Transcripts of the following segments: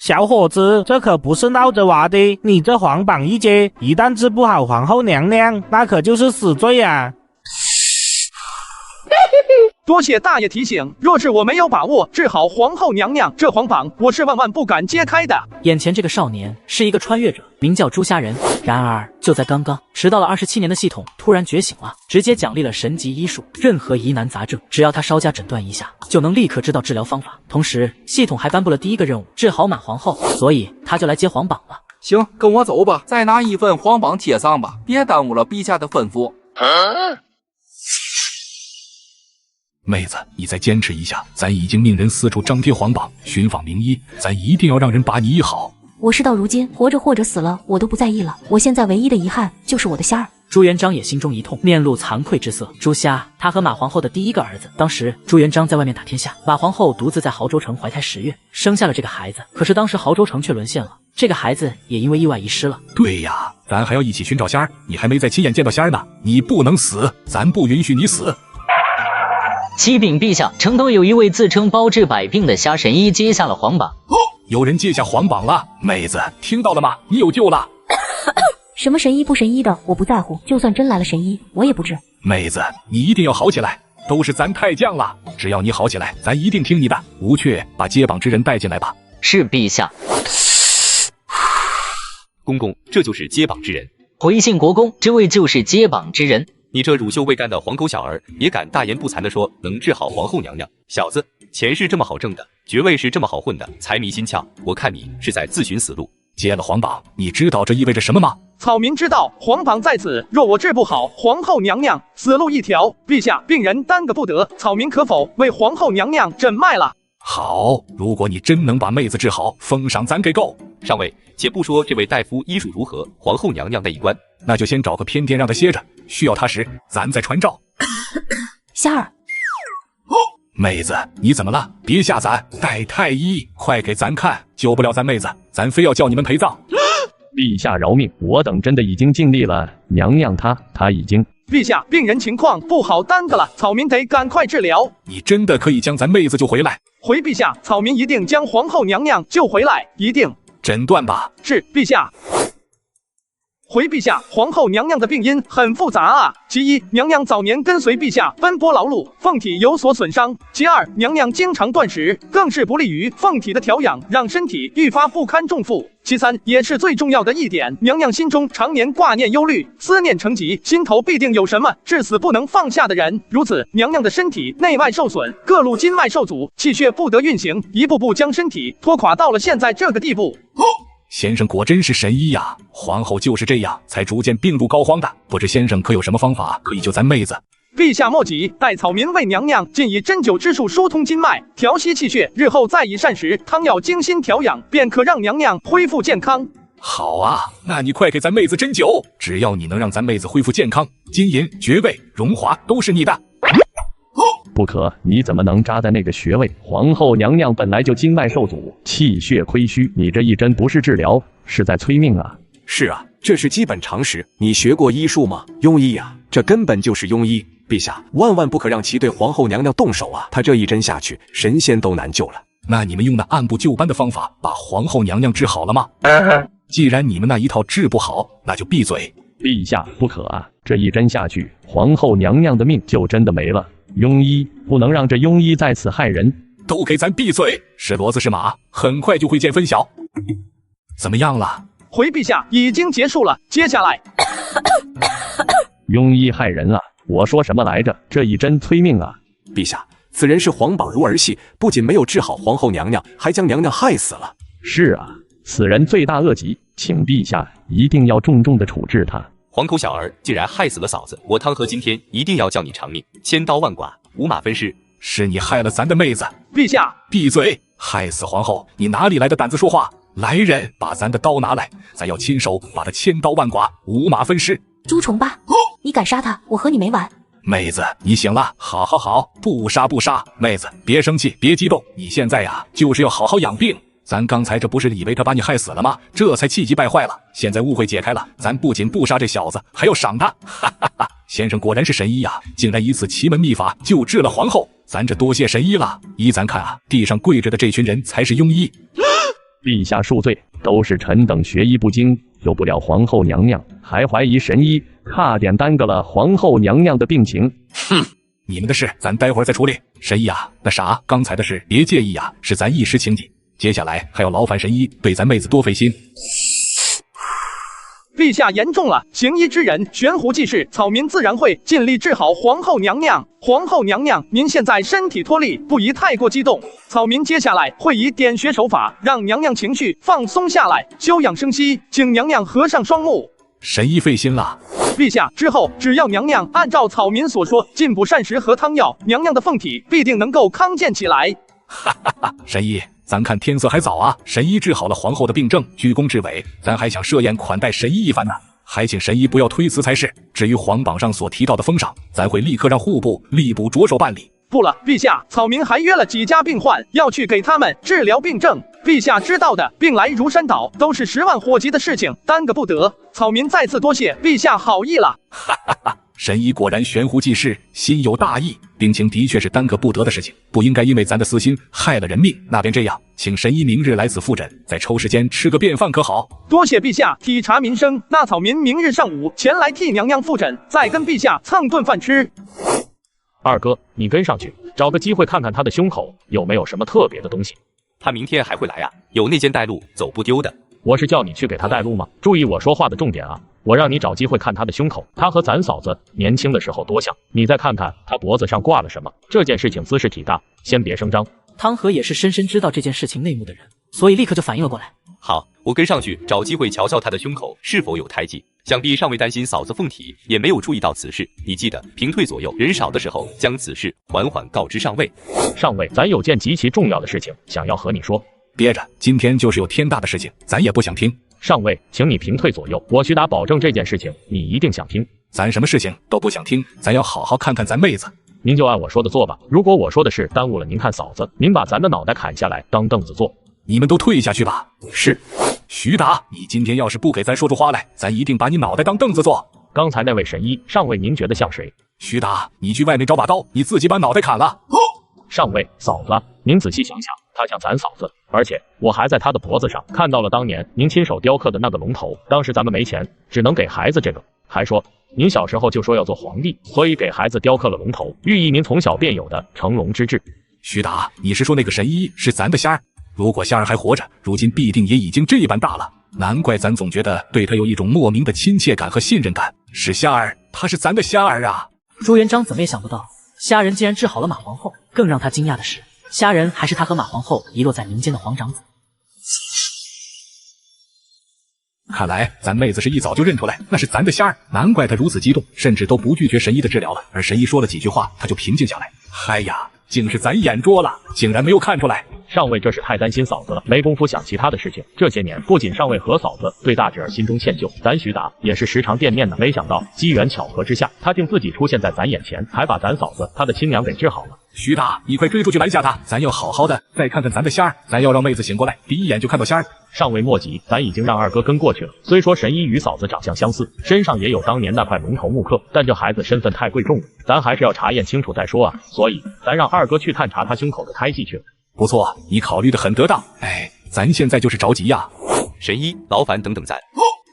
小伙子，这可不是闹着玩的，你这皇榜一揭，一旦治不好皇后娘娘，那可就是死罪啊！多谢大爷提醒，若是我没有把握治好皇后娘娘，这皇榜我是万万不敢揭开的。眼前这个少年是一个穿越者，名叫朱虾仁。然而就在刚刚，迟到了27年的系统突然觉醒了，直接奖励了神级医术，任何疑难杂症，只要他稍加诊断一下，就能立刻知道治疗方法。同时，系统还颁布了第一个任务，治好马皇后，所以他就来接皇榜了。行，跟我走吧，再拿一份皇榜贴上吧，别耽误了陛下的吩咐。妹子，你再坚持一下，咱已经命人四处张贴皇榜，寻访名医，咱一定要让人把你医好。我事到如今，活着或者死了，我都不在意了。我现在唯一的遗憾就是我的仙儿。朱元璋也心中一痛，面露惭愧之色。朱虾，他和马皇后的第一个儿子。当时朱元璋在外面打天下，马皇后独自在亳州城怀胎10月，生下了这个孩子。可是当时亳州城却沦陷了，这个孩子也因为意外遗失了。对呀，咱还要一起寻找仙儿，你还没在亲眼见到仙儿呢，你不能死，咱不允许你死。启禀陛下，城头有一位自称包治百病的虾神医接下了皇榜。有人接下皇榜了，妹子，听到了吗？你有救了。什么神医不神医的，我不在乎，就算真来了神医，我也不治。妹子，你一定要好起来，都是咱太将了，只要你好起来，咱一定听你的。吴阙，把接榜之人带进来吧。是陛下。公公，这就是接榜之人。回信国公，这位就是接榜之人。你这乳臭未干的黄狗小儿，也敢大言不惭地说能治好皇后娘娘？小子，钱是这么好挣的，爵位是这么好混的，财迷心窍，我看你是在自寻死路。接了皇榜，你知道这意味着什么吗？草民知道，皇榜在此，若我治不好皇后娘娘，死路一条。陛下，病人耽搁不得，草民可否为皇后娘娘诊脉了？好，如果你真能把妹子治好，封赏咱给够。上位，且不说这位大夫医术如何，皇后娘娘那一关，那就先找个偏殿让他歇着，需要他时，咱再传召。仙儿，妹子，你怎么了？别吓咱，带太医，快给咱看，救不了咱妹子，咱非要叫你们陪葬。陛下饶命，我等真的已经尽力了，娘娘她已经。陛下，病人情况不好耽搁了，草民得赶快治疗。你真的可以将咱妹子救回来？回陛下，草民一定将皇后娘娘救回来，一定。诊断吧。是，陛下。回陛下，皇后娘娘的病因很复杂啊。其一，娘娘早年跟随陛下奔波劳碌，凤体有所损伤；其二，娘娘经常断食，更是不利于凤体的调养，让身体愈发不堪重负。其三，也是最重要的一点，娘娘心中常年挂念忧虑，思念成疾，心头必定有什么至死不能放下的人。如此，娘娘的身体内外受损，各路筋脉受阻，气血不得运行，一步步将身体拖垮到了现在这个地步。先生果真是神医呀！皇后就是这样才逐渐病入膏肓的，不知先生可有什么方法可以救咱妹子？陛下莫急，待草民为娘娘尽以针灸之术疏通筋脉，调息气血，日后再以膳食汤药精心调养，便可让娘娘恢复健康。好啊，那你快给咱妹子针灸，只要你能让咱妹子恢复健康，金银、爵位、荣华都是你的。不可，你怎么能扎在那个穴位？皇后娘娘本来就经脉受阻，气血亏虚，你这一针不是治疗，是在催命啊！是啊，这是基本常识。你学过医术吗？庸医啊，这根本就是庸医。陛下，万万不可让其对皇后娘娘动手啊！他这一针下去，神仙都难救了。那你们用那按部就班的方法把皇后娘娘治好了吗？既然你们那一套治不好，那就闭嘴。陛下，不可啊！这一针下去，皇后娘娘的命就真的没了。庸医不能让这庸医在此害人，都给咱闭嘴！是骡子是马，很快就会见分晓。怎么样了？回陛下，已经结束了。接下来，庸医害人啊！我说什么来着？这一针催命啊！陛下，此人是皇榜如儿戏，不仅没有治好皇后娘娘，还将娘娘害死了。是啊，此人罪大恶极，请陛下一定要重重的处置他。黄口小儿竟然害死了嫂子，我汤和今天一定要叫你偿命，千刀万剐，五马分尸。是你害了咱的妹子。陛下，闭嘴！害死皇后，你哪里来的胆子说话？来人，把咱的刀拿来，咱要亲手把他千刀万剐，五马分尸。朱重八，你敢杀他，我和你没完。妹子，你醒了，好好好，不杀不杀。妹子，别生气，别激动，你现在呀，就是要好好养病。咱刚才这不是以为他把你害死了吗？这才气急败坏了。现在误会解开了，咱不仅不杀这小子，还要赏他。哈哈哈！先生果然是神医呀，竟然以此奇门秘法救治了皇后。咱这多谢神医了。依咱看啊，地上跪着的这群人才是庸医。陛下恕罪，都是臣等学艺不精，救不了皇后娘娘，还怀疑神医，差点耽搁了皇后娘娘的病情。哼，你们的事咱待会儿再处理。神医啊，那啥，刚才的事别介意啊，是咱一时情急。接下来还要劳烦神医对咱妹子多费心。陛下言重了，行医之人悬壶济世，草民自然会尽力治好皇后娘娘。皇后娘娘，您现在身体脱力，不宜太过激动。草民接下来会以点穴手法，让娘娘情绪放松下来，休养生息，请娘娘合上双目。神医费心了。陛下，之后只要娘娘按照草民所说进补膳食和汤药，娘娘的凤体必定能够康健起来。哈哈哈，神医，咱看天色还早啊，神医治好了皇后的病症，居功至伟，咱还想设宴款待神医一番呢，还请神医不要推辞才是。至于皇榜上所提到的封赏，咱会立刻让户部、吏部着手办理。不了，陛下，草民还约了几家病患，要去给他们治疗病症。陛下知道的，病来如山倒，都是10万火急的事情，耽搁不得。草民再次多谢陛下好意了。哈哈哈，神医果然悬壶济世，心有大义。病情的确是耽搁不得的事情，不应该因为咱的私心害了人命。那便这样，请神医明日来此复诊，再抽时间吃个便饭可好？多谢陛下体察民生，那草民明日上午前来替娘娘复诊，再跟陛下蹭顿饭吃。二哥，你跟上去，找个机会看看他的胸口有没有什么特别的东西。他明天还会来啊，有那件带路，走不丢的。我是叫你去给他带路吗？注意我说话的重点啊！我让你找机会看他的胸口，他和咱嫂子年轻的时候多像。你再看看他脖子上挂了什么。这件事情姿势体大，先别声张。汤和也是深深知道这件事情内幕的人，所以立刻就反应了过来。好，我跟上去找机会瞧瞧他的胸口是否有胎记。想必上尉担心嫂子凤体，也没有注意到此事。你记得平退左右，人少的时候将此事缓缓告知上尉。上尉，咱有件极其重要的事情想要和你说。憋着，今天就是有天大的事情，咱也不想听。上尉，请你平退左右，我徐达保证这件事情你一定想听。咱什么事情都不想听，咱要好好看看咱妹子。您就按我说的做吧。如果我说的是耽误了您看嫂子，您把咱的脑袋砍下来当凳子坐。你们都退下去吧。是。徐达，你今天要是不给咱说出话来，咱一定把你脑袋当凳子坐。刚才那位神医，上尉您觉得像谁？徐达，你去外面找把刀，你自己把脑袋砍了。上尉，嫂子，您仔细想想，她像咱嫂子，而且我还在她的脖子上看到了当年您亲手雕刻的那个龙头。当时咱们没钱，只能给孩子这个，还说您小时候就说要做皇帝，所以给孩子雕刻了龙头，寓意您从小便有的成龙之志。徐达，你是说那个神医是咱的仙儿？如果仙儿还活着，如今必定也已经这般大了。难怪咱总觉得对他有一种莫名的亲切感和信任感。是仙儿，他是咱的仙儿啊！朱元璋怎么也想不到，虾仁竟然治好了马皇后。更让他惊讶的是，虾仁还是他和马皇后遗落在民间的皇长子。看来咱妹子是一早就认出来那是咱的仙儿，难怪她如此激动，甚至都不拒绝神医的治疗了。而神医说了几句话，她就平静下来。嗨呀，竟是咱眼拙了，竟然没有看出来。上尉这是太担心嫂子了，没工夫想其他的事情。这些年，不仅上尉和嫂子对大侄儿心中歉疚，咱徐达也是时常惦念的。没想到机缘巧合之下，他竟自己出现在咱眼前，还把咱嫂子他的亲娘给治好了。徐达，你快追出去拦下他！咱要好好的再看看咱的仙儿，咱要让妹子醒过来，第一眼就看到仙儿。上尉莫急，咱已经让二哥跟过去了。虽说神医与嫂子长相相似，身上也有当年那块龙头木刻，但这孩子身份太贵重了，咱还是要查验清楚再说啊。所以咱让二哥去探查他胸口的胎记去了。不错，你考虑的很得当。哎，咱现在就是着急呀。神医，劳烦等等咱。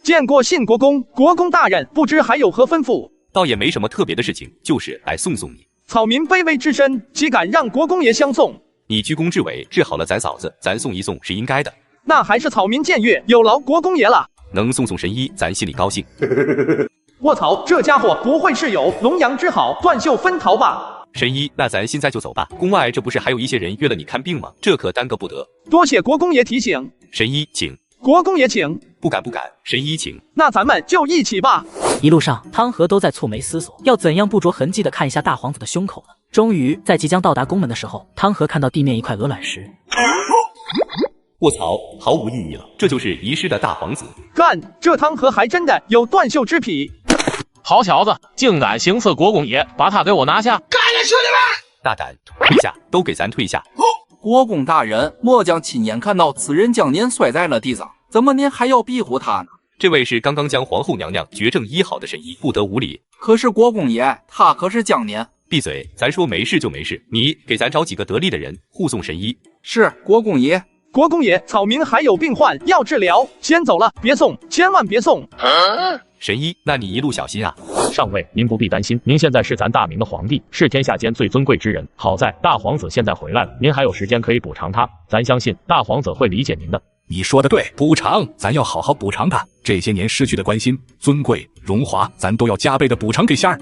见过信国公，国公大人，不知还有何吩咐？倒也没什么特别的事情，就是来送送你。草民卑微之身，岂敢让国公爷相送？你居功至伟，治好了咱嫂子，咱送一送是应该的。那还是草民僭越，有劳国公爷了。能送送神医，咱心里高兴。卧槽，这家伙不会是有龙阳之好，断袖分桃吧？神医，那咱现在就走吧。宫外这不是还有一些人约了你看病吗？这可耽搁不得。多谢国公爷提醒。神医，请。国公爷请。不敢不敢，神医请。那咱们就一起吧。一路上，汤和都在蹙眉思索，要怎样不着痕迹的看一下大皇子的胸口呢？终于，在即将到达宫门的时候，汤和看到地面一块鹅卵石。卧槽，毫无意义了，这就是遗失的大皇子。干，这汤和还真的有断袖之癖。好小子，竟敢行刺国公爷，把他给我拿下！干了，兄弟们！大胆，退下，都给咱退下！国公大人，末将亲眼看到此人将您摔在了地上，怎么您还要庇护他呢？这位是刚刚将皇后娘娘绝症医好的神医，不得无礼。可是国公爷，他可是将您。闭嘴，咱说没事就没事，你给咱找几个得力的人护送神医。是，国公爷。国公爷，草民还有病患要治疗，先走了，别送，千万别送。神医，那你一路小心啊。上尉，您不必担心，您现在是咱大明的皇帝，是天下间最尊贵之人。好在大皇子现在回来了，您还有时间可以补偿他，咱相信大皇子会理解您的。你说的对，补偿，咱要好好补偿他。这些年失去的关心、尊贵、荣华，咱都要加倍的补偿给仙儿。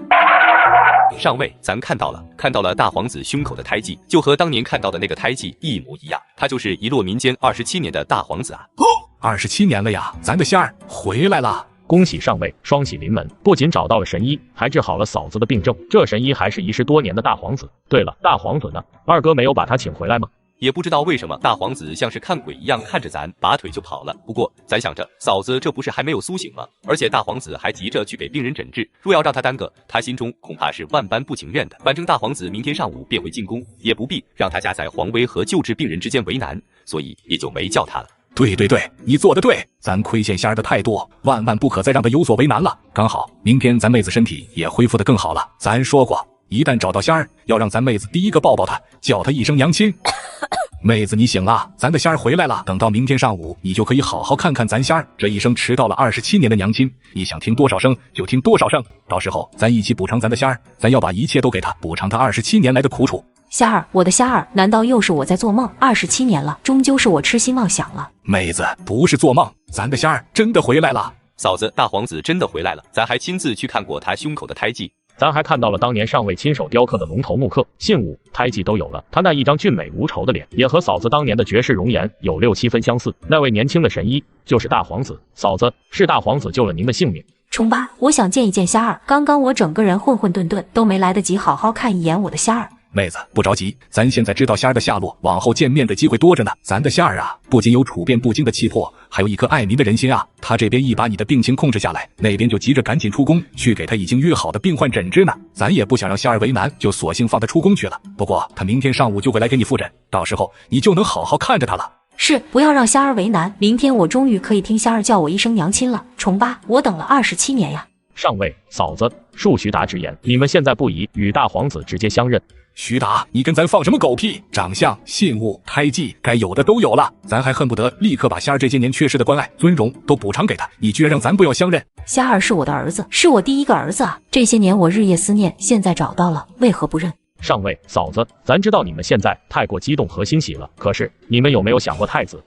上尉，咱看到了大皇子胸口的胎记，就和当年看到的那个胎记一模一样，他就是遗落民间27年的大皇子啊。27年了呀，咱的仙儿回来了。恭喜上尉，双喜临门，不仅找到了神医，还治好了嫂子的病症。这神医还是遗失多年的大皇子。对了，大皇子呢？二哥没有把他请回来吗？也不知道为什么大皇子像是看鬼一样看着咱，拔腿就跑了。不过咱想着，嫂子这不是还没有苏醒吗？而且大皇子还急着去给病人诊治，若要让他耽搁，他心中恐怕是万般不情愿的。反正大皇子明天上午便会进宫，也不必让他夹在皇威和救治病人之间为难，所以也就没叫他了。对，你做得对，咱亏欠仙儿的太多，万万不可再让他有所为难了。刚好明天咱妹子身体也恢复得更好了，咱说过，一旦找到仙儿，要让咱妹子第一个抱抱她，叫她一声娘亲。妹子你醒了，咱的仙儿回来了，等到明天上午，你就可以好好看看咱仙儿这一生迟到了27年的娘亲，你想听多少声就听多少声，到时候咱一起补偿咱的仙儿，咱要把一切都给她，补偿她27年来的苦楚。仙儿，我的仙儿，难道又是我在做梦？27年了，终究是我痴心妄想了。妹子，不是做梦，咱的仙儿真的回来了。嫂子，大皇子真的回来了，咱还亲自去看过他胸口的胎记。咱还看到了当年上尉亲手雕刻的龙头木刻，信物、胎记都有了。他那一张俊美无愁的脸，也和嫂子当年的绝世容颜有6、7分相似。那位年轻的神医就是大皇子，嫂子，是大皇子救了您的性命。冲吧，我想见一见仙儿，刚刚我整个人混混沌沌，都没来得及好好看一眼我的仙儿。妹子不着急，咱现在知道仙儿的下落，往后见面的机会多着呢。咱的仙儿啊，不仅有处变不惊的气魄，还有一颗爱民的人心啊。他这边一把你的病情控制下来，那边就急着赶紧出宫去给他已经约好的病患诊治呢。咱也不想让仙儿为难，就索性放他出宫去了。不过他明天上午就会来给你复诊，到时候你就能好好看着他了。是，不要让仙儿为难，明天我终于可以听仙儿叫我一声娘亲了。崇巴，我等了27年呀。上尉，嫂子，恕徐达直言，你们现在不宜与大皇子直接相认。徐达，你跟咱放什么狗屁？长相、信物、胎记，该有的都有了，咱还恨不得立刻把仙儿这些年缺失的关爱、尊荣都补偿给他。你居然让咱不要相认？仙儿是我的儿子，是我第一个儿子啊！这些年我日夜思念，现在找到了，为何不认？上尉，嫂子，咱知道你们现在太过激动和欣喜了，可是你们有没有想过太子？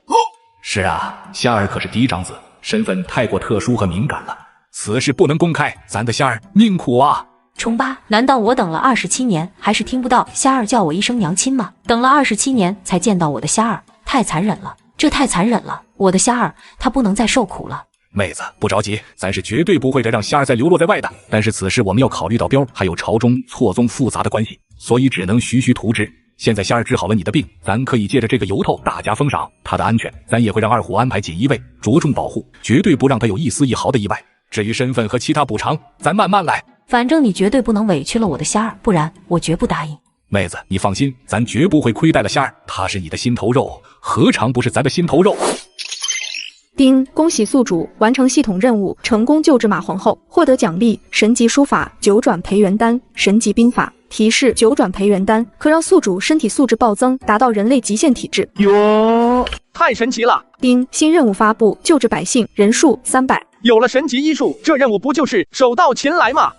是啊，仙儿可是嫡长子，身份太过特殊和敏感了，此事不能公开，咱的仙儿命苦啊！冲吧，难道我等了27年，还是听不到仙儿叫我一声娘亲吗？等了27年才见到我的仙儿，太残忍了，这太残忍了！我的仙儿，她不能再受苦了。妹子不着急，咱是绝对不会再让仙儿再流落在外的。但是此事我们要考虑到标还有朝中错综复杂的关系，所以只能徐徐图之。现在仙儿治好了你的病，咱可以借着这个由头大加封赏，他的安全咱也会让二虎安排锦衣卫着重保护，绝对不让他有一丝一毫的意外。至于身份和其他补偿，咱慢慢来。反正你绝对不能委屈了我的仙儿，不然我绝不答应。妹子，你放心，咱绝不会亏待了仙儿，他是你的心头肉，何尝不是咱的心头肉？丁，恭喜宿主完成系统任务，成功救治马皇后，获得奖励神级书法9转培元丹、神级兵法。提示：9转培元丹可让宿主身体素质暴增，达到人类极限体质。哟，太神奇了！丁，新任务发布，救治百姓，人数300。有了神级医术，这任务不就是手到擒来吗？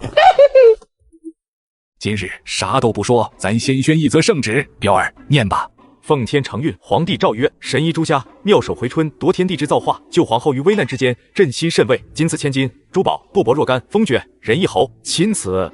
今日啥都不说，咱先宣一则圣旨，彪儿念吧。奉天承运，皇帝诏曰：神医朱家妙手回春，夺天地之造化，救皇后于危难之间，振兴甚慰。金赐千金，珠宝布帛若干，封爵人一侯，钦此。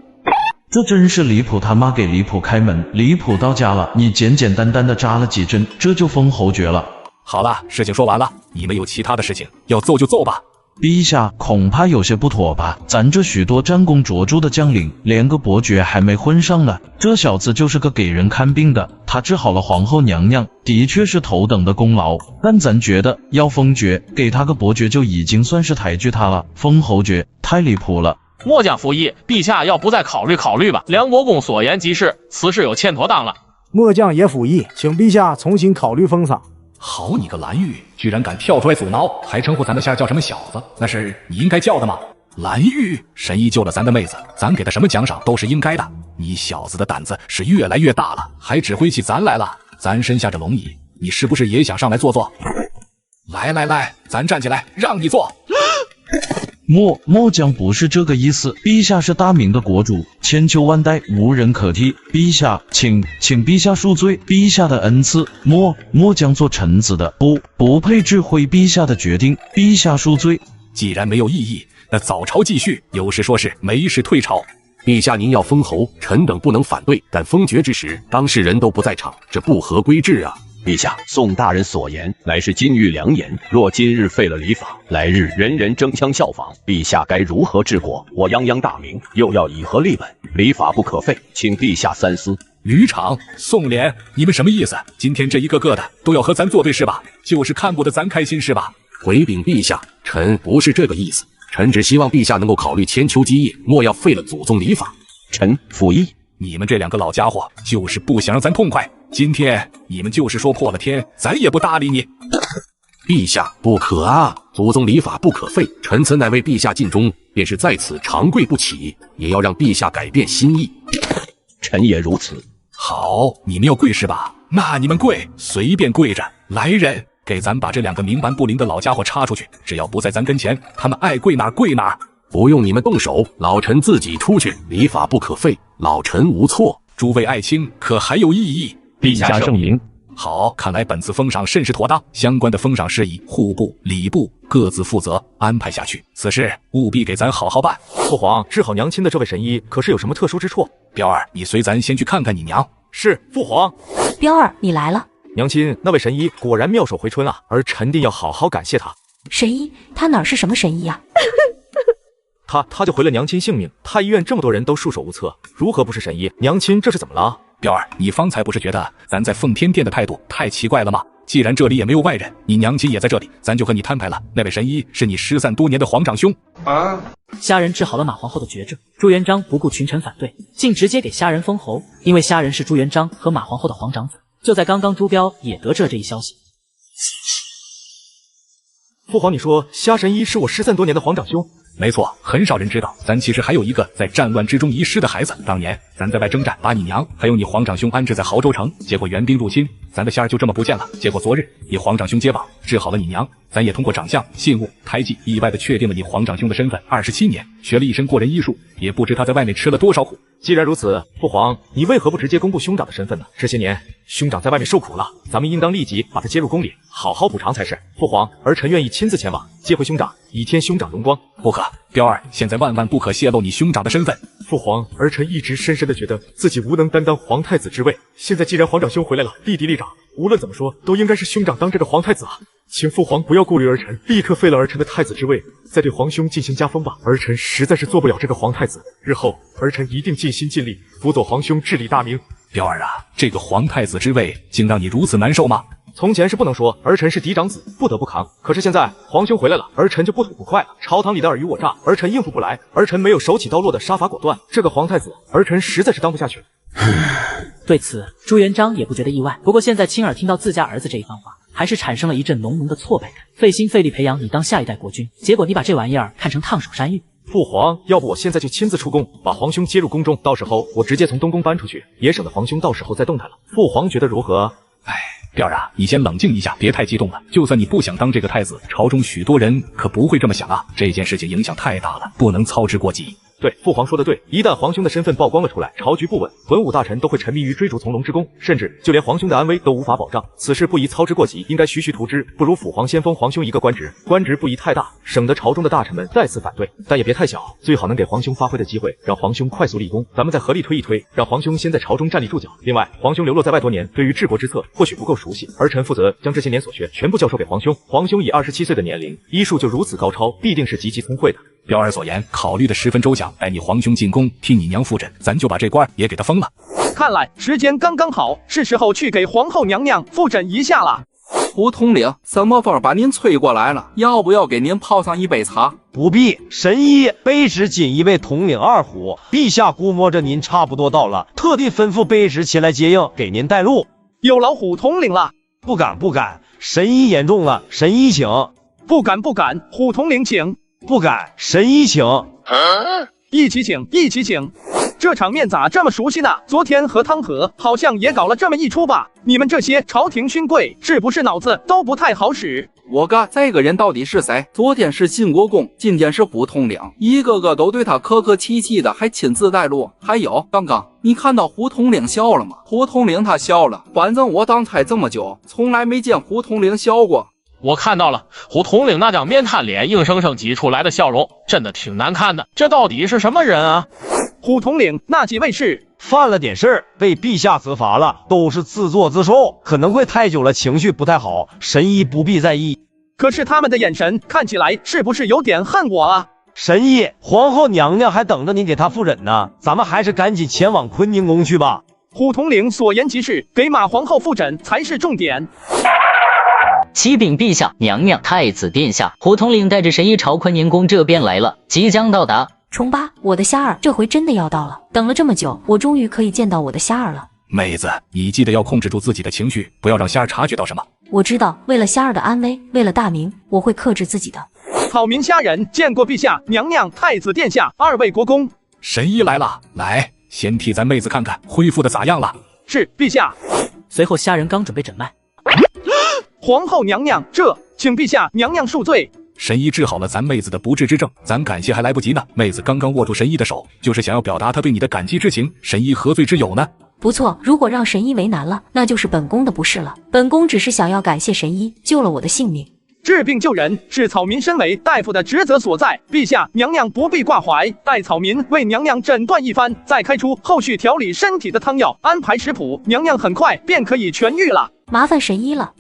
这真是离谱他妈给离谱开门，离谱到家了！你简简单单的扎了几针，这就封侯爵了。好了，事情说完了，你们有其他的事情要奏就奏吧。陛下，恐怕有些不妥吧？咱这许多战功卓著的将领，连个伯爵还没混上呢。这小子就是个给人看病的，他治好了皇后娘娘，的确是头等的功劳。但咱觉得要封爵，给他个伯爵就已经算是抬举他了，封侯爵太离谱了。末将服役，陛下要不再考虑考虑吧？梁国公所言极是，此事有欠妥当了。末将也服役，请陛下重新考虑封赏。好你个蓝玉，居然敢跳出来阻挠，还称呼咱的仙儿叫什么小子？那是你应该叫的吗？蓝玉，神医救了咱的妹子，咱给他什么奖赏都是应该的。你小子的胆子是越来越大了，还指挥起咱来了。咱身下这龙椅你是不是也想上来坐坐？来来来，咱站起来，让你坐。末将不是这个意思，陛下是大明的国主，千秋万代无人可替。陛下，请陛下恕罪，陛下的恩赐，末将做臣子的，不配指挥陛下的决定，陛下恕罪。既然没有异议，那早朝继续，有事说事，没事退朝。陛下您要封侯，臣等不能反对，但封爵之时，当事人都不在场，这不合规制啊。陛下，宋大人所言乃是金玉良言。若今日废了礼法，来日人人争相效仿，陛下该如何治国？我泱泱大明又要以何立本？礼法不可废，请陛下三思。吕敞、宋濂，你们什么意思？今天这一个个的都要和咱作对是吧？就是看不得咱开心是吧？回禀陛下，臣不是这个意思，臣只希望陛下能够考虑千秋基业，莫要废了祖宗礼法。臣附议。你们这两个老家伙就是不想让咱痛快，今天你们就是说破了天，咱也不搭理你。陛下不可啊，祖宗礼法不可废，臣此乃为陛下尽忠，便是在此长跪不起，也要让陛下改变心意。臣也如此。好，你们要跪是吧？那你们跪，随便跪着。来人，给咱把这两个冥顽不灵的老家伙插出去，只要不在咱跟前，他们爱跪哪儿跪哪儿。不用你们动手，老臣自己出去。礼法不可废，老臣无错。诸位爱卿，可还有异议？陛下圣明。好，看来本次封赏甚是妥当，相关的封赏事宜，户部、礼部各自负责安排下去。此事务必给咱好好办。父皇，治好娘亲的这位神医，可是有什么特殊之处？彪儿，你随咱先去看看你娘。是，父皇。彪儿，你来了。娘亲，那位神医果然妙手回春啊，而臣定要好好感谢他。神医？他哪是什么神医啊？他就回了娘亲性命，他医院这么多人都束手无策，如何不是神医？娘亲这是怎么了？彪儿，你方才不是觉得咱在奉天殿的态度太奇怪了吗？既然这里也没有外人，你娘亲也在这里，咱就和你摊牌了。那位神医是你失散多年的皇长兄啊！虾仁治好了马皇后的绝症，朱元璋不顾群臣反对，竟直接给虾仁封侯，因为虾仁是朱元璋和马皇后的皇长子。就在刚刚，朱标也得知了这一消息。父皇，你说虾神医是我失散多年的皇长兄？没错，很少人知道，咱其实还有一个在战乱之中遗失的孩子。当年咱在外征战，把你娘还有你皇长兄安置在亳州城，结果援兵入侵，咱的仙儿就这么不见了。结果昨日你皇长兄接榜，治好了你娘，咱也通过长相、信物、胎记，意外的确定了你皇长兄的身份。27年，学了一身过人医术，也不知他在外面吃了多少苦。既然如此，父皇，你为何不直接公布兄长的身份呢？这些年兄长在外面受苦了，咱们应当立即把他接入宫里，好好补偿才是。父皇，儿臣愿意亲自前往接回兄长，以添兄长荣光。不可，彪儿，现在万万不可泄露你兄长的身份。父皇，儿臣一直深深的觉得自己无能担当皇太子之位，现在既然皇长兄回来了，立嫡立长，无论怎么说都应该是兄长当这个皇太子啊！请父皇不要顾虑儿臣，立刻废了儿臣的太子之位，再对皇兄进行加封吧。儿臣实在是做不了这个皇太子，日后儿臣一定尽心尽力辅佐皇兄治理大明。彪儿啊，这个皇太子之位竟让你如此难受吗？从前是不能说儿臣是嫡长子，不得不扛。可是现在皇兄回来了，儿臣就不吐不快了。朝堂里的尔虞我诈，儿臣应付不来。儿臣没有手起刀落的杀伐果断，这个皇太子，儿臣实在是当不下去。对此，朱元璋也不觉得意外。不过现在亲耳听到自家儿子这一番话，还是产生了一阵浓浓的挫败感。费心费力培养你当下一代国君，结果你把这玩意儿看成烫手山芋。父皇，要不我现在就亲自出宫，把皇兄接入宫中，到时候我直接从东宫搬出去，也省得皇兄到时候再动弹了。父皇觉得如何？彪儿啊，你先冷静一下，别太激动了。就算你不想当这个太子，朝中许多人可不会这么想啊。这件事情影响太大了，不能操之过急。对，父皇说的对，一旦皇兄的身份曝光了出来，朝局不稳，文武大臣都会沉迷于追逐从龙之功，甚至就连皇兄的安危都无法保障。此事不宜操之过急，应该徐徐图之。不如父皇先封皇兄一个官职，官职不宜太大，省得朝中的大臣们再次反对，但也别太小，最好能给皇兄发挥的机会，让皇兄快速立功，咱们再合力推一推，让皇兄先在朝中站立住脚。另外，皇兄流落在外多年，对于治国之策或许不够熟悉，儿臣负责将这些年所学全部教授给皇兄。皇兄以27岁的年龄，医术就如此高超，必定是极其聪慧的。彪儿所言考虑的十分周详，待你皇兄进宫替你娘复诊，咱就把这官也给他封了。看来时间刚刚好，是时候去给皇后娘娘复诊一下了。胡统领，怎么风把您催过来了？要不要给您泡上一杯茶？不必，神医卑职锦衣卫统领二虎，陛下估摸着您差不多到了，特地吩咐卑职前来接应，给您带路。有劳虎统领了。不敢，神医言重了，神医请。不敢，虎统领请。不敢，神医请。一起请。这场面咋这么熟悉呢？昨天和汤和好像也搞了这么一出吧？你们这些朝廷勋贵是不是脑子都不太好使？我哥，这个人到底是谁？昨天是晋国公，今天是胡统领，一个个都对他客客气气的，还亲自带路。还有，刚刚你看到胡统领笑了吗？胡统领他笑了，反正我当差这么久，从来没见胡统领笑过。我看到了，胡统领那张面瘫脸硬生生挤出来的笑容，真的挺难看的。这到底是什么人啊？胡统领那几位是犯了点事儿，被陛下责罚了，都是自作自受，可能会太久了，情绪不太好，神医不必在意。可是他们的眼神看起来是不是有点恨我啊？神医，皇后娘娘还等着你给她复诊呢，咱们还是赶紧前往坤宁宫去吧。胡统领所言极是，给马皇后复诊才是重点。启禀陛下、娘娘、太子殿下，胡统领带着神医朝坤宁宫这边来了，即将到达。重八，我的虾儿这回真的要到了，等了这么久，我终于可以见到我的虾儿了。妹子，你记得要控制住自己的情绪，不要让虾儿察觉到什么。我知道，为了虾儿的安危，为了大明，我会克制自己的。草民虾人见过陛下、娘娘、太子殿下二位国公。神医来了，来，先替咱妹子看看恢复的咋样了。是，陛下。随后虾人刚准备诊脉，皇后娘娘，请陛下、娘娘恕罪。神医治好了咱妹子的不治之症，咱感谢还来不及呢。妹子刚刚握住神医的手，就是想要表达她对你的感激之情。神医何罪之有呢？不错，如果让神医为难了，那就是本宫的不是了。本宫只是想要感谢神医救了我的性命。治病救人是草民身为大夫的职责所在，陛下、娘娘不必挂怀，待草民为娘娘诊断一番，再开出后续调理身体的汤药，安排食谱，娘娘很快便可以痊愈了。麻烦神医了。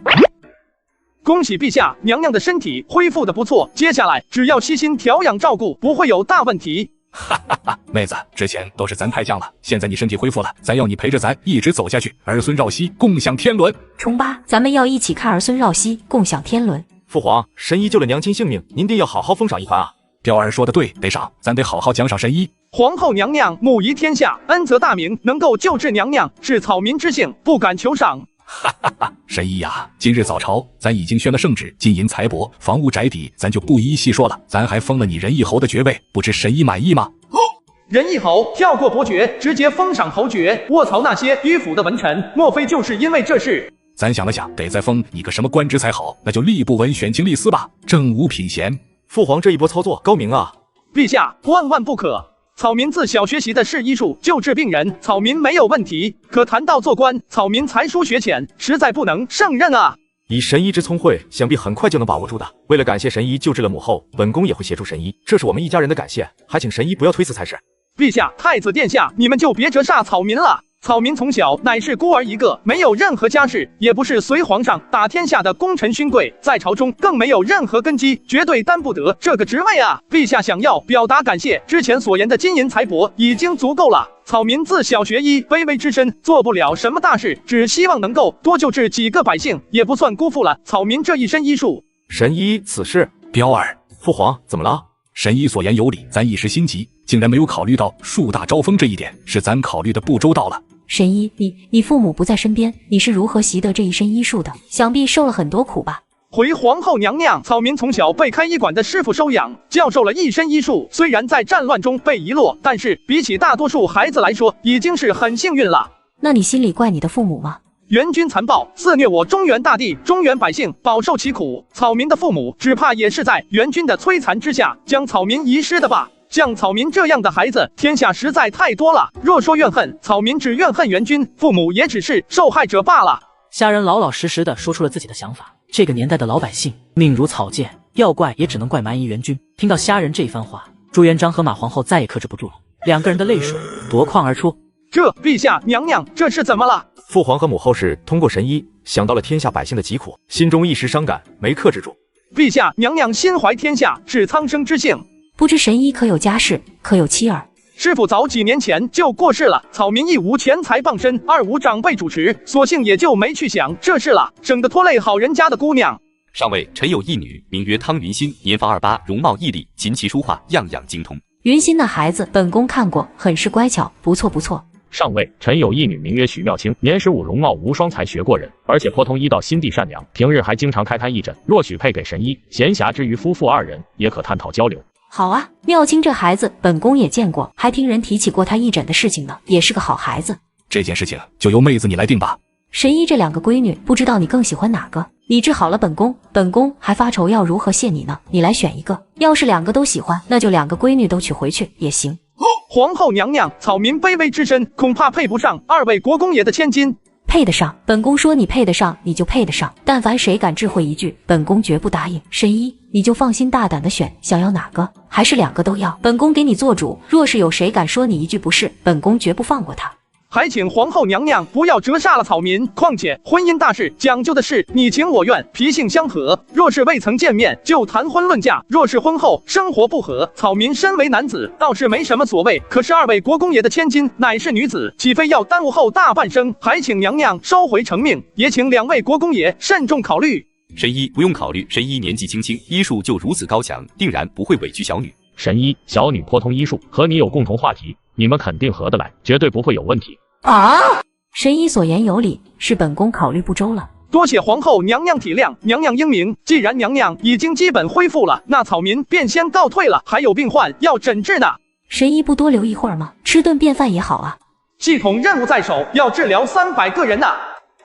恭喜陛下、娘娘的身体恢复的不错，接下来只要悉心调养照顾，不会有大问题。哈哈哈，妹子，之前都是咱太犟了，现在你身体恢复了，咱要你陪着咱一直走下去，儿孙绕膝，共享天伦。重八，咱们要一起看儿孙绕膝，共享天伦。父皇，神医救了娘亲性命，您定要好好封赏一番啊！彪儿说的对，得赏，咱得好好奖赏神医。皇后娘娘母仪天下，恩泽大明，能够救治娘娘，是草民之幸，不敢求赏。哈哈哈，神医呀，今日早朝咱已经宣了圣旨，金银财帛、房屋宅邸，咱就不一一细说了。咱还封了你仁义侯的爵位，不知神医满意吗？仁义侯跳过伯爵，直接封赏侯爵。卧槽，那些迂腐的文臣，莫非就是因为这事？咱想了想，得再封你个什么官职才好？那就吏部文选卿吏司吧，正五品衔。父皇这一波操作高明啊！陛下，万万不可！草民自小学习的是医术，救治病人，草民没有问题。可谈到做官，草民才疏学浅，实在不能胜任啊！以神医之聪慧，想必很快就能把握住的。为了感谢神医救治了母后，本宫也会协助神医，这是我们一家人的感谢，还请神医不要推辞才是。陛下、太子殿下，你们就别折煞草民了。草民从小乃是孤儿一个，没有任何家世，也不是随皇上打天下的功臣勋贵，在朝中更没有任何根基，绝对担不得这个职位啊！陛下想要表达感谢，之前所言的金银财帛已经足够了。草民自小学医，卑微之身，做不了什么大事，只希望能够多救治几个百姓，也不算辜负了草民这一身医术。神医此事，彪儿，父皇怎么了？神医所言有理，咱一时心急，竟然没有考虑到树大招风这一点，是咱考虑的不周到了。神医，你父母不在身边，你是如何习得这一身医术的？想必受了很多苦吧？回皇后娘娘，草民从小被开医馆的师傅收养，教授了一身医术，虽然在战乱中被遗落，但是比起大多数孩子来说，已经是很幸运了。那你心里怪你的父母吗？元军残暴，肆虐我中原大地，中原百姓饱受其苦。草民的父母只怕也是在元军的摧残之下，将草民遗失的吧？像草民这样的孩子，天下实在太多了。若说怨恨，草民只怨恨元军，父母也只是受害者罢了。虾人老老实实的说出了自己的想法。这个年代的老百姓命如草芥，要怪也只能怪蛮夷元军。听到虾人这番话，朱元璋和马皇后再也克制不住了，两个人的泪水夺眶而出。陛下娘娘，这是怎么了？父皇和母后是通过神医想到了天下百姓的疾苦，心中一时伤感，没克制住。陛下娘娘心怀天下，是苍生之幸。不知神医可有家室，可有妻儿？师傅早几年前就过世了，草民一无钱财傍身，二无长辈主持，索性也就没去想这事了，省得拖累好人家的姑娘。上位臣有一女，名曰汤云馨，年方28，容貌毅丽，琴棋书画样样精通。云馨那孩子，本宫看过，很是乖巧，不错不错。上位臣有一女，名曰许妙清，年15，容貌无双，才学过人，而且颇通医道，心地善良，平日还经常开摊义诊。若许配给神医，闲暇之余夫妇二人也可探讨交流。好啊，妙清这孩子本宫也见过，还听人提起过他义诊的事情呢，也是个好孩子。这件事情就由妹子你来定吧。神医这2个闺女，不知道你更喜欢哪个？你治好了本宫，本宫还发愁要如何谢你呢。你来选一个，要是2个都喜欢，那就2个闺女都娶回去也行。皇后娘娘，草民卑微之身，恐怕配不上2位国公爷的千金。配得上，本宫说你配得上，你就配得上。但凡谁敢智慧一句，本宫绝不答应。神医，你就放心大胆的选，想要哪个？还是2个都要？本宫给你做主。若是有谁敢说你一句不是，本宫绝不放过他。还请皇后娘娘不要折煞了草民。况且婚姻大事讲究的是你情我愿，脾性相合。若是未曾见面就谈婚论嫁，若是婚后生活不和，草民身为男子倒是没什么所谓。可是2位国公爷的千金乃是女子，岂非要耽误后大半生？还请娘娘收回成命，也请2位国公爷慎重考虑。神医不用考虑，神医年纪轻轻，医术就如此高强，定然不会委屈小女。神医，小女颇通医术，和你有共同话题，你们肯定合得来，绝对不会有问题。神医所言有理，是本宫考虑不周了。多谢皇后娘娘体谅，娘娘英明。既然娘娘已经基本恢复了，那草民便先告退了，还有病患要诊治呢。神医不多留一会儿吗？吃顿便饭也好啊。系统任务在手，要治疗300个人呢。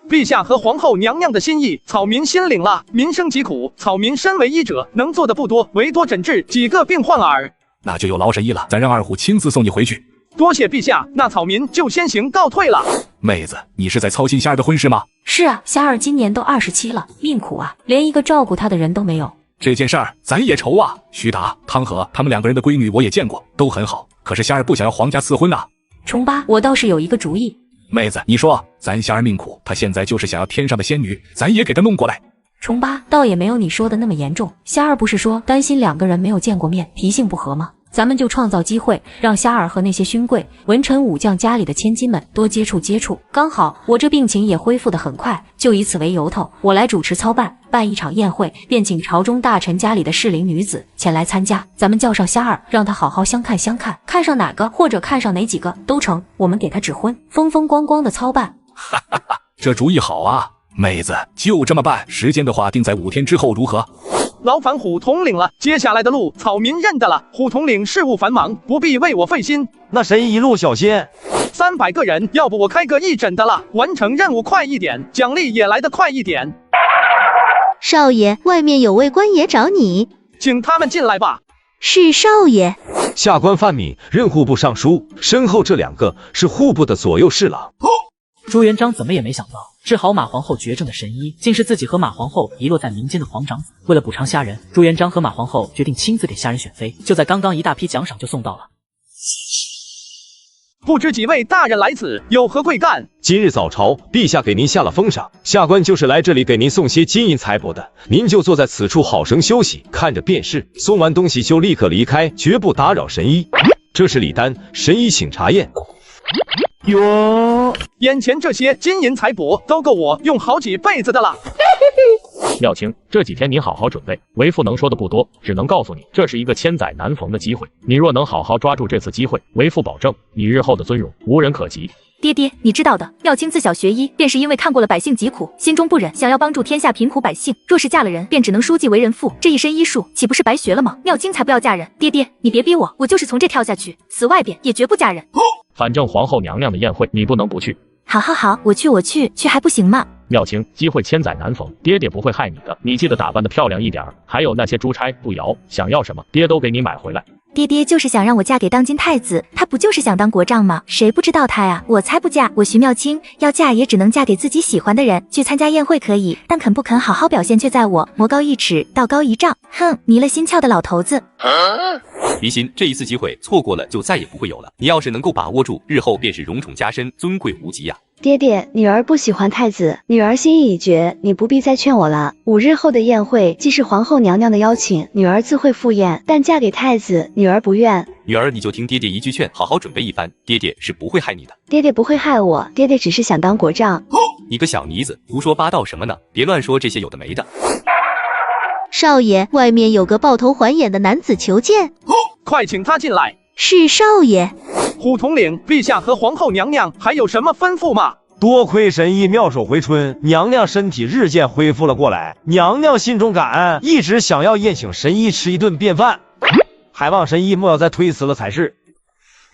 陛下和皇后娘娘的心意，草民心领了。民生疾苦，草民身为医者，能做的不多，唯多诊治几个病患耳。那就有劳神医了，咱让2虎亲自送你回去。多谢陛下，那草民就先行告退了。妹子，你是在操心夏儿的婚事吗？是啊，夏儿今年都27了，命苦啊，连一个照顾她的人都没有。这件事儿咱也愁啊。徐达、汤和他们2个人的闺女我也见过，都很好，可是夏儿不想要皇家赐婚啊。重八，我倒是有一个主意。妹子，你说，咱夏儿命苦，她现在就是想要天上的仙女，咱也给她弄过来。重八，倒也没有你说的那么严重。夏儿不是说担心2个人没有见过面，脾性不合吗？咱们就创造机会，让夏儿和那些勋贵、文臣武将家里的千金们多接触接触。刚好我这病情也恢复得很快，就以此为由头，我来主持操办，办一场宴会，便请朝中大臣家里的适龄女子前来参加。咱们叫上夏儿，让她好好相看相看，看上哪个或者看上哪几个都成，我们给她指婚，风风光光的操办。哈哈哈，这主意好啊，妹子，就这么办。时间的话定在5天之后，如何？劳烦虎统领了，接下来的路草民认得了。虎统领事务繁忙，不必为我费心。那谁一路小心？300个人，要不我开个义诊的了，完成任务快一点，奖励也来得快一点。少爷，外面有位官爷找你，请他们进来吧。是少爷。下官范敏，任户部尚书，身后这2个是户部的左右侍郎。朱元璋怎么也没想到，治好马皇后绝症的神医，竟是自己和马皇后遗落在民间的皇长子。为了补偿虾人，朱元璋和马皇后决定亲自给虾人选妃。就在刚刚，一大批奖赏就送到了。不知几位大人来此，有何贵干？今日早朝，陛下给您下了封赏，下官就是来这里给您送些金银财帛的。您就坐在此处好生休息，看着便是。送完东西就立刻离开，绝不打扰神医。这是礼单，神医请查验。哟，眼前这些金银财帛都够我用好几辈子的了。妙清，这几天你好好准备，为父能说的不多，只能告诉你，这是一个千载难逢的机会。你若能好好抓住这次机会，为父保证，你日后的尊荣无人可及。爹爹，你知道的，妙清自小学医，便是因为看过了百姓疾苦，心中不忍，想要帮助天下贫苦百姓。若是嫁了人，便只能书记为人妇，这一身医术岂不是白学了吗？妙清才不要嫁人。爹爹，你别逼我，我就是从这跳下去，此外边也绝不嫁人。反正皇后娘娘的宴会你不能不去。好好好，我去还不行吗？妙清，机会千载难逢，爹爹不会害你的。你记得打扮得漂亮一点，还有那些珠钗、步摇，想要什么，爹都给你买回来。爹爹就是想让我嫁给当今太子，他不就是想当国丈吗？谁不知道他呀？我才不嫁！我徐妙清要嫁也只能嫁给自己喜欢的人。去参加宴会可以，但肯不肯好好表现却在我。魔高一尺，道高一丈。哼，迷了心窍的老头子。离心，这一次机会错过了就再也不会有了。你要是能够把握住，日后便是荣宠加身，尊贵无极呀。爹爹，女儿不喜欢太子，女儿心意已决，你不必再劝我了。5日后的宴会既是皇后娘娘的邀请，女儿自会赴宴，但嫁给太子，女儿不愿。女儿，你就听爹爹一句劝，好好准备一番，爹爹是不会害你的。爹爹不会害我，爹爹只是想当国丈。你个小妮子，胡说八道什么呢？别乱说这些有的没的。少爷，外面有个抱头环眼的男子求见，快请他进来。是少爷。虎统领，陛下和皇后娘娘还有什么吩咐吗？多亏神医妙手回春，娘娘身体日渐恢复了过来。娘娘心中感恩，一直想要宴请神医吃一顿便饭。还望神医莫要再推辞了才是。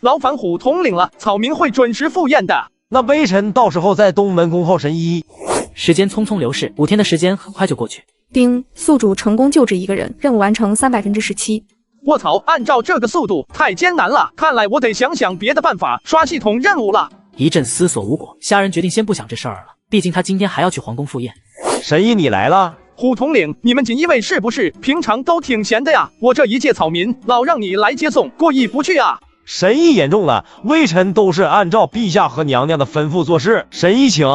劳烦虎统领了，草民会准时赴宴的。那微臣到时候在东门恭候神医。时间匆匆流逝，5天的时间很快就过去。丁，宿主成功救治一个人，任务完成317%。卧槽，按照这个速度太艰难了，看来我得想想别的办法刷系统任务了。一阵思索无果，虾仁决定先不想这事儿了，毕竟他今天还要去皇宫赴宴。神医你来了。虎统领，你们锦衣卫是不是平常都挺闲的呀？我这一介草民，老让你来接送，过意不去啊。神医言重了，微臣都是按照陛下和娘娘的吩咐做事。神医请。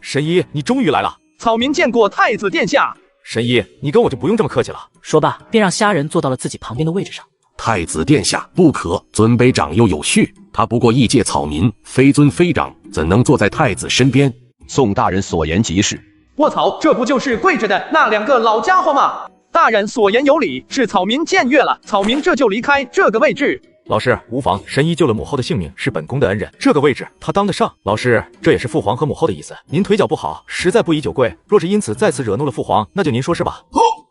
神医，你终于来了。草民见过太子殿下。神医，你跟我就不用这么客气了。说罢，便让虾仁坐到了自己旁边的位置上。太子殿下不可，尊卑长幼有序。他不过一介草民，非尊非长，怎能坐在太子身边？宋大人所言极是。卧槽，这不就是跪着的那2个老家伙吗？大人所言有理，是草民僭越了，草民这就离开这个位置。老师无妨，神医救了母后的性命，是本宫的恩人，这个位置他当得上。老师，这也是父皇和母后的意思。您腿脚不好，实在不宜久跪，若是因此再次惹怒了父皇，那就您说是吧？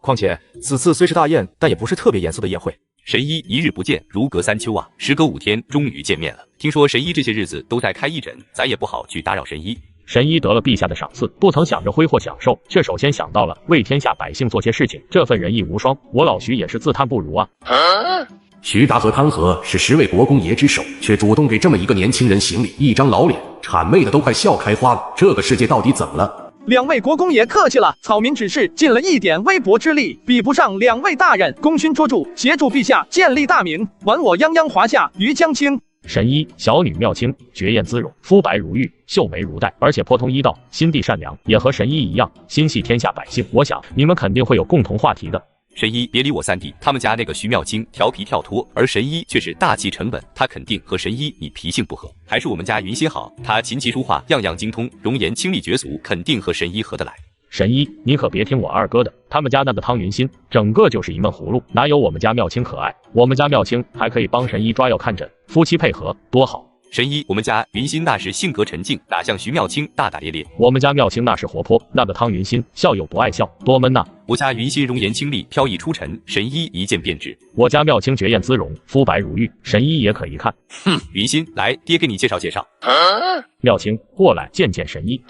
况且此次虽是大宴，但也不是特别严肃的宴会。神医一日不见，如隔3秋啊！时隔5天，终于见面了。听说神医这些日子都在开义诊，咱也不好去打扰神医。神医得了陛下的赏赐，不曾想着挥霍享受，却首先想到了为天下百姓做些事情，这份仁义无双，我老徐也是自叹不如啊。徐达和汤和是10位国公爷之首，却主动给这么一个年轻人行礼，一张老脸，谄媚的都快笑开花了。这个世界到底怎么了？2位国公爷客气了，草民只是尽了一点微薄之力，比不上2位大人功勋卓著，协助陛下建立大明，完我泱泱华夏于江青。神医小女妙清，绝艳姿容，肤白如玉，秀眉如黛，而且颇通医道，心地善良，也和神医一样心系天下百姓。我想你们肯定会有共同话题的。神医别理我3弟，他们家那个徐妙清调皮跳脱，而神医却是大气沉稳，他肯定和神医你脾性不合。还是我们家云心好，他琴棋书画样样精通，容颜清丽绝俗，肯定和神医合得来。神医，你可别听我二哥的，他们家那个汤云心，整个就是一闷葫芦，哪有我们家妙清可爱？我们家妙清还可以帮神医抓药看诊，夫妻配合多好。神医，我们家云心那是性格沉静，哪像徐妙清大大咧咧？我们家妙清那是活泼，那个汤云心笑又不爱笑，多闷呐！我家云心容颜清丽，飘逸出尘，神医一见便知。我家妙清绝艳姿容，肤白如玉，神医也可一看。哼，云心，来，爹给你介绍介绍。妙清，过来见见神医。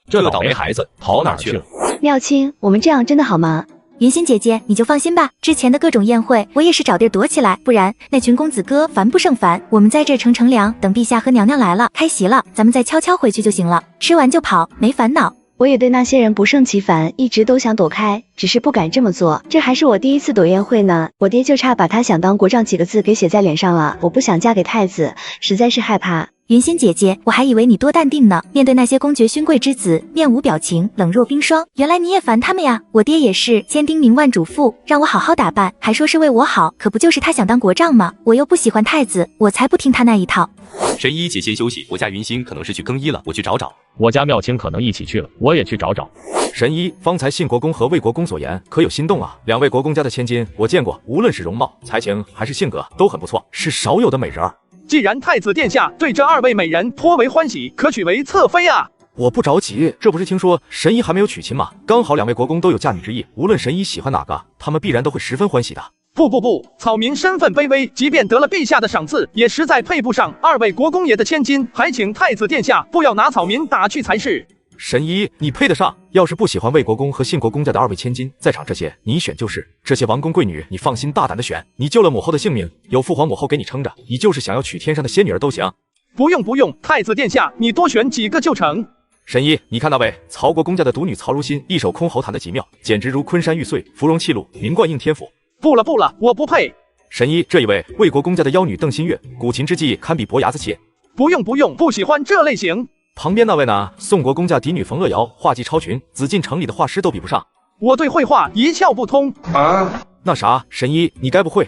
这倒霉孩子跑哪儿去了？妙清，我们这样真的好吗？云心姐姐，你就放心吧，之前的各种宴会，我也是找地儿躲起来，不然那群公子哥烦不胜烦。我们在这乘凉，等陛下和娘娘来了，开席了，咱们再悄悄回去就行了，吃完就跑，没烦恼。我也对那些人不胜其烦，一直都想躲开，只是不敢这么做。这还是我第一次躲宴会呢，我爹就差把他想当国丈几个字给写在脸上了。我不想嫁给太子，实在是害怕。云心姐姐，我还以为你多淡定呢，面对那些公爵勋贵之子，面无表情，冷若冰霜。原来你也烦他们呀！我爹也是千叮咛万嘱咐，让我好好打扮，还说是为我好，可不就是他想当国丈吗？我又不喜欢太子，我才不听他那一套。神医且先休息，我家云心可能是去更衣了，我去找找。我家妙清可能一起去了，我也去找找。神医，方才信国公和魏国公所言，可有心动啊？2位国公家的千金我见过，无论是容貌、才情还是性格都很不错，是少有的美人儿。既然太子殿下对这2位美人颇为欢喜，可取为侧妃啊！我不着急，这不是听说神医还没有娶亲吗？刚好2位国公都有嫁女之意，无论神医喜欢哪个，他们必然都会十分欢喜的。不，草民身份卑微，即便得了陛下的赏赐，也实在配不上2位国公爷的千金，还请太子殿下不要拿草民打趣才是。神医，你配得上。要是不喜欢魏国公和信国公家的2位千金，在场这些你一选就是。这些王公贵女，你放心大胆的选。你救了母后的性命，有父皇母后给你撑着，你就是想要娶天上的仙女儿都行。不用，太子殿下，你多选几个就成。神医，你看那位曹国公家的独女曹如心，一手箜篌弹得极妙，简直如昆山玉碎，芙蓉泣露，名冠应天府。不了，我不配。神医，这一位魏国公家的妖女邓新月，古琴之技堪比伯牙子期。不用，不喜欢这类型。旁边那位呢？宋国公家嫡女冯乐瑶，画技超群，紫禁城里的画师都比不上。我对绘画一窍不通啊！那啥，神医，你该不会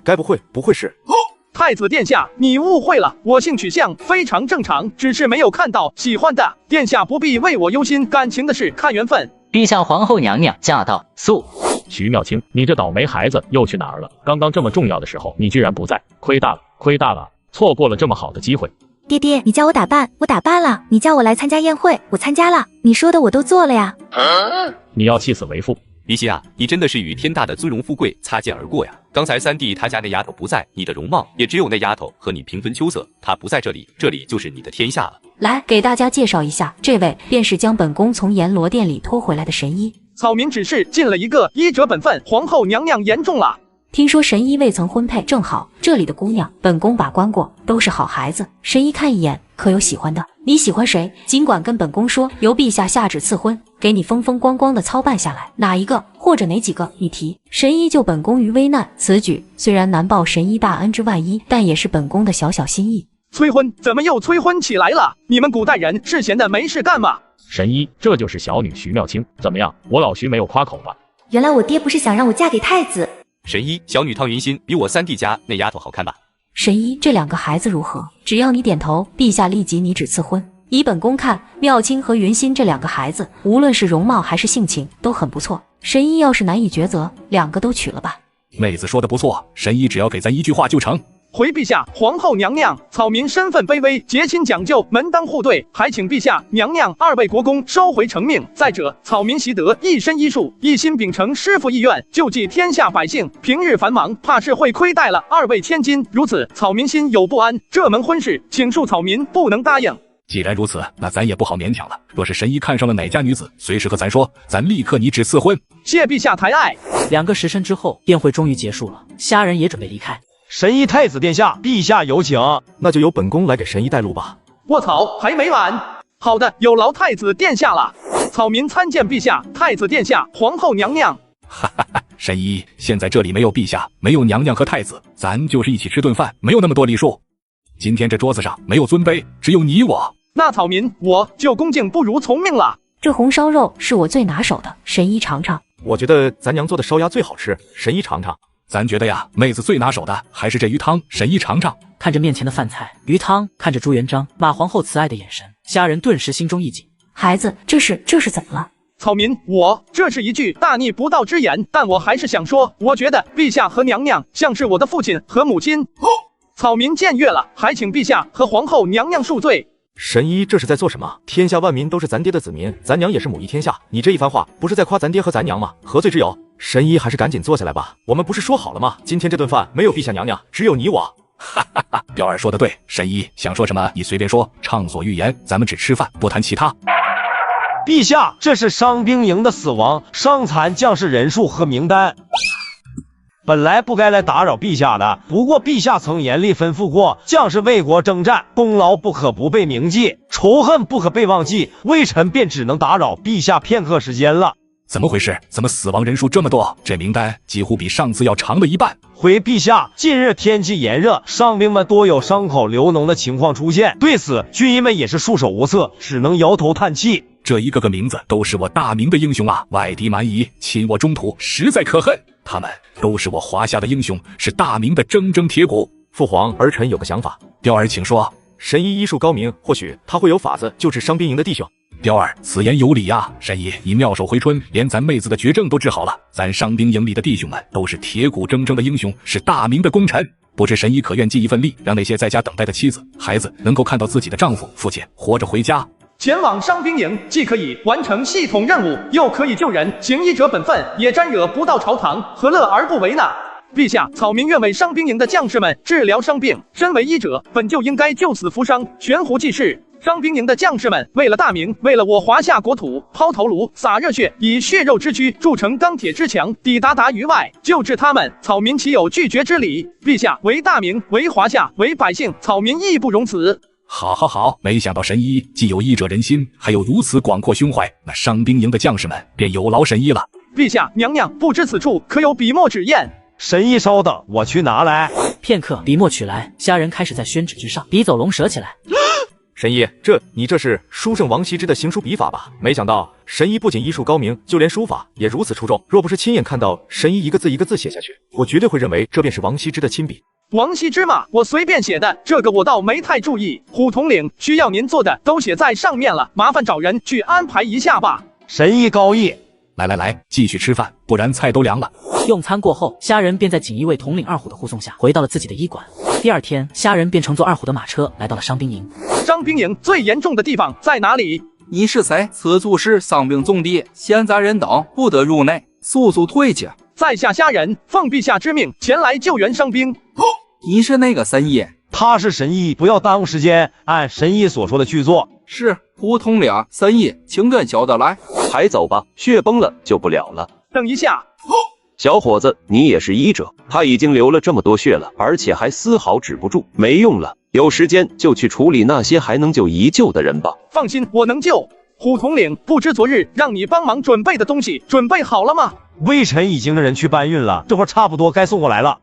不会是？太子殿下，你误会了，我性取向非常正常，只是没有看到喜欢的。殿下不必为我忧心，感情的事看缘分。陛下皇后娘娘驾到，速！徐妙清，你这倒霉孩子又去哪儿了？刚刚这么重要的时候，你居然不在，亏大了，错过了这么好的机会。爹爹，你叫我打扮，我打扮了；你叫我来参加宴会，我参加了；你说的我都做了呀。你要气死为父！碧溪啊，你真的是与天大的尊荣富贵擦肩而过呀！刚才三弟他家那丫头不在，你的容貌也只有那丫头和你平分秋色，她不在这里，这里就是你的天下了。来，给大家介绍一下，这位便是将本宫从阎罗殿里拖回来的神医。草民只是尽了一个医者本分，皇后娘娘言重了。听说神医未曾婚配，正好这里的姑娘本宫把关过，都是好孩子。神医看一眼，可有喜欢的？你喜欢谁？尽管跟本宫说，由陛下下旨赐婚，给你风风光光的操办下来，哪一个或者哪几个你提，神医救本宫于危难。此举虽然难报神医大恩之万一，但也是本宫的小小心意。催婚？怎么又催婚起来了？你们古代人是闲的没事干吗？神医，这就是小女徐妙清，怎么样？我老徐没有夸口吧？原来我爹不是想让我嫁给太子。神医，小女汤云心比我三弟家那丫头好看吧？神医，这2个孩子如何？只要你点头，陛下立即拟旨赐婚。以本宫看，妙清和云心这2个孩子，无论是容貌还是性情都很不错。神医要是难以抉择，2个都娶了吧。妹子说的不错，神医只要给咱一句话就成。回陛下，皇后娘娘，草民身份卑微，结亲讲究，门当户对，还请陛下娘娘2位国公收回成命。再者，草民习得一身医术，一心秉承师傅意愿，救济天下百姓。平日繁忙，怕是会亏待了2位千金，如此草民心有不安。这门婚事，请恕草民不能答应。既然如此，那咱也不好勉强了。若是神医看上了哪家女子，随时和咱说，咱立刻拟旨赐婚。谢陛下抬爱。2个时辰之后，宴会终于结束了，虾人也准备离开。神医太子殿下，陛下有请。那就由本宫来给神医带路吧。卧槽，还没完。好的，有劳太子殿下了。草民参见陛下、太子殿下、皇后娘娘。哈哈哈，神医，现在这里没有陛下，没有娘娘和太子，咱就是一起吃顿饭，没有那么多礼数。今天这桌子上没有尊卑，只有你我。那草民，我就恭敬不如从命了。这红烧肉是我最拿手的，神医尝尝。我觉得咱娘做的烧鸭最好吃，神医尝尝。咱觉得呀，妹子最拿手的还是这鱼汤，神医尝尝。看着面前的饭菜，鱼汤，看着朱元璋、马皇后慈爱的眼神，虾人顿时心中一紧。孩子，这是怎么了？草民，这是一句大逆不道之言，但我还是想说，我觉得陛下和娘娘像是我的父亲和母亲。草民僭越了，还请陛下和皇后娘娘恕罪。神医这是在做什么？天下万民都是咱爹的子民，咱娘也是母仪天下。你这一番话，不是在夸咱爹和咱娘吗？何罪之有？神医还是赶紧坐下来吧。我们不是说好了吗？今天这顿饭没有陛下娘娘，只有你我。哈哈哈，彪儿说的对，神医想说什么你随便说，畅所欲言，咱们只吃饭不谈其他。陛下，这是伤兵营的死亡伤残将士人数和名单。本来不该来打扰陛下的，不过陛下曾严厉吩咐过，将士为国征战，功劳不可不被铭记，仇恨不可被忘记，微臣便只能打扰陛下片刻时间了。怎么回事？怎么死亡人数这么多？这名单几乎比上次要长了一半。回陛下，近日天气炎热，伤兵们多有伤口流脓的情况出现，对此军医们也是束手无策，只能摇头叹气。这一个个名字都是我大明的英雄啊！外敌蛮夷，侵我中土，实在可恨。他们都是我华夏的英雄，是大明的铮铮铁骨。父皇，儿臣有个想法。彪儿，请说。神医医术高明，或许他会有法子救治伤兵营的弟兄。彪儿，此言有理呀！神医，你妙手回春，连咱妹子的绝症都治好了。咱伤兵营里的弟兄们都是铁骨铮铮的英雄，是大明的功臣。不知神医可愿尽一份力，让那些在家等待的妻子、孩子能够看到自己的丈夫、父亲活着回家？前往伤兵营，既可以完成系统任务，又可以救人，行医者本分，也沾惹不到朝堂，何乐而不为呢？陛下，草民愿为伤兵营的将士们治疗伤病。身为医者，本就应该救死扶伤，悬壶济世。伤兵营的将士们为了大明，为了我华夏国土，抛头颅，洒热血，以血肉之躯铸成钢铁之墙，抵达于外。救治他们，草民岂有拒绝之理？陛下，为大明，为华夏，为百姓，草民义不容辞。好，没想到神医既有医者仁心，还有如此广阔胸怀，那伤兵营的将士们便有劳神医了。陛下，娘娘不知此处可有笔墨纸砚？神医稍等，我去拿来。片刻，笔墨取来，虾人开始在宣纸之上笔走龙蛇起来。神医，你这是书圣王羲之的行书笔法吧？没想到神医不仅医术高明，就连书法也如此出众。若不是亲眼看到神医一个字一个字写下去，我绝对会认为这便是王羲之的亲笔。王羲之嘛，我随便写的，这个我倒没太注意。虎统领需要您做的都写在上面了，麻烦找人去安排一下吧。神医高义。来，继续吃饭，不然菜都凉了。用餐过后，虾人便在锦衣卫统领二虎的护送下回到了自己的医馆。第二天，虾人便乘坐二虎的马车来到了伤兵营。伤兵营最严重的地方在哪里？你是谁？此处是伤兵重地，现在人等不得入内，速速退去。在下虾人奉陛下之命前来救援伤兵。你是那个神医？他是神医，不要耽误时间，按神医所说的去做。是胡同岭神医，请跟小的来。还走吧，血崩了救不了了。等一下。小伙子，你也是医者，他已经流了这么多血了，而且还丝毫止不住，没用了。有时间就去处理那些还能救一救的人吧。放心，我能救。虎统领，不知昨日让你帮忙准备的东西准备好了吗？微臣已经的人去搬运了，这会儿差不多该送过来了。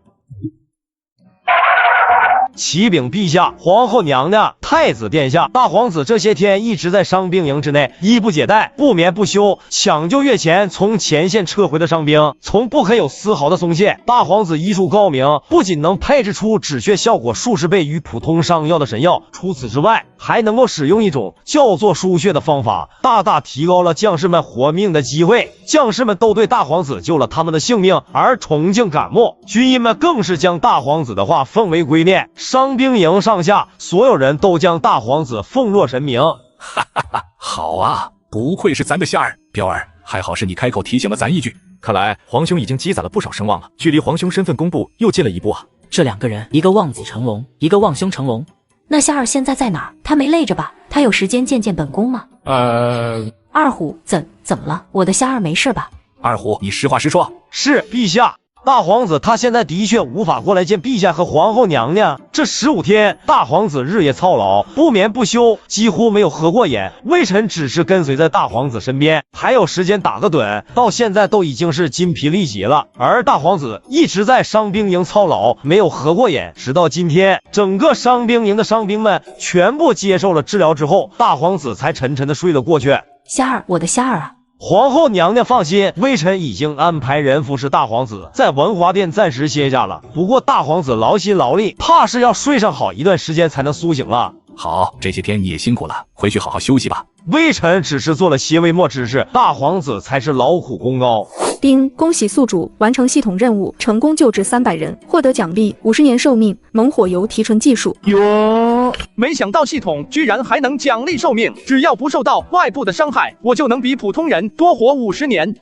启禀陛下，皇后娘娘、太子殿下、大皇子这些天一直在伤兵营之内，衣不解带，不眠不休，抢救月前从前线撤回的伤兵，从不肯有丝毫的松懈。大皇子医术高明，不仅能配置出止血效果数十倍于普通伤药的神药，除此之外，还能够使用一种叫做输血的方法，大大提高了将士们活命的机会。将士们都对大皇子救了他们的性命而崇敬感慕，军医们更是将大皇子的话奉为圭臬。伤兵营上下所有人都将大皇子奉若神明。哈哈哈，好啊，不愧是咱的夏儿。彪儿，还好是你开口提醒了咱一句。看来皇兄已经积攒了不少声望了，距离皇兄身份公布又近了一步啊。这两个人，一个望子成龙，一个望兄成龙。那夏儿现在在哪儿？他没累着吧？他有时间见见本宫吗？二虎，怎么了？我的夏儿没事吧？二虎，你实话实说。是陛下。大皇子他现在的确无法过来见陛下和皇后娘娘。这15天，大皇子日夜操劳，不眠不休，几乎没有合过眼。微臣只是跟随在大皇子身边，还有时间打个盹，到现在都已经是筋疲力竭了。而大皇子一直在伤兵营操劳，没有合过眼，直到今天，整个伤兵营的伤兵们全部接受了治疗之后，大皇子才沉沉的睡了过去。夏儿，我的夏儿啊！皇后娘娘放心，微臣已经安排人服侍大皇子在文华殿暂时歇下了。不过大皇子劳心劳力，怕是要睡上好一段时间才能苏醒了。好，这些天你也辛苦了，回去好好休息吧。微臣只是做了些微末之事，大皇子才是劳苦功高。丁，恭喜宿主完成系统任务，成功救治300人，获得奖励50年寿命，猛火油提纯技术。哟，没想到系统居然还能奖励寿命，只要不受到外部的伤害，我就能比普通人多活50年。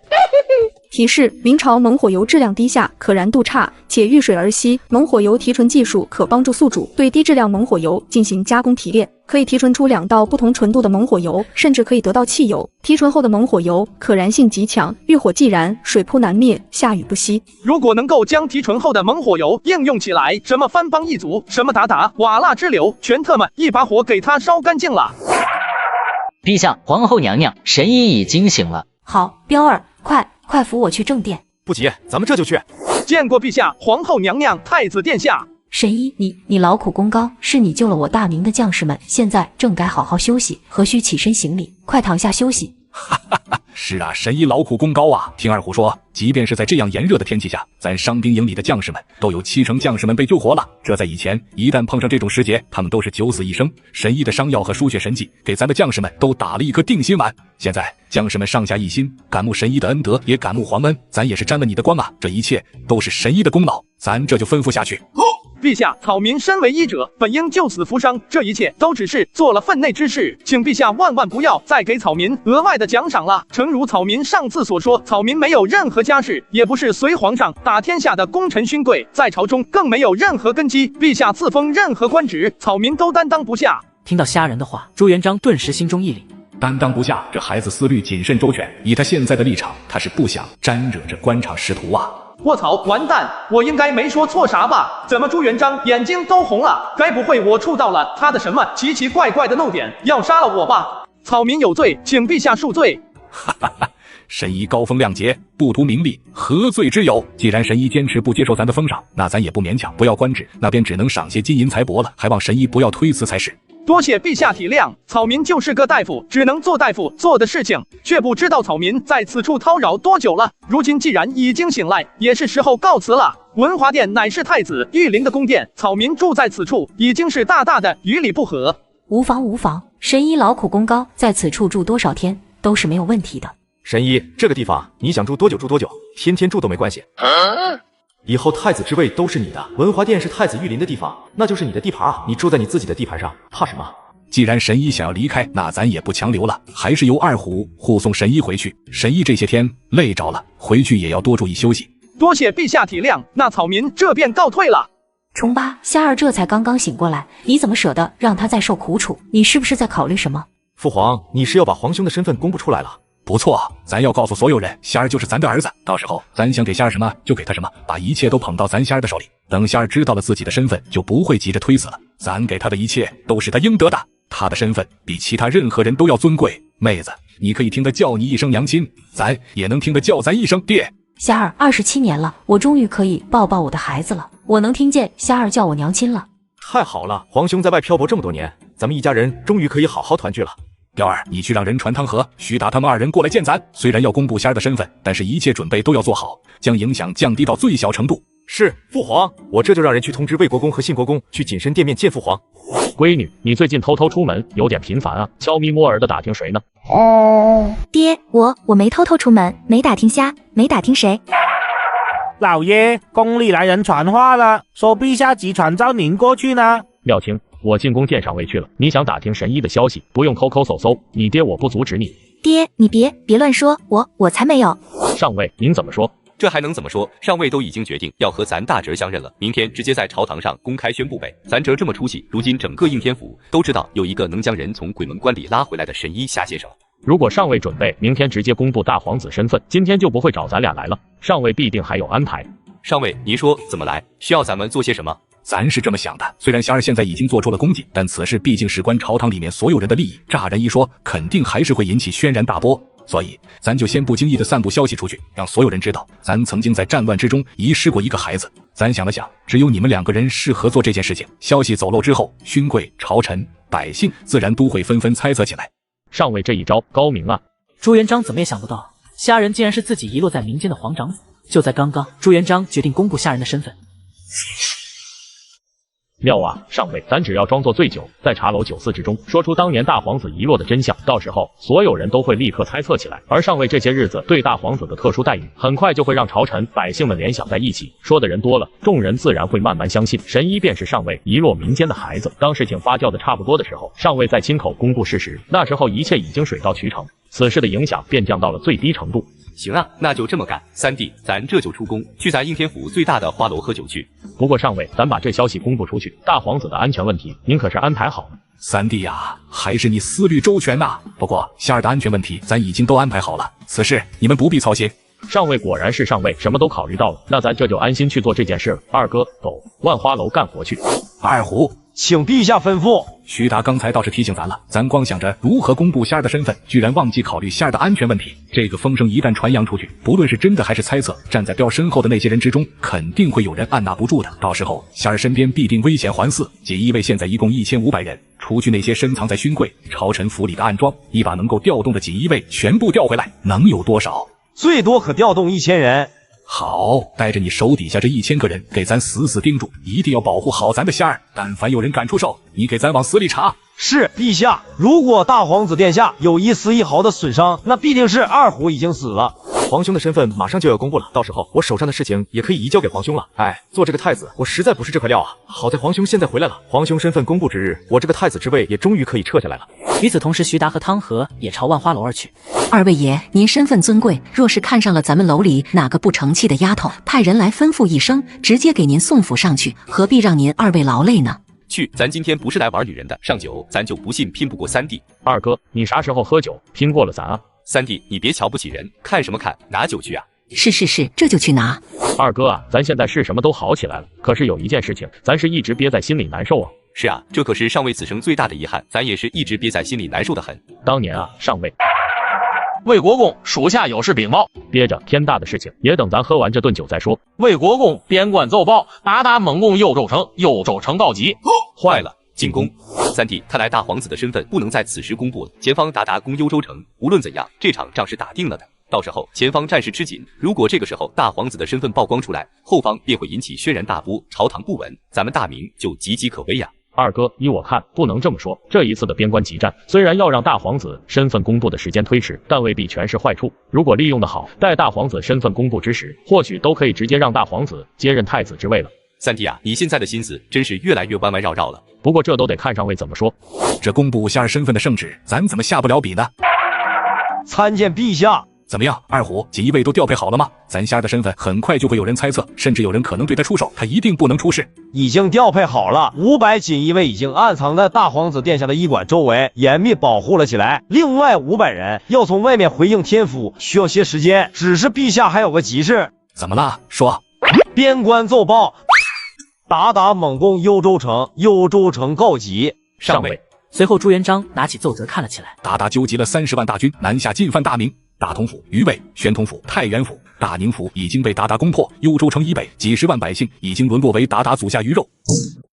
提示：明朝猛火油质量低下，可燃度差，且遇水而稀。猛火油提纯技术可帮助宿主对低质量猛火油进行加工提炼，可以提纯出2道不同纯度的猛火油，甚至可以得到汽油。提纯后的猛火油可燃性极强，遇火即燃，水扑难灭，下雨不息。如果能够将提纯后的猛火油应用起来，什么番邦一族，什么达瓦剌之流，全特么一把火给它烧干净了。陛下，皇后娘娘，神医已经醒了。好，彪儿，快扶我去正殿。不急，咱们这就去。见过陛下、皇后娘娘、太子殿下。神医，你劳苦功高，是你救了我大明的将士们，现在正该好好休息，何须起身行礼？快躺下休息。哈哈哈，是啊，神医劳苦功高啊！听二虎说，即便是在这样炎热的天气下，咱伤兵营里的将士们都有70%将士们被救活了。这在以前，一旦碰上这种时节，他们都是9死1生。神医的伤药和输血神技，给咱的将士们都打了一颗定心丸。现在将士们上下一心，感慕神医的恩德，也感慕皇恩，咱也是沾了你的光啊！这一切都是神医的功劳，咱这就吩咐下去。陛下，草民身为医者，本应救死扶伤，这一切都只是做了分内之事，请陛下万万不要再给草民额外的奖赏了。诚如草民上次所说，草民没有任何家世，也不是随皇上打天下的功臣勋贵，在朝中更没有任何根基，陛下赐封任何官职，草民都担当不下。听到虾人的话，朱元璋顿时心中一凛，担当不下，这孩子思虑谨慎周全，以他现在的立场，他是不想沾惹这官场仕途啊。卧槽，完蛋！我应该没说错啥吧？怎么朱元璋眼睛都红了？该不会我触到了他的什么奇奇怪怪的漏点，要杀了我吧？草民有罪，请陛下恕罪。哈哈哈，神医高风亮节，不图名利，何罪之有？既然神医坚持不接受咱的封赏，那咱也不勉强，不要官职，那边只能赏些金银财帛了，还望神医不要推辞才是。多谢陛下体谅，草民就是个大夫，只能做大夫做的事情，却不知道草民在此处叨扰多久了。如今既然已经醒来，也是时候告辞了。文华殿乃是太子御临的宫殿，草民住在此处，已经是大大的与理不合。无妨，神医劳苦功高，在此处住多少天都是没有问题的。神医，这个地方你想住多久住多久，天天住都没关系。以后太子之位都是你的，文华殿是太子御临的地方，那就是你的地盘啊！你住在你自己的地盘上，怕什么？既然神医想要离开，那咱也不强留了，还是由二虎护送神医回去。神医这些天累着了，回去也要多注意休息。多谢陛下体谅，那草民这便告退了。重八，夏儿这才刚刚醒过来，你怎么舍得让他再受苦楚？你是不是在考虑什么？父皇，你是要把皇兄的身份公布出来了？不错，咱要告诉所有人，仙儿就是咱的儿子。到时候咱想给仙儿什么就给他什么，把一切都捧到咱仙儿的手里。等仙儿知道了自己的身份，就不会急着推辞了。咱给他的一切都是他应得的，他的身份比其他任何人都要尊贵。妹子，你可以听他叫你一声娘亲，咱也能听他叫咱一声爹。夏儿，27年了，我终于可以抱抱我的孩子了，我能听见夏儿叫我娘亲了。太好了，皇兄在外漂泊这么多年，咱们一家人终于可以好好团聚了。彪儿，你去让人传汤河、徐达他们2人过来见咱。虽然要公布仙儿的身份，但是一切准备都要做好，将影响降低到最小程度。是，父皇，我这就让人去通知魏国公和信国公去谨慎殿面见父皇。闺女，你最近偷偷出门有点频繁啊，悄咪摸儿的打听谁呢？爹，我没偷偷出门，没打听瞎，没打听谁。老爷，宫里来人传话了，说陛下急传召您过去呢。廖青，我进宫见上尉去了，你想打听神医的消息，不用抠抠搜搜，你爹我不阻止你。爹，你别乱说，我才没有。上尉，您怎么说？这还能怎么说？上尉都已经决定要和咱大侄相认了，明天直接在朝堂上公开宣布呗。咱侄这么出息，如今整个应天府都知道有一个能将人从鬼门关里拉回来的神医夏先生。如果上尉准备明天直接公布大皇子身份，今天就不会找咱俩来了。上尉必定还有安排。上尉，您说怎么来？需要咱们做些什么？咱是这么想的，虽然仙儿现在已经做出了功绩，但此事毕竟事关朝堂里面所有人的利益，乍然一说，肯定还是会引起轩然大波。所以咱就先不经意的散布消息出去，让所有人知道咱曾经在战乱之中遗失过一个孩子。咱想了想，只有你们2个人适合做这件事情。消息走漏之后，勋贵、朝臣、百姓自然都会纷纷猜测起来。上尉这一招高明啊！朱元璋怎么也想不到，虾人竟然是自己遗落在民间的皇长子。就在刚刚，朱元璋决定公布虾人的身份。妙啊，上尉，咱只要装作醉酒，在茶楼酒肆之中说出当年大皇子遗落的真相，到时候所有人都会立刻猜测起来。而上尉这些日子对大皇子的特殊待遇，很快就会让朝臣百姓们联想在一起，说的人多了，众人自然会慢慢相信神医便是上尉遗落民间的孩子。当事情发酵的差不多的时候，上尉再亲口公布事实，那时候一切已经水到渠成，此事的影响便降到了最低程度。行啊，那就这么干。三弟，咱这就出宫，去咱应天府最大的花楼喝酒去。不过上尉，咱把这消息公布出去，大皇子的安全问题，您可是安排好了？三弟呀，还是你思虑周全呐。不过夏儿的安全问题，咱已经都安排好了，此事你们不必操心。上尉果然是上尉，什么都考虑到了，那咱这就安心去做这件事了。二哥，走，万花楼干活去。二虎，请陛下吩咐。徐达刚才倒是提醒咱了，咱光想着如何公布仙儿的身份，居然忘记考虑仙儿的安全问题。这个风声一旦传扬出去，不论是真的还是猜测，站在彪身后的那些人之中，肯定会有人按捺不住的。到时候仙儿身边必定危险环伺。锦衣卫现在一共1500人，除去那些深藏在勋贵、朝臣府里的暗桩，一把能够调动的锦衣卫全部调回来，能有多少？最多可调动1000人。好，带着你手底下这1000个人，给咱死死盯住，一定要保护好咱的仙儿。但凡有人敢出手，你给咱往死里插。是陛下，如果大皇子殿下有一丝一毫的损伤，那必定是二虎已经死了。皇兄的身份马上就要公布了，到时候我手上的事情也可以移交给皇兄了。哎，做这个太子，我实在不是这块料啊！好在皇兄现在回来了，皇兄身份公布之日，我这个太子之位也终于可以撤下来了。与此同时，徐达和汤和也朝万花楼而去。二位爷，您身份尊贵，若是看上了咱们楼里哪个不成器的丫头，派人来吩咐一声，直接给您送府上去，何必让您二位劳累呢？去，咱今天不是来玩女人的，上酒咱就不信拼不过三弟。二哥，你啥时候喝酒拼过了咱啊？三弟，你别瞧不起人，看什么看，拿酒去啊！是，这就去拿。二哥啊，咱现在是什么都好起来了，可是有一件事情，咱是一直憋在心里难受啊。是啊，这可是上尉此生最大的遗憾，咱也是一直憋在心里难受的很。当年啊，上尉。魏国公属下有事禀报，憋着天大的事情，也等咱喝完这顿酒再说。魏国公边关奏报，鞑蒙共右州城告急。坏了，进宫！三弟，看来大皇子的身份不能在此时公布了。前方鞑攻幽州城，无论怎样，这场仗是打定了的。到时候前方战事吃紧，如果这个时候大皇子的身份曝光出来，后方便会引起轩然大波，朝堂不稳，咱们大明就岌岌可危呀。二哥，依我看，不能这么说。这一次的边关急战，虽然要让大皇子身份公布的时间推迟，但未必全是坏处。如果利用得好，待大皇子身份公布之时，或许都可以直接让大皇子接任太子之位了。三弟啊，你现在的心思真是越来越弯弯绕绕了。不过这都得看上尉怎么说。这公布夏儿身份的圣旨，咱怎么下不了笔呢？参见陛下。怎么样，二虎、锦衣卫都调配好了吗？咱夏儿的身份很快就会有人猜测，甚至有人可能对他出手，他一定不能出事。已经调配好了，500锦衣卫已经暗藏在大皇子殿下的驿馆周围，严密保护了起来。另外500人要从外面回应天府，需要些时间。只是陛下还有个急事。怎么了？说。边关奏报，鞑靼猛攻幽州城，幽州城告急。上尉。随后朱元璋拿起奏折看了起来。鞑靼纠集了30万大军南下进犯大明。大同府、余卫、宣统府、太原府、大宁府已经被鞑靼攻破，幽州城以北几十万百姓已经沦落为鞑靼足下鱼肉。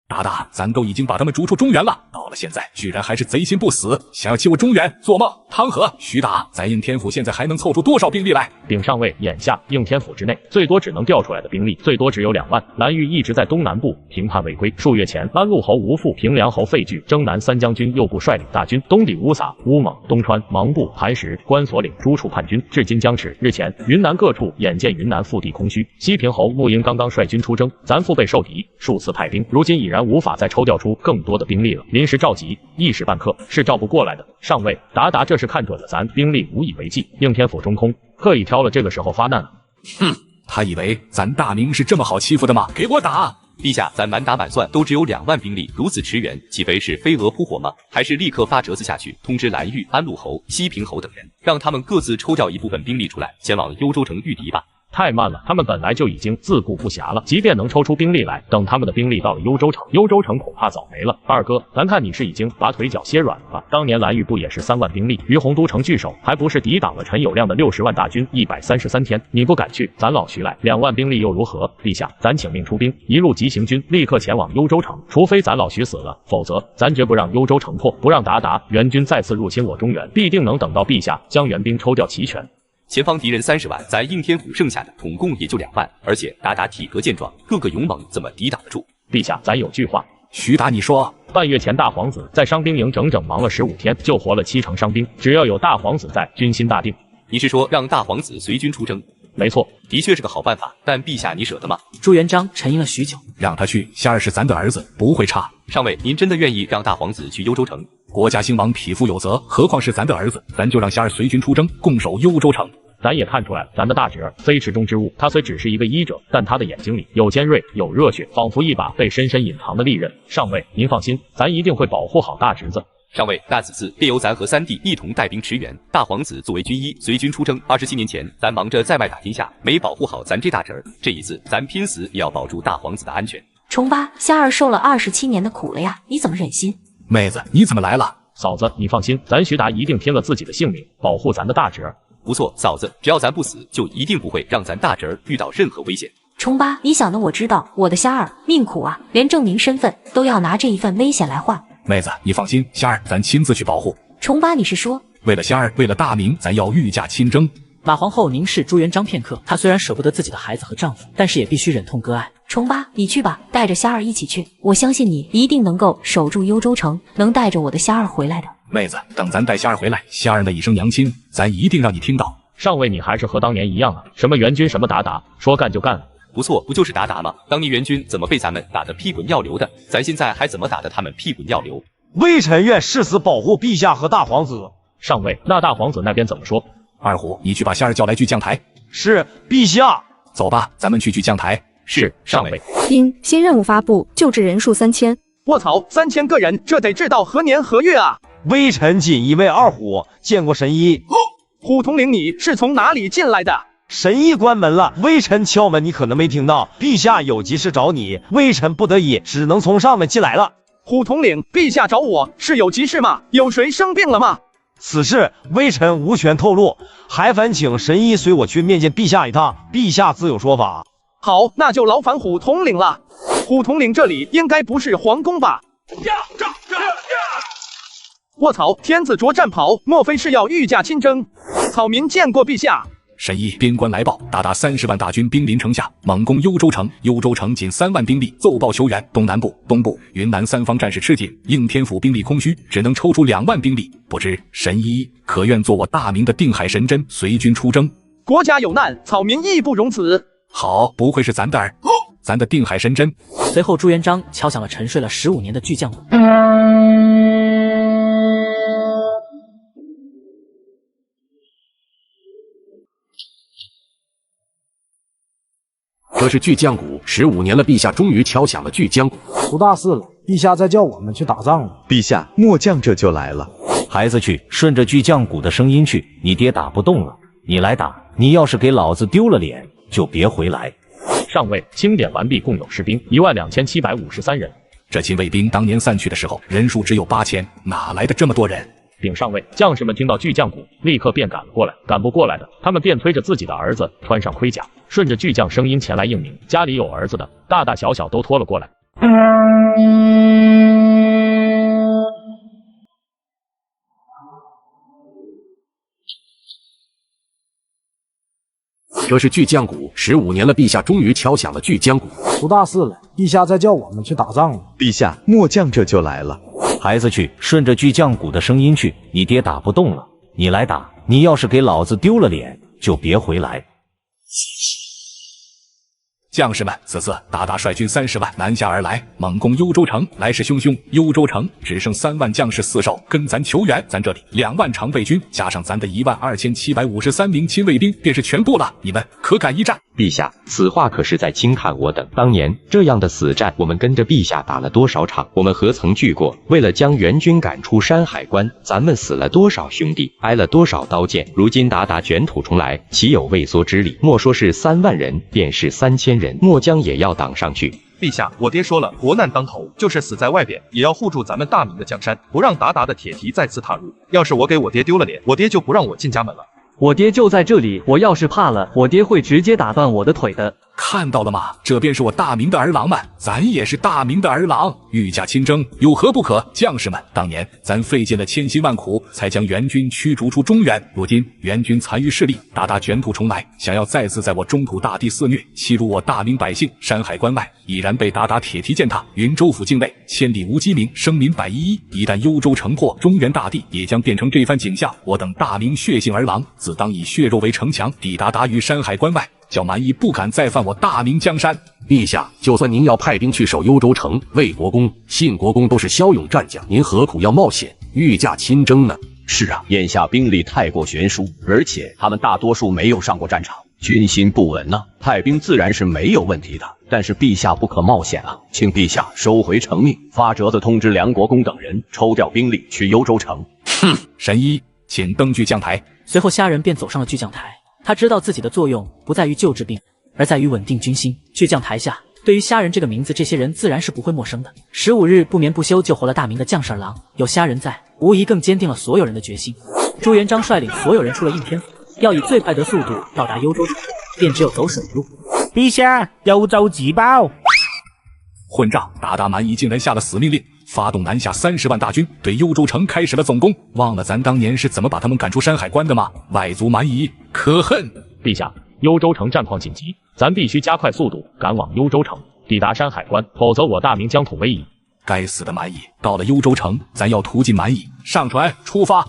鞑靼，咱都已经把他们逐出中原了，到了现在居然还是贼心不死，想要欺我中原，做梦！汤和、徐达，咱应天府现在还能凑出多少兵力来？禀上尉，眼下应天府之内最多只能调出来的兵力最多只有2万。蓝玉一直在东南部平叛未归，数月前安陆侯吴复、平凉侯费聚、征南三将军右部率领大军东抵乌撒、乌蒙、东川、芒部、磐石、关索岭诸处叛军，至今僵持。日前云南各处眼见云南腹地空虚，西平侯穆英刚刚率军出征，咱腹背受敌，数次派兵，如今已然无法再抽调出更多的兵力了，临时召集一时半刻是召不过来的。上尉，鞑靼这是看准了咱兵力无以为继，应天府中空，刻意挑了这个时候发难了。哼，他以为咱大明是这么好欺负的吗？给我打！陛下，咱满打满算都只有2万兵力，如此驰援，岂非是飞蛾扑火吗？还是立刻发折子下去，通知蓝玉、安陆侯、西平侯等人，让他们各自抽调一部分兵力出来，前往幽州城御敌吧。太慢了，他们本来就已经自顾不暇了，即便能抽出兵力来，等他们的兵力到了幽州城，幽州城恐怕早没了。二哥，咱看你是已经把腿脚歇软了吧？当年蓝玉不也是3万兵力于洪都城据守，还不是抵挡了陈友谅的60万大军133天？你不敢去，咱老徐来，2万兵力又如何？陛下，咱请命出兵，一路急行军，立刻前往幽州城，除非咱老徐死了，否则咱绝不让幽州城破，不让鞑靼援军再次入侵我中原，必定能等到陛下将援兵抽调齐全。前方敌人30万，咱应天府剩下的统共也就2万，而且鞑靼体格健壮，个个勇猛，怎么抵挡得住？陛下，咱有句话，徐达，你说。半月前，大皇子在伤兵营整整忙了15天，救活了7成伤兵。只要有大皇子在，军心大定。你是说让大皇子随军出征？没错，的确是个好办法，但陛下你舍得吗？朱元璋沉吟了许久，让他去，夏儿是咱的儿子，不会差。上尉，您真的愿意让大皇子去幽州城？国家兴亡，匹夫有责，何况是咱的儿子？咱就让夏儿随军出征，共守幽州城。咱也看出来，咱的大侄儿非池中之物。他虽只是一个医者，但他的眼睛里有尖锐，有热血，仿佛一把被深深隐藏的利刃。上尉，您放心，咱一定会保护好大侄子。上尉，那此次便由咱和三弟一同带兵驰援。大皇子作为军医，随军出征。27年前，咱忙着在外打天下，没保护好咱这大侄儿。这一次，咱拼死也要保住大皇子的安全。重八，夏儿受了27年的苦了呀，你怎么忍心？妹子，你怎么来了？嫂子，你放心，咱徐达一定拼了自己的性命，保护咱的大侄儿。不错，嫂子，只要咱不死，就一定不会让咱大侄儿遇到任何危险。重八，你想的我知道，我的夏儿命苦啊，连证明身份都要拿这一份危险来换。妹子，你放心，夏儿咱亲自去保护。重八，你是说为了夏儿，为了大明，咱要御驾亲征？马皇后凝视朱元璋片刻，她虽然舍不得自己的孩子和丈夫，但是也必须忍痛割爱。重八，你去吧，带着夏儿一起去，我相信你一定能够守住幽州城，能带着我的夏儿回来的。妹子，等咱带夏儿回来，夏儿那一声娘亲，咱一定让你听到。上尉，你还是和当年一样啊，什么援军，什么鞑靼，说干就干。不错，不就是鞑靼吗？当年援军怎么被咱们打得屁滚尿流的？咱现在还怎么打得他们屁滚尿流？微臣愿誓死保护陛下和大皇子。上尉，那大皇子那边怎么说？二虎，你去把夏儿叫来巨将台。是，陛下。走吧，咱们去巨将台。是，上尉。丁，新任务发布，救治人数3000。卧槽，3000个人，这得治到何年何月啊？微臣锦衣卫二虎见过神医。虎统领，你是从哪里进来的？神医关门了，微臣敲门，你可能没听到。陛下有急事找你，微臣不得已只能从上面进来了。虎统领，陛下找我是有急事吗？有谁生病了吗？此事微臣无权透露，还烦请神医随我去面见陛下一趟，陛下自有说法。好，那就劳烦虎统领了。虎统领，这里应该不是皇宫吧？卧槽，天子着战袍，莫非是要御驾亲征？草民见过陛下。神医，边关来报，鞑靼30万大军兵临城下，猛攻幽州城。幽州城仅3万兵力，奏报求援。东南部、东部、云南3方战事吃紧，应天府兵力空虚，只能抽出2万兵力。不知神医可愿做我大明的定海神针，随军出征？国家有难，草民义不容辞。好，不愧是咱的儿。咱的定海神针。随后朱元璋敲响了沉睡了15年的巨将鼓。这是巨将鼓，15年了，陛下终于敲响了巨将鼓。出大事了，陛下在叫我们去打仗了。陛下，末将这就来了。孩子去，顺着巨将鼓的声音去。你爹打不动了，你来打。你要是给老子丢了脸，就别回来。上尉，清点完毕，共有士兵12753人。这亲卫兵当年散去的时候，人数只有8000，哪来的这么多人？禀上尉，将士们听到巨将鼓，立刻便赶了过来。赶不过来的，他们便催着自己的儿子穿上盔甲，顺着巨将声音前来应命。家里有儿子的，大大小小都拖了过来。这是巨将鼓，15年了，陛下终于敲响了巨将鼓。出大事了，陛下在叫我们去打仗了。陛下，末将这就来了。孩子去，顺着巨将鼓的声音去。你爹打不动了，你来打。你要是给老子丢了脸，就别回来。将士们，此次鞑靼率军30万南下而来，猛攻幽州城，来势汹汹。幽州城只剩3万将士死守，跟咱求援。咱这里2万常备军，加上咱的12753名亲卫兵，便是全部了。你们可敢一战？陛下，此话可是在轻看我等。当年这样的死战，我们跟着陛下打了多少场？我们何曾惧过？为了将援军赶出山海关，咱们死了多少兄弟，挨了多少刀剑？如今鞑靼卷土重来，岂有畏缩之理？莫说是3万人，便是3000人，末将也要挡上去。陛下，我爹说了，国难当头，就是死在外边，也要护住咱们大明的江山，不让鞑靼的铁蹄再次踏入。要是我给我爹丢了脸，我爹就不让我进家门了。我爹就在这里，我要是怕了，我爹会直接打断我的腿的。看到了吗？这便是我大明的儿郎们，咱也是大明的儿郎，御驾亲征，有何不可？将士们，当年咱费尽了千辛万苦，才将援军驱逐出中原，如今援军残余势力，鞑靼卷土重来，想要再次在我中土大地肆虐，欺辱我大明百姓。山海关外已然被鞑靼铁蹄践踏，云州府境内千里无鸡鸣，生民百依依。一旦幽州城破，中原大地也将变成这番景象。我等大明血性儿郎，自当以血肉为城墙，抵鞑靼于山海关外，叫蛮夷不敢再犯我大明江山。陛下，就算您要派兵去守幽州城，魏国公、信国公都是骁勇战将，您何苦要冒险御驾亲征呢？是啊，眼下兵力太过悬殊，而且他们大多数没有上过战场，军心不稳呢。派兵自然是没有问题的，但是陛下不可冒险啊，请陛下收回成命，发折子通知梁国公等人抽调兵力去幽州城。哼，神医，请登巨将台。随后虾仁便走上了巨将台。他知道自己的作用不在于救治病，而在于稳定军心。巨将台下，对于虾仁这个名字，这些人自然是不会陌生的。15日不眠不休救活了大明的将士儿郎，有虾仁在，无疑更坚定了所有人的决心。朱元璋率领所有人出了应天府，要以最快的速度到达幽州城，便只有走水路。陛下，幽州急报！混账！鞑靼蛮夷竟然下了死命令，发动南下30万大军，对幽州城开始了总攻。忘了咱当年是怎么把他们赶出山海关的吗？外族蛮夷，可恨！陛下，幽州城战况紧急，咱必须加快速度赶往幽州城，抵达山海关，否则我大明疆土危矣。该死的蛮夷！到了幽州城，咱要屠尽蛮夷。上船出发。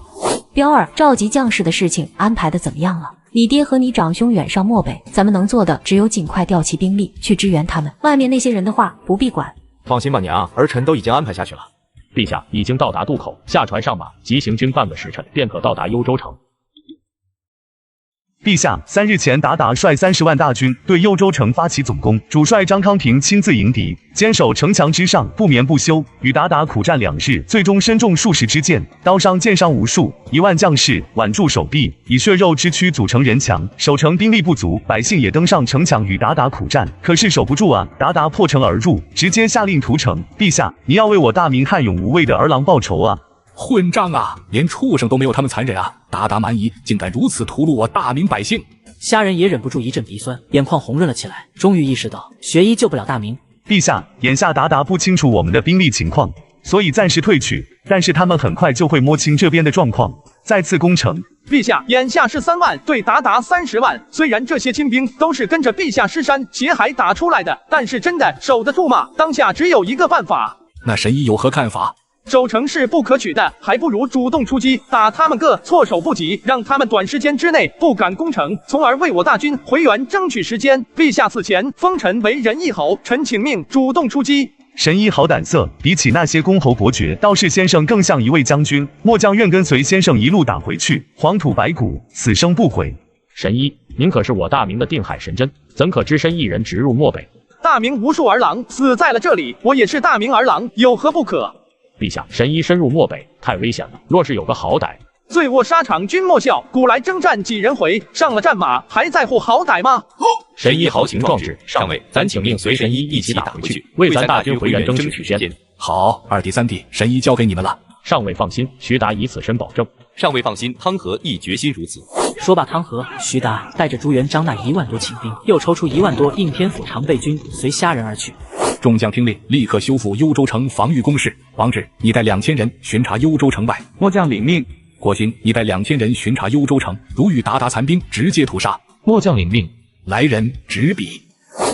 彪儿，召集将士的事情安排的怎么样了？你爹和你长兄远上漠北，咱们能做的只有尽快调齐兵力去支援他们。外面那些人的话不必管。放心吧，娘，儿臣都已经安排下去了。陛下已经到达渡口，下船上马，急行军半个时辰便可到达幽州城。陛下，3日前鞑靼率30万大军对幽州城发起总攻，主帅张康平亲自迎敌，坚守城墙之上，不眠不休，与鞑靼苦战2日，最终身中数十支箭，刀伤剑伤无数，1万将士挽住手臂，以血肉之躯组成人墙，守城兵力不足，百姓也登上城墙与鞑靼苦战，可是守不住啊！鞑靼破城而入，直接下令屠城。陛下，您要为我大明悍勇无畏的儿郎报仇啊！混账啊！连畜生都没有他们残忍啊！鞑靼蛮夷竟敢如此屠戮我大明百姓！虾仁也忍不住一阵鼻酸，眼眶红润了起来，终于意识到学医救不了大明。陛下，眼下鞑靼不清楚我们的兵力情况，所以暂时退去，但是他们很快就会摸清这边的状况，再次攻城。陛下，眼下是3万对鞑靼30万，虽然这些亲兵都是跟着陛下尸山血海打出来的，但是真的守得住吗？当下只有一个办法。那神医有何看法？守城是不可取的，还不如主动出击，打他们个措手不及，让他们短时间之内不敢攻城，从而为我大军回援争取时间。陛下此前封臣为仁义侯，臣请命主动出击。神医好胆色，比起那些公侯伯爵，倒是先生更像一位将军。末将愿跟随先生一路打回去，黄土白骨，死生不悔。神医，您可是我大明的定海神针，怎可只身一人直入漠北？大明无数儿郎死在了这里，我也是大明儿郎，有何不可？陛下，神医深入漠北，太危险了。若是有个好歹，醉卧沙场君莫笑，古来征战几人回？上了战马，还在乎好歹吗？神医豪情壮志，上尉，咱请命随神医一起打回去，为咱大军回援争取时间。好，二弟三弟，神医交给你们了。上尉放心，徐达以此身保证。上尉放心，汤和亦决心如此。说罢，汤和、徐达带着朱元璋那1万多亲兵，又抽出1万多应天府常备军，随虾人而去。众将听令，立刻修复幽州城防御工事。王志，你带2000人巡查幽州城外。末将领命。郭兴，你带2000人巡查幽州城，如遇鞑靼残兵，直接屠杀。末将领命。来人，执笔。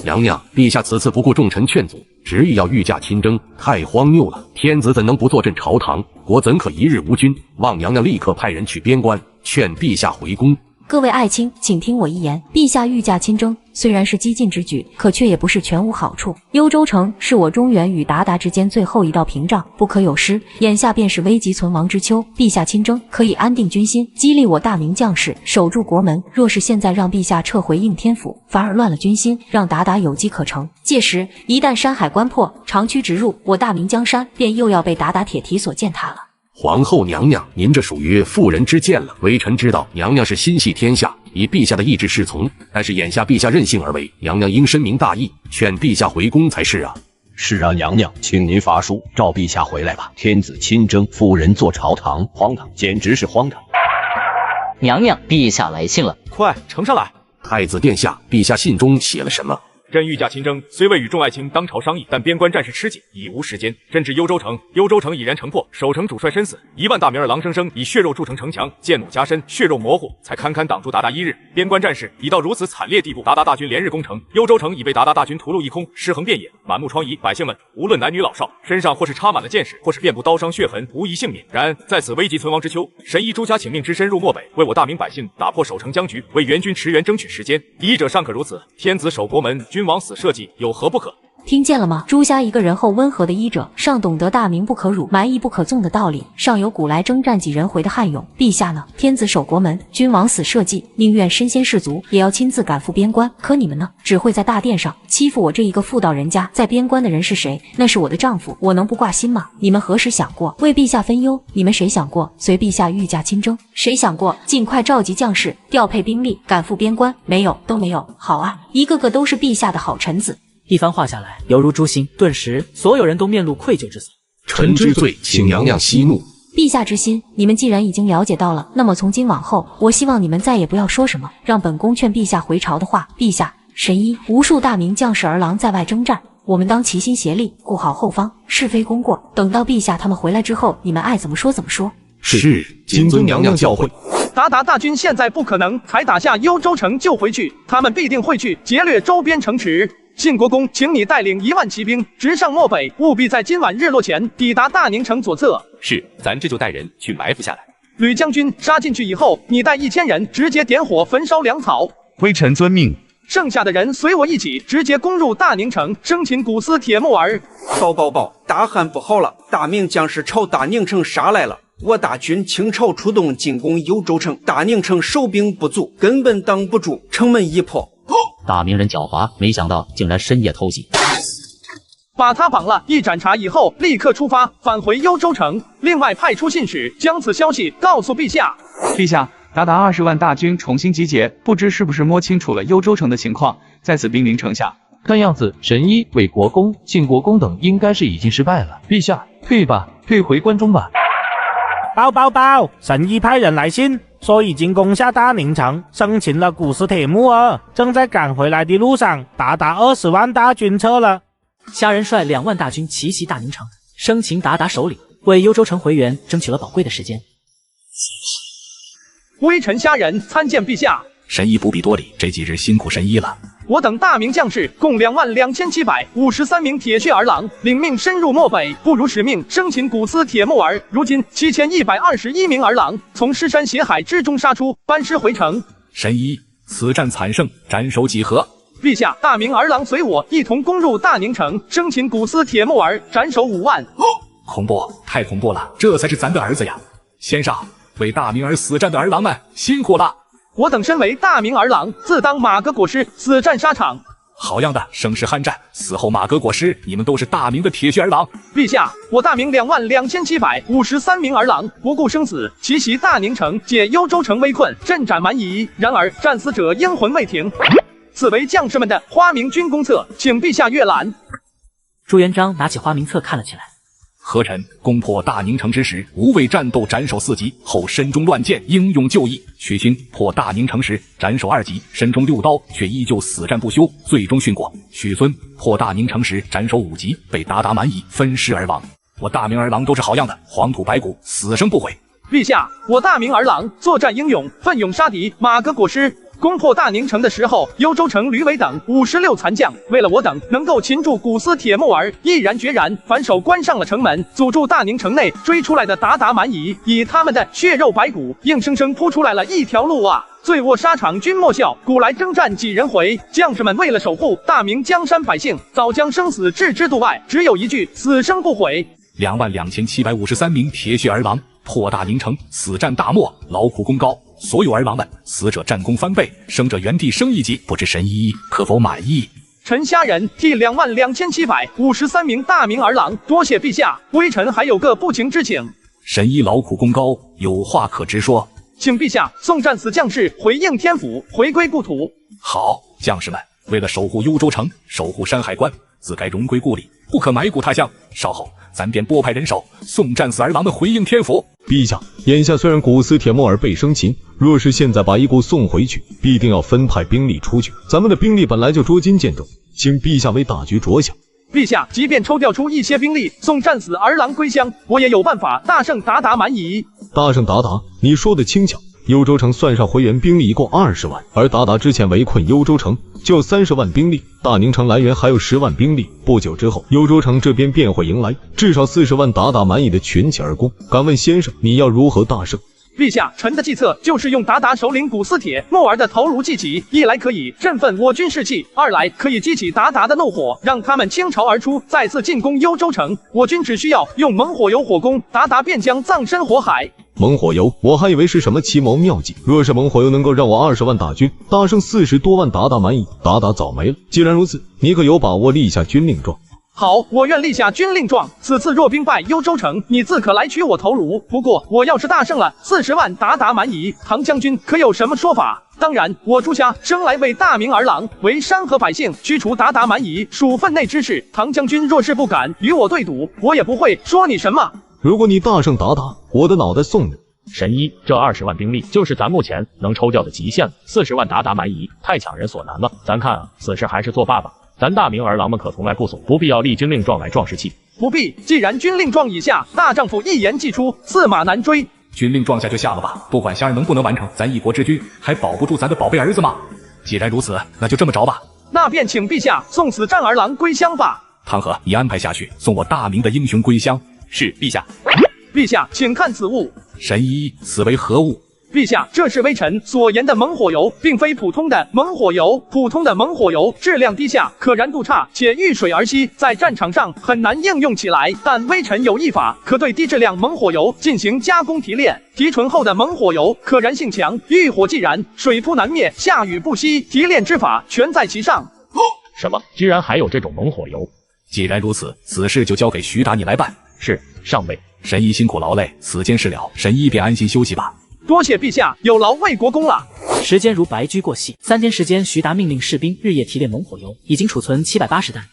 娘娘，陛下此次不顾众臣劝阻，执意要御驾亲征，太荒谬了！天子怎能不坐镇朝堂？国怎可一日无君？望娘娘立刻派人去边关，劝陛下回宫。各位爱卿，请听我一言，陛下御驾亲征，虽然是激进之举，可却也不是全无好处。幽州城是我中原与鞑靼之间最后一道屏障，不可有失。眼下便是危急存亡之秋，陛下亲征可以安定军心，激励我大明将士守住国门。若是现在让陛下撤回应天府，反而乱了军心，让鞑靼有机可乘。届时一旦山海关破，长驱直入，我大明江山便又要被鞑靼铁蹄所践踏了。皇后娘娘，您这属于妇人之见了。微臣知道娘娘是心系天下，以陛下的意志侍从，但是眼下陛下任性而为，娘娘应深明大义，劝陛下回宫才是啊。是啊，娘娘，请您发书召陛下回来吧。天子亲征，妇人坐朝堂，荒唐，简直是荒唐。娘娘，陛下来信了，快呈上来。太子殿下，陛下信中写了什么？朕御驾亲征，虽未与众爱卿当朝商议，但边关战事吃紧，已无时间。朕至幽州城，幽州城已然城破，守城主帅身死，1万大明儿郎生生以血肉筑成城墙，剑弩加身，血肉模糊，才堪堪挡住鞑靼1日。边关战事已到如此惨烈地步，鞑靼大军连日攻城，幽州城已被鞑靼大军屠戮一空，尸横遍野，满目疮痍。百姓们无论男女老少，身上或是插满了箭矢，或是遍布刀伤血痕，无一幸免。然在此危急存亡之秋，神医朱家请命只身入漠北，为我大明百姓打破守城僵局，为援军驰援争取时间。敌者尚可如此，天子守国门，君王死社稷，有何不可？听见了吗？朱家一个仁厚温和的医者，上懂得大明不可辱，蛮夷不可纵的道理，上有古来征战几人回的悍勇。陛下呢？天子守国门，君王死社稷，宁愿身先士卒，也要亲自赶赴边关。可你们呢？只会在大殿上欺负我这一个妇道人家。在边关的人是谁？那是我的丈夫，我能不挂心吗？你们何时想过为陛下分忧？你们谁想过随陛下御驾亲征？谁想过尽快召集将士，调配兵力，赶赴边关？没有，都没有。好啊，一个个都是陛下的好臣子。一番话下来，犹如诛心，顿时所有人都面露愧疚之色。臣知罪，请娘娘息怒。陛下之心，你们既然已经了解到了，那么从今往后，我希望你们再也不要说什么让本宫劝陛下回朝的话。陛下，神医，无数大明将士儿郎在外征战，我们当齐心协力，顾好后方，是非功过。等到陛下他们回来之后，你们爱怎么说怎么说。是，谨遵娘娘教诲。鞑靼大军现在不可能才打下幽州城就回去，他们必定会去劫掠周边城池。晋国公，请你带领1万骑兵直上漠北，务必在今晚日落前抵达大宁城左侧。是，咱这就带人去埋伏下来。吕将军杀进去以后，你带1000人直接点火焚烧粮草。微臣遵命。剩下的人随我一起直接攻入大宁城，生擒古斯铁木儿。报！大汉不好了，大明将士朝大宁城杀来了。我大军倾巢出动进攻幽州城，大宁城守兵不足，根本挡不住，城门已破。大明人狡猾，没想到竟然深夜偷袭，把他绑了，一斩查以后，立刻出发返回幽州城。另外派出信使将此消息告诉陛下。陛下，鞑靼20万大军重新集结，不知是不是摸清楚了幽州城的情况，在此兵临城下。看样子，神医、魏国公、晋国公等应该是已经失败了。陛下，退吧，退回关中吧。报！神医派人来信，说已经攻下大宁城，生擒了古斯铁木儿，正在赶回来的路上，鞑靼20万大军撤了。虾人率2万大军奇袭大宁城，生擒鞑靼首领，为幽州城回援争取了宝贵的时间。微臣虾人参见陛下。神医不必多礼，这几日辛苦神医了。我等大明将士共22753名铁血儿郎，领命深入漠北，不辱使命，生擒古斯铁木儿。如今7121名儿郎从尸山血海之中杀出，班师回城。神医，此战惨胜，斩首几何？陛下，大明儿郎随我一同攻入大宁城，生擒古斯铁木儿，斩首5万。恐怖，太恐怖了！这才是咱的儿子呀！先上，为大明而死战的儿郎们辛苦了！我等身为大明儿郎，自当马革裹尸，死战沙场。好样的，声势酣战，死后马革裹尸，你们都是大明的铁血儿郎。陛下，我大明22753名儿郎不顾生死，奇袭大宁城，解幽州城围困，阵斩蛮夷。然而战死者英魂未停，此为将士们的花名军功册，请陛下阅览。朱元璋拿起花名册看了起来。何臣攻破大宁城之时，无畏战斗，斩首4级，后身中乱箭，英勇就义。许昕破大宁城时，斩首2级，身中6刀，却依旧死战不休，最终殉国。许孙破大宁城时，斩首5级，被鞑靼蛮夷分尸而亡。我大明儿郎都是好样的，黄土白骨，死生不悔。陛下，我大明儿郎作战英勇，奋勇杀敌，马革裹尸。攻破大宁城的时候，幽州城吕伟等56残将，为了我等能够擒住古斯铁木儿，毅然决然反手关上了城门，阻住大宁城内追出来的鞑靼蛮夷，以他们的血肉白骨，硬生生铺出来了一条路啊！醉卧沙场君莫笑，古来征战几人回。将士们为了守护大明江山百姓，早将生死置之度外，只有一句死生不悔。22753名铁血儿郎破大宁城，死战大漠，劳苦功高。所有儿郎们，死者战功翻倍，生者原地升1级，不知神医可否满意？臣虾仁替22753名大明儿郎多谢陛下，微臣还有个不情之请。神医劳苦功高，有话可直说。请陛下送战死将士回应天府，回归故土。好，将士们，为了守护幽州城，守护山海关，自该荣归故里，不可埋骨他乡。稍后咱便拨派人手送战死儿郎们回应天府。陛下，眼下虽然古斯铁木儿被生擒，若是现在把遗骨送回去，必定要分派兵力出去。咱们的兵力本来就捉襟见肘，请陛下为大局着想。陛下，即便抽调出一些兵力送战死儿郎归乡，我也有办法大胜鞑靼蛮夷。大胜鞑靼，你说的轻巧。幽州城算上回援兵力一共20万，而鞑靼之前围困幽州城就30万兵力，大宁城来援还有10万兵力。不久之后，幽州城这边便会迎来至少40万鞑靼蛮夷的群起而攻。敢问先生，你要如何大胜？陛下，臣的计策就是用鞑靼首领古斯铁木儿的头颅祭起，一来可以振奋我军士气，二来可以激起鞑靼的怒火，让他们倾巢而出，再次进攻幽州城。我军只需要用猛火油火攻，鞑靼便将葬身火海。猛火油，我还以为是什么奇谋妙计。若是猛火油能够让我20万大军大胜40多万鞑靼蛮夷，鞑靼早没了。既然如此，你可有把握立下军令状？好，我愿立下军令状。此次若兵败幽州城，你自可来取我头颅。不过，我要是大胜了40万鞑靼蛮夷，唐将军可有什么说法？当然，我朱家生来为大明儿郎，为山河百姓驱除鞑靼蛮夷，属分内之事。唐将军若是不敢与我对赌，我也不会说你什么。如果你大胜鞑靼，我的脑袋送你。神医，这20万兵力就是咱目前能抽调的极限了。40万鞑靼蛮夷太强人所难了。咱看啊，此事还是作罢吧。咱大明儿郎们可从来不怂，不必要立军令状来壮士气。不必，既然军令状已下，大丈夫一言既出，驷马难追。军令状下就下了吧，不管虾仁能不能完成，咱一国之君还保不住咱的宝贝儿子吗？既然如此，那就这么着吧。那便请陛下送死战儿郎归乡吧。汤和，你安排下去，送我大明的英雄归乡。是，陛下。陛下，请看此物。神医，此为何物？陛下，这是微臣所言的猛火油，并非普通的猛火油。普通的猛火油质量低下，可燃度差，且遇水而熄，在战场上很难应用起来。但微臣有一法，可对低质量猛火油进行加工提炼。提纯后的猛火油可燃性强，遇火即燃，水扑难灭，下雨不息。提炼之法全在其上。什么？居然还有这种猛火油？既然如此，此事就交给徐达你来办。是，上尉。神医辛苦劳累，此件事了，神医便安心休息吧。多谢陛下，有劳为国功了。时间如白驹过隙，3天时间，徐达命令士兵日夜提炼猛火油，已经储存780担。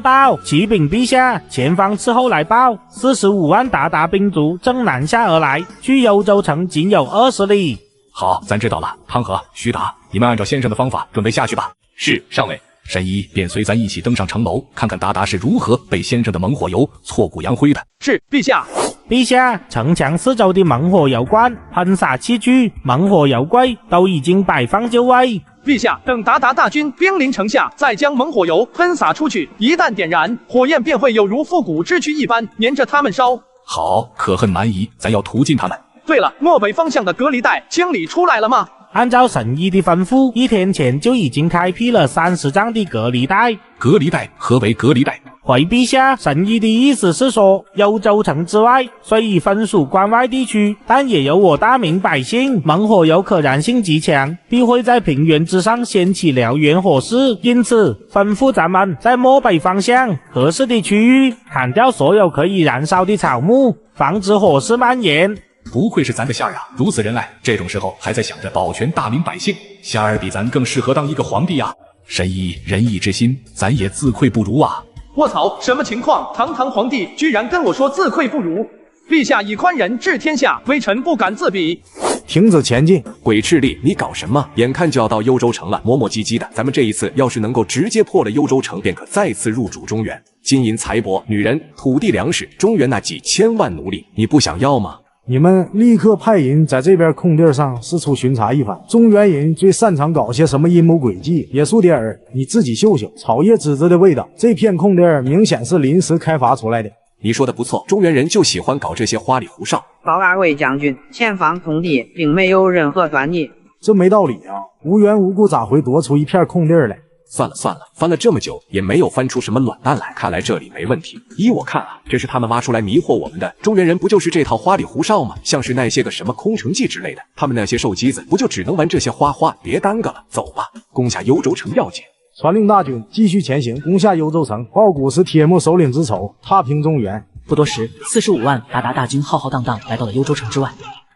报！启禀陛下，前方伺候来报，45万鞑靼兵卒正南下而来，距幽州城仅有20里。好，咱知道了。汤和、徐达，你们按照先生的方法准备下去吧。是，上尉。神医便随咱一起登上城楼，看看鞑靼是如何被先生的猛火油挫骨扬灰的。是，陛下。陛下，城墙四周的猛火油罐、喷洒器具、猛火油柜都已经摆放就位，陛下，等鞑靼大军兵临城下，再将猛火油喷洒出去，一旦点燃，火焰便会有如复古之躯一般粘着他们烧。好，可恨蛮夷，咱要屠尽他们。对了，漠北方向的隔离带清理出来了吗？按照神医的吩咐，1天前就已经开辟了30丈的隔离带。隔离带？何为隔离带？回陛下，神医的意思是说，幽州城之外虽已分属关外地区，但也有我大明百姓。猛火油可燃性极强，必会在平原之上掀起燎原火势，因此吩咐咱们在漠北方向合适的区域砍掉所有可以燃烧的草木，防止火势蔓延。不愧是咱的夏儿啊，如此仁爱，这种时候还在想着保全大明百姓，夏儿比咱更适合当一个皇帝啊！神医仁义之心，咱也自愧不如啊！卧槽，什么情况？堂堂皇帝居然跟我说自愧不如！陛下以宽仁治天下，微臣不敢自比。停止前进！鬼赤力，你搞什么？眼看就要到幽州城了，磨磨唧唧的。咱们这一次要是能够直接破了幽州城，便可再次入主中原，金银财帛、女人、土地、粮食，中原那几千万奴隶，你不想要吗？你们立刻派人在这边空地上四处巡查一番。中原人最擅长搞些什么阴谋诡计？野树点儿，你自己嗅嗅，草叶籽子的味道。这片空地明显是临时开发出来的。你说的不错，中原人就喜欢搞这些花里胡哨。报二位将军，前方空地并没有任何端倪。这没道理啊！无缘无故咋会多出一片空地来？算了算了，翻了这么久也没有翻出什么卵蛋来，看来这里没问题。依我看啊，这是他们挖出来迷惑我们的。中原人不就是这套花里胡哨吗？像是那些个什么空城计之类的，他们那些瘦鸡子不就只能玩这些花花？别耽搁了，走吧，攻下幽州城要紧。传令大军继续前行，攻下幽州城，报古时铁木首领之仇，踏平中原。不多时，45万鞑靼大军浩浩荡荡来到了幽州城之外，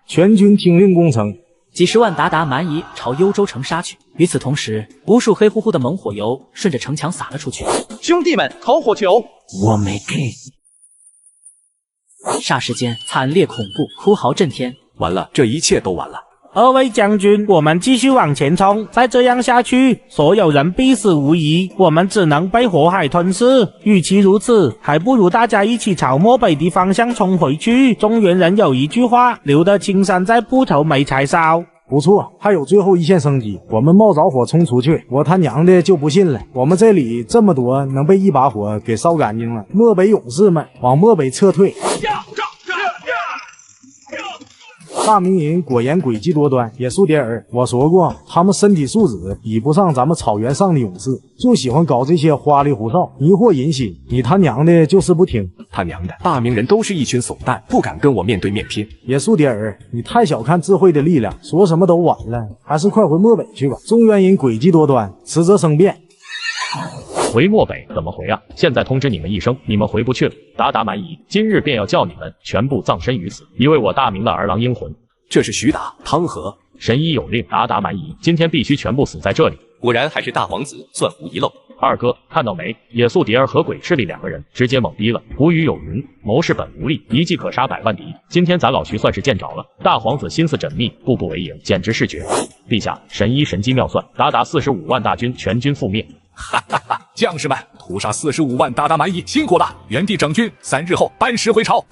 全军听令攻城。几十万鞑靼蛮夷朝幽州城杀去。与此同时，无数黑乎乎的猛火油顺着城墙洒了出去。兄弟们，投火球！我没给。霎时间，惨烈恐怖，哭嚎震天。完了，这一切都完了。二位将军，我们继续往前冲，再这样下去，所有人必死无疑，我们只能被火海吞噬。与其如此，还不如大家一起朝漠北的方向冲回去。中原人有一句话，留得青山在，不愁没柴烧。不错，还有最后一线生机，我们冒着火冲出去，我他娘的就不信了，我们这里这么多能被一把火给烧干净了。漠北勇士们，往漠北撤退。大明人果然诡计多端，野树点儿，我说过，他们身体素质比不上咱们草原上的勇士，就喜欢搞这些花里胡哨，迷惑人心。你他娘的就是不听，他娘的，大明人都是一群怂蛋，不敢跟我面对面拼。野树点儿，你太小看智慧的力量，说什么都晚了，还是快回漠北去吧。中原人诡计多端，迟则生变。回漠北怎么回啊？现在通知你们一声，你们回不去了。鞑靼蛮夷今日便要叫你们全部葬身于此，以为我大明的儿郎英魂。这是徐达、汤和，神医有令，鞑靼蛮夷今天必须全部死在这里。果然还是大皇子，算无遗漏。二哥看到没？野宿蝶儿和鬼赤力两个人直接懵逼了。古语有云，谋事本无利，一计可杀百万敌。今天咱老徐算是见着了，大皇子心思缜密，步步为营，简直是绝。陛下，神医神机妙算，鞑靼45万大军全军覆灭。哈哈哈！将士们，屠杀45万鞑靼蛮夷，辛苦了！原地整军，3日后班师回朝。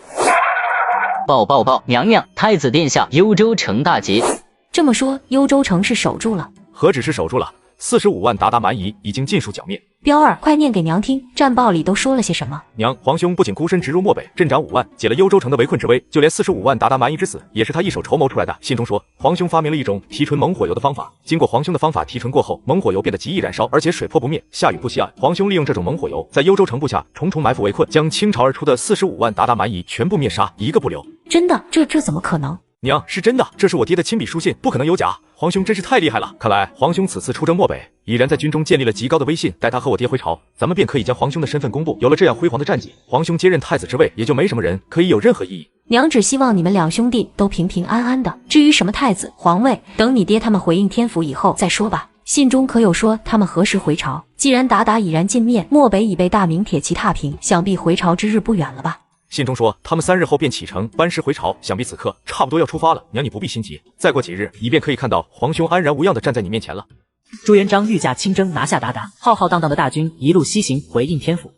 报！娘娘，太子殿下，幽州城大捷。这么说，幽州城是守住了？何止是守住了，45万鞑靼蛮夷已经尽数剿灭。彪儿，快念给娘听，战报里都说了些什么？娘，皇兄不仅孤身直入漠北，镇长5万，解了幽州城的围困之危，就连45万鞑靼蛮夷之死，也是他一手筹谋出来的。信中说，皇兄发明了一种提纯猛火油的方法，经过皇兄的方法提纯过后，猛火油变得极易燃烧，而且水破不灭，下雨不息岸。皇兄利用这种猛火油，在幽州城部下重重埋伏围困，将倾巢而出的45万鞑靼蛮夷全部灭杀，一个不留。真的？这怎么可能？娘，是真的，这是我爹的亲笔书信，不可能有假。皇兄真是太厉害了，看来皇兄此次出征漠北，已然在军中建立了极高的威信。待他和我爹回朝，咱们便可以将皇兄的身份公布。有了这样辉煌的战绩，皇兄接任太子之位，也就没什么人可以有任何异议。娘只希望你们两兄弟都平平安安的。至于什么太子、皇位，等你爹他们回应天府以后再说吧。信中可有说他们何时回朝？既然鞑靼已然尽灭，漠北已被大明铁骑踏平，想必回朝之日不远了吧？信中说，他们3日后便启程班师回朝，想必此刻差不多要出发了。娘，你不必心急，再过几日，你便可以看到皇兄安然无恙地站在你面前了。朱元璋御驾亲征，拿下鞑靼，浩浩荡荡的大军一路西行回应天府。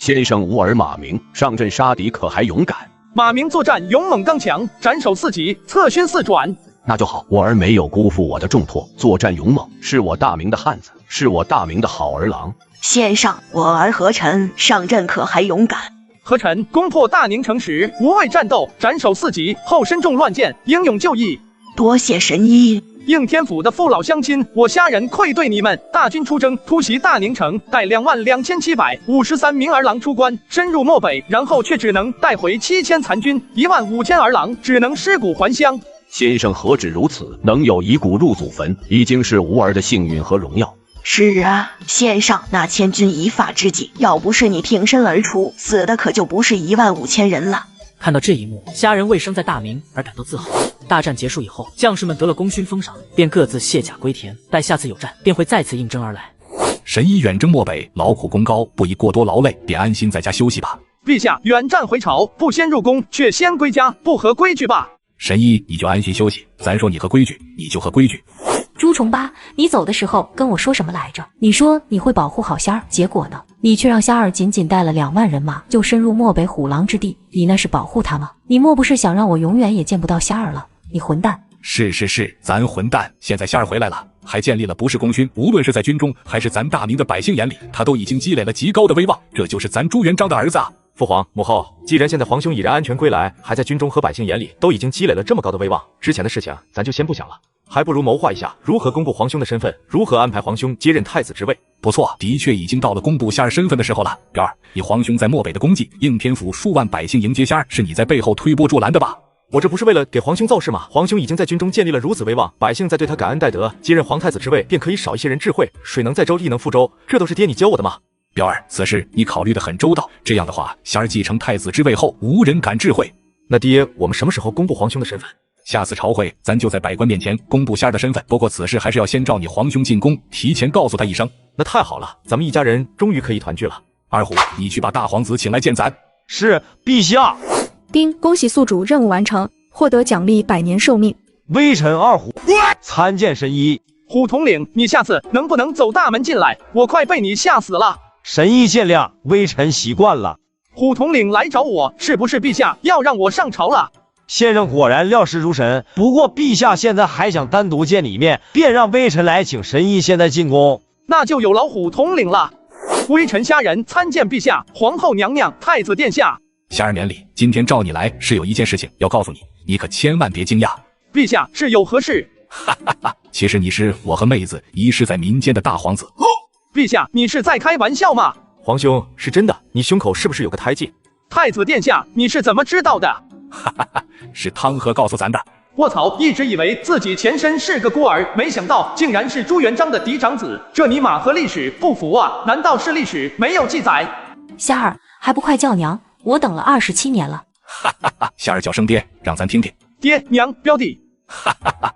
先生吾儿马明，上阵杀敌可还勇敢？马明作战勇猛刚强，斩首4级，策勋4转。那就好，我儿没有辜负我的重托，作战勇猛，是我大明的汉子，是我大明的好儿郎。先生，我儿何晨上阵可还勇敢？何晨攻破大宁城时，无畏战斗，斩首4级后身中乱箭，英勇就义。多谢神医。应天府的父老乡亲，我虾人愧对你们。大军出征，突袭大宁城，带22753名儿郎出关，深入漠北，然后却只能带回7000残军，15000儿郎只能尸骨还乡。先生何止如此，能有遗骨入祖坟，已经是吾儿的幸运和荣耀。是啊，先生，那千钧一发之际，要不是你挺身而出，死的可就不是15000人了。看到这一幕，虾人为生在大明而感到自豪。大战结束以后，将士们得了功勋封赏，便各自卸甲归田，待下次有战，便会再次应征而来。神医远征漠北，劳苦功高，不宜过多劳累，便安心在家休息吧。陛下远战回朝，不先入宫，却先归家，不合规矩吧？神医，你就安心休息，咱说你合规矩，你就合规矩。朱重八，你走的时候跟我说什么来着？你说你会保护好仙儿，结果呢？你却让仙儿仅仅带了2万人马就深入漠北虎狼之地，你那是保护他吗？你莫不是想让我永远也见不到仙儿了？你混蛋！是，咱混蛋。现在仙儿回来了，还建立了不世功勋，无论是在军中还是咱大明的百姓眼里，他都已经积累了极高的威望，这就是咱朱元璋的儿子啊！父皇母后，既然现在皇兄已然安全归来，还在军中和百姓眼里都已经积累了这么高的威望，之前的事情咱就先不想了，还不如谋划一下如何公布皇兄的身份，如何安排皇兄接任太子之位。不错，的确已经到了公布仙儿身份的时候了。表儿，以皇兄在漠北的功绩，应天府数万百姓迎接仙儿，是你在背后推波助澜的吧？我这不是为了给皇兄造势吗？皇兄已经在军中建立了如此威望，百姓再对他感恩戴德，接任皇太子之位便可以少一些人智慧。水能载舟，亦能覆舟，这都是爹你教我的吗？表儿，此事你考虑得很周到。这样的话，仙儿继承太子之位后，无人敢智慧。那爹，我们什么时候公布皇兄的身份？下次朝会，咱就在百官面前公布仙儿的身份。不过此事还是要先召你皇兄进宫，提前告诉他一声。那太好了，咱们一家人终于可以团聚了。二虎，你去把大皇子请来见咱。是，陛下。丁，恭喜宿主任务完成，获得奖励100年寿命。微臣二虎参见神医。虎统领，你下次能不能走大门进来？我快被你吓死了。神医见谅，微臣习惯了。虎统领来找我，是不是陛下要让我上朝了？先生果然料事如神，不过陛下现在还想单独见你一面，便让微臣来请神医现在进宫。那就有劳虎统领了。微臣虾人参见陛下、皇后娘娘、太子殿下。虾儿免礼，今天召你来是有一件事情要告诉你，你可千万别惊讶。陛下是有何事？其实你是我和妹子遗失在民间的大皇子。陛下，你是在开玩笑吗？皇兄，是真的，你胸口是不是有个胎记？太子殿下，你是怎么知道的？是汤和告诉咱的。卧槽，一直以为自己前身是个孤儿，没想到竟然是朱元璋的嫡长子，这尼玛和历史不符啊！难道是历史没有记载？虾儿，还不快叫娘，我等了27年了。虾儿叫声爹，让咱听听。爹娘表弟，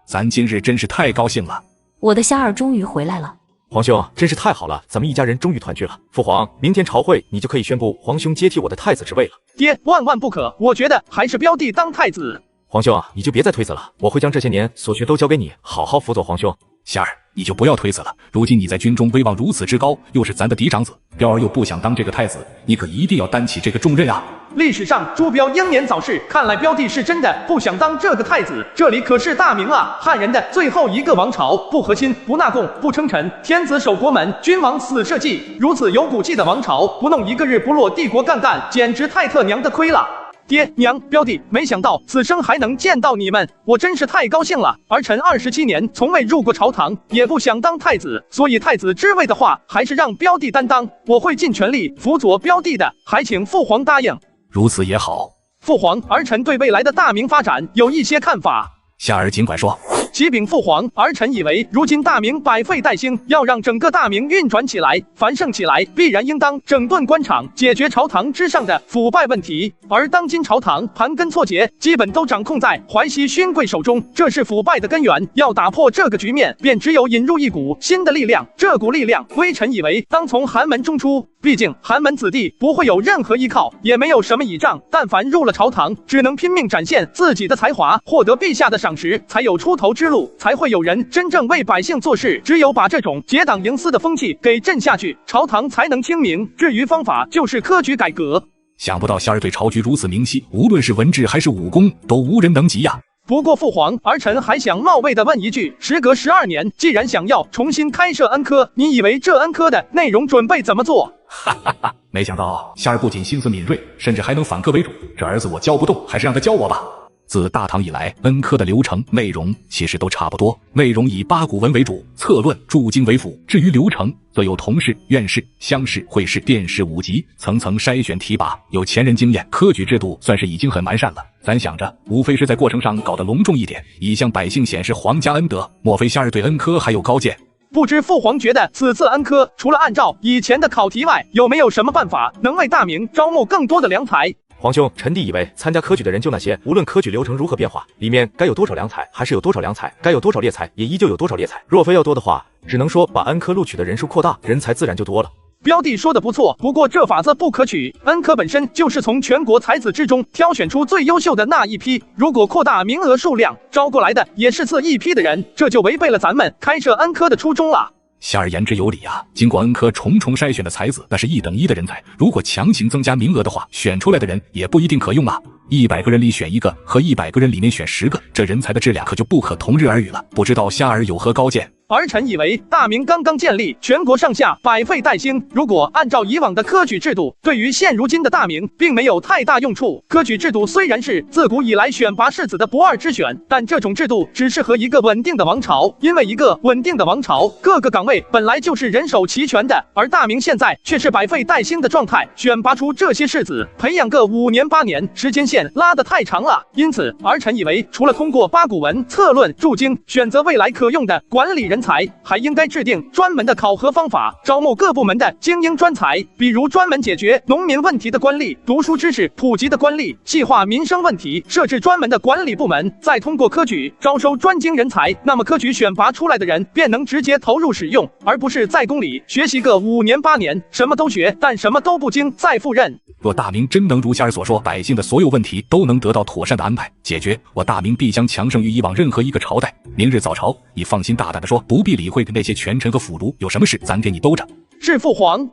咱今日真是太高兴了，我的虾儿终于回来了。皇兄，真是太好了，咱们一家人终于团聚了。父皇，明天朝会你就可以宣布皇兄接替我的太子之位了。爹，万万不可，我觉得还是表弟当太子。皇兄，你就别再推辞了，我会将这些年所学都交给你，好好辅佐皇兄。霞儿，你就不要推辞了，如今你在军中威望如此之高，又是咱的嫡长子，彪儿又不想当这个太子，你可一定要担起这个重任啊！历史上朱标英年早逝，看来标弟是真的不想当这个太子。这里可是大明啊，汉人的最后一个王朝，不和亲，不纳贡，不称臣，天子守国门，君王死社稷。如此有骨气的王朝，不弄一个日不落帝国干干，简直太特娘的亏了。爹娘表弟，没想到此生还能见到你们，我真是太高兴了。儿臣27年从未入过朝堂，也不想当太子，所以太子之位的话，还是让表弟担当，我会尽全力辅佐表弟的，还请父皇答应。如此也好。父皇，儿臣对未来的大明发展有一些看法。夏儿尽管说。启禀父皇，儿臣以为如今大明百废待兴，要让整个大明运转起来、繁盛起来，必然应当整顿官场，解决朝堂之上的腐败问题。而当今朝堂盘根错节，基本都掌控在淮西勋贵手中，这是腐败的根源。要打破这个局面，便只有引入一股新的力量。这股力量，微臣以为当从寒门中出。毕竟寒门子弟不会有任何依靠，也没有什么倚仗，但凡入了朝堂，只能拼命展现自己的才华，获得陛下的赏识，才有出头之路，才会有人真正为百姓做事。只有把这种结党营私的风气给震下去，朝堂才能清明。至于方法，就是科举改革。想不到仙儿对朝局如此明晰，无论是文治还是武功，都无人能及呀。不过父皇，儿臣还想冒昧的问一句，时隔12年，既然想要重新开设恩科，你以为这恩科的内容准备怎么做？哈哈哈！没想到夏儿不仅心思敏锐，甚至还能反客为主。这儿子我教不动，还是让他教我吧。自大唐以来，恩科的流程内容其实都差不多，内容以八股文为主，策论、注经为辅。至于流程，则有同试、院试、乡试、会试、殿试5级，层层筛选提拔。有前人经验，科举制度算是已经很完善了。咱想着，无非是在过程上搞得隆重一点，以向百姓显示皇家恩德。莫非夏儿对恩科还有高见？不知父皇觉得此次恩科除了按照以前的考题外，有没有什么办法能为大明招募更多的良才？皇兄，臣弟以为参加科举的人就那些，无论科举流程如何变化，里面该有多少良才还是有多少良才，该有多少劣才也依旧有多少劣才。若非要多的话，只能说把恩科录取的人数扩大，人才自然就多了。标弟说的不错，不过这法则不可取。恩科本身就是从全国才子之中挑选出最优秀的那一批，如果扩大名额数量，招过来的也是次一批的人，这就违背了咱们开设恩科的初衷了。夏儿言之有理啊！经过恩科重重筛选的才子，那是1等1的人才。如果强行增加名额的话，选出来的人也不一定可用啊。100个人里选1个，和100个人里面选10个，这人才的质量可就不可同日而语了。不知道夏儿有何高见？儿臣以为大明刚刚建立，全国上下百废待兴，如果按照以往的科举制度，对于现如今的大明并没有太大用处。科举制度虽然是自古以来选拔士子的不二之选，但这种制度只适合一个稳定的王朝，因为一个稳定的王朝，各个岗位本来就是人手齐全的，而大明现在却是百废待兴的状态，选拔出这些士子，培养个5年8年，时间线拉得太长了。因此，儿臣以为除了通过八股文、策论、注经选择未来可用的管理人才，还应该制定专门的考核方法，招募各部门的精英专才，比如专门解决农民问题的官吏、读书知识普及的官吏，细化民生问题，设置专门的管理部门，再通过科举招收专精人才，那么科举选拔出来的人便能直接投入使用，而不是在宫里学习个5年8年，什么都学，但什么都不精，再赴任。若大明真能如夏儿所说，百姓的所有问题都能得到妥善的安排解决，我大明必将强盛于以往任何一个朝代。明日早朝，你放心大胆的说，不必理会那些权臣和辅儒，有什么事咱给你兜着。是父皇。